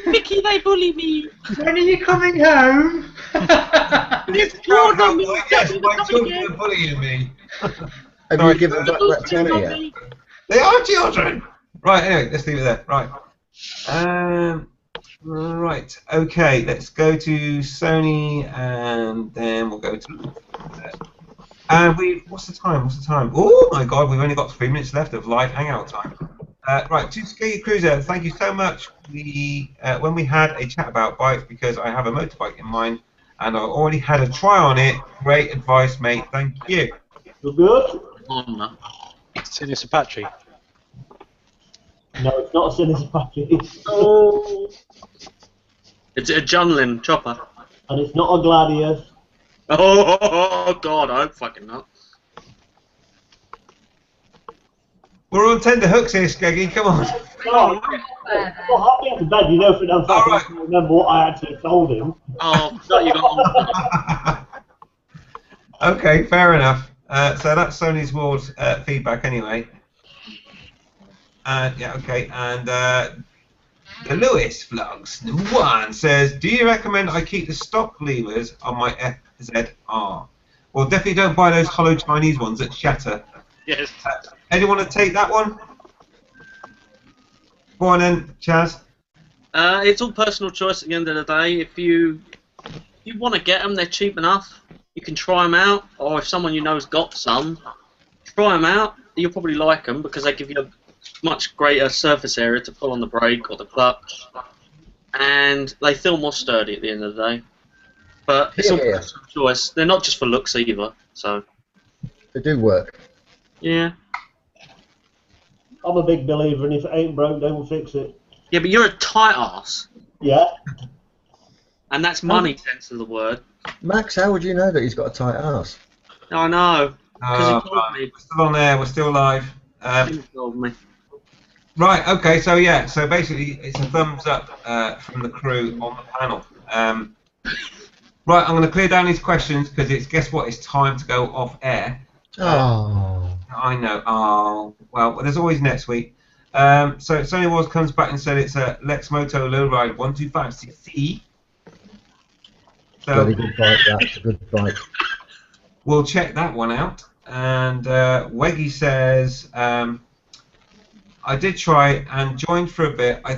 Vicky, they bully me! When are you coming home? It's How Jordan, yes, my children are bullying me. Have you given back that tenner yet? They are children! Right, anyway, let's leave it there. Right. Right, okay, let's go to Sony and then we'll go to... And what's the time? Oh my god, we've only got 3 minutes left of live hangout time. Right, to Ski Cruiser, thank you so much. When we had a chat about bikes, because I have a motorbike in mind, and I already had a try on it. Great advice, mate. Thank you. You good? Sinus Apache. No, it's not a Sinus Apache. Oh. It's a Junlin chopper. And it's not a Gladius. Oh god, I hope fucking not. We're on tender hooks here, Skeggy. Come on. No, I'll get to bed, you know, for them fact I can remember what I actually told him. Oh, no, you got Okay, fair enough. So that's Sony's World feedback anyway. Yeah, okay. And the Lewis Vlogs #1 says, do you recommend I keep the stock levers on my FZR? Well, definitely don't buy those hollow Chinese ones that shatter. Yes. Anyone want to take that one? Go on then, Chaz. It's all personal choice at the end of the day. If you want to get them, they're cheap enough. You can try them out, or if someone you know's got some, try them out. You'll probably like them because they give you a much greater surface area to pull on the brake or the clutch, and they feel more sturdy at the end of the day. But it's all personal choice. They're not just for looks either. So they do work. Yeah. I'm a big believer, and if it ain't broke, don't fix it. Yeah, but you're a tight ass. Yeah. And that's money sense of the word. Max, how would you know that he's got a tight ass? I know. Because he told me. We're still on there. We're still live. He told me. Right. Okay. So yeah. So basically, it's a thumbs up from the crew on the panel. Right. I'm going to clear down these questions because it's guess what? It's time to go off air. Oh. I know. Oh. Well, there's always next week. So Sony Wars comes back and said it's a Lex Moto Lowride 125cc. So Very good bike. That's a good bike. We'll check that one out. And Weggy says, I did try and joined for a bit. I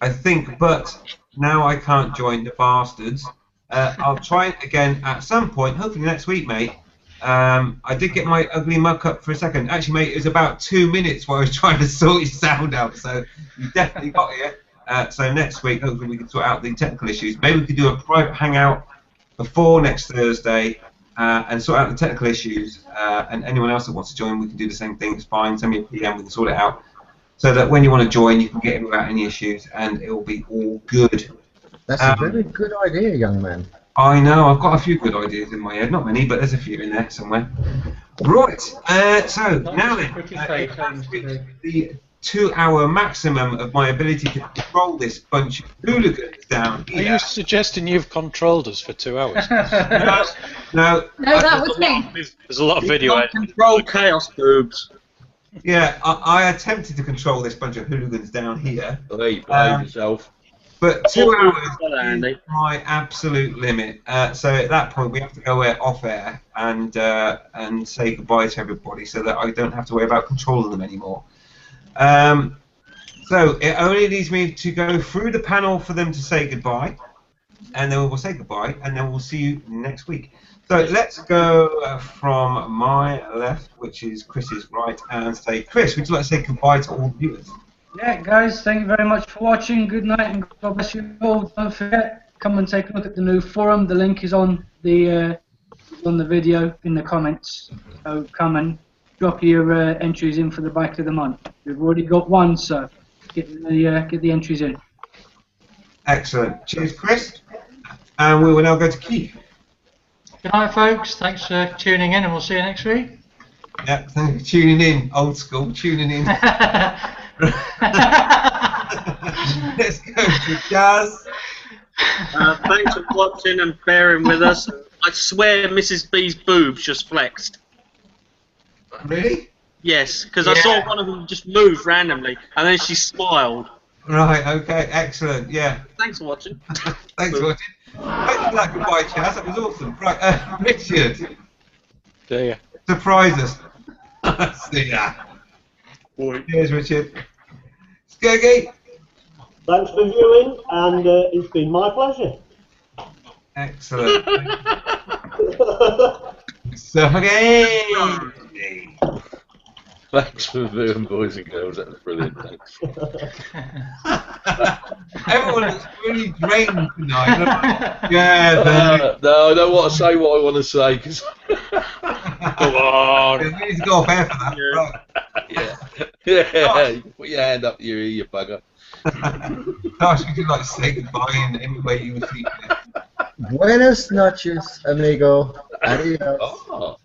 think, but now I can't join the bastards. I'll try it again at some point, hopefully next week, mate. I did get my ugly muck up for a second. Actually, mate, it was about 2 minutes while I was trying to sort your sound out, so you definitely got it. So next week, hopefully we can sort out the technical issues. Maybe we could do a private hangout before next Thursday and sort out the technical issues. And anyone else that wants to join, we can do the same thing. It's fine. Send me a PM. We can sort it out. So that when you want to join, you can get in without any issues, and it will be all good. That's a very good idea, young man. I know. I've got a few good ideas in my head. Not many, but there's a few in there somewhere. Right. So now then, the 2-hour maximum of my ability to control this bunch of hooligans down Are here. you suggesting you've controlled us for 2 hours? No, that was me. There's a lot of video. Control chaos boobs. Yeah, I attempted to control this bunch of hooligans down here. Oh, there you behave yourself. But 2 hours Andy. is my absolute limit. So at that point, we have to go off air and say goodbye to everybody, so that I don't have to worry about controlling them anymore. So it only needs me to go through the panel for them to say goodbye, and then we will say goodbye, and then we'll see you next week. So let's go from my left, which is Chris's right, and say, Chris, would you like to say goodbye to all the viewers? Yeah, guys, thank you very much for watching. Good night and God bless you all. Don't forget, come and take a look at the new forum. The link is on the on the video in the comments. So come and drop your entries in for the bike of the month. We've already got one, so get the entries in. Excellent. Cheers, Chris. And we will now go to Keith. Good night, folks. Thanks for tuning in, and we'll see you next week. Yeah, thank you for tuning in. Old school, tuning in. Let's go to Jazz. Thanks for watching and bearing with us. I swear Mrs. B's boobs just flexed. Really? Yes, because I saw one of them just move randomly, and then she smiled. Right, okay, excellent, yeah. Thanks for watching. Thanks for watching. Thanks for that goodbye, Chaz, that was awesome. Right, Richard. See ya. Surprise us. See ya. Cheers, Richard. Skeggy. Thanks for viewing, and it's been my pleasure. Excellent. Skeggy. Thanks for viewing, boys and girls. That was brilliant. Thanks. Everyone looks really drained tonight. Yeah, no, I don't want to say what I want to say because. Come on. we need to go off air for that. Yeah. Yeah. Put your hand up your ear, you bugger. Gosh, would you like to say goodbye in any way you would see fit? Buenas noches, amigo. Adios.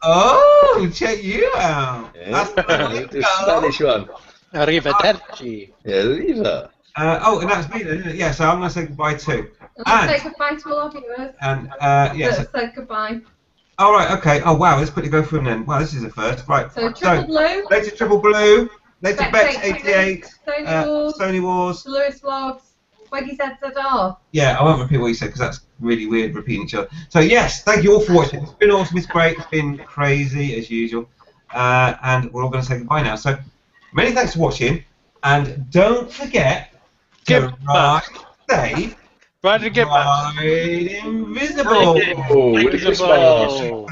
Oh, check you out. Yeah. The Spanish one. Arrivederci. Yeah, these are. And that's me then, isn't it? Yeah, so I'm going to say goodbye too. Let's say goodbye to all our viewers. And, yes. Let's say goodbye. All right, okay. Oh, wow, let's quickly go through them then. Wow, this is a first. Right. So, Triple Blue. Later Triple Blue. Later Bex Bex88. Sony Wars. Lewis Vlogs. Weggy ZZR. Yeah, I won't repeat what you said because that's really weird repeating each other. So, yes, thank you all for watching. It's been awesome. It's great. It's been crazy as usual. And we're all going to say goodbye now. So, many thanks for watching. And don't forget to ride safe. Ride invisible. Oh, with a smile.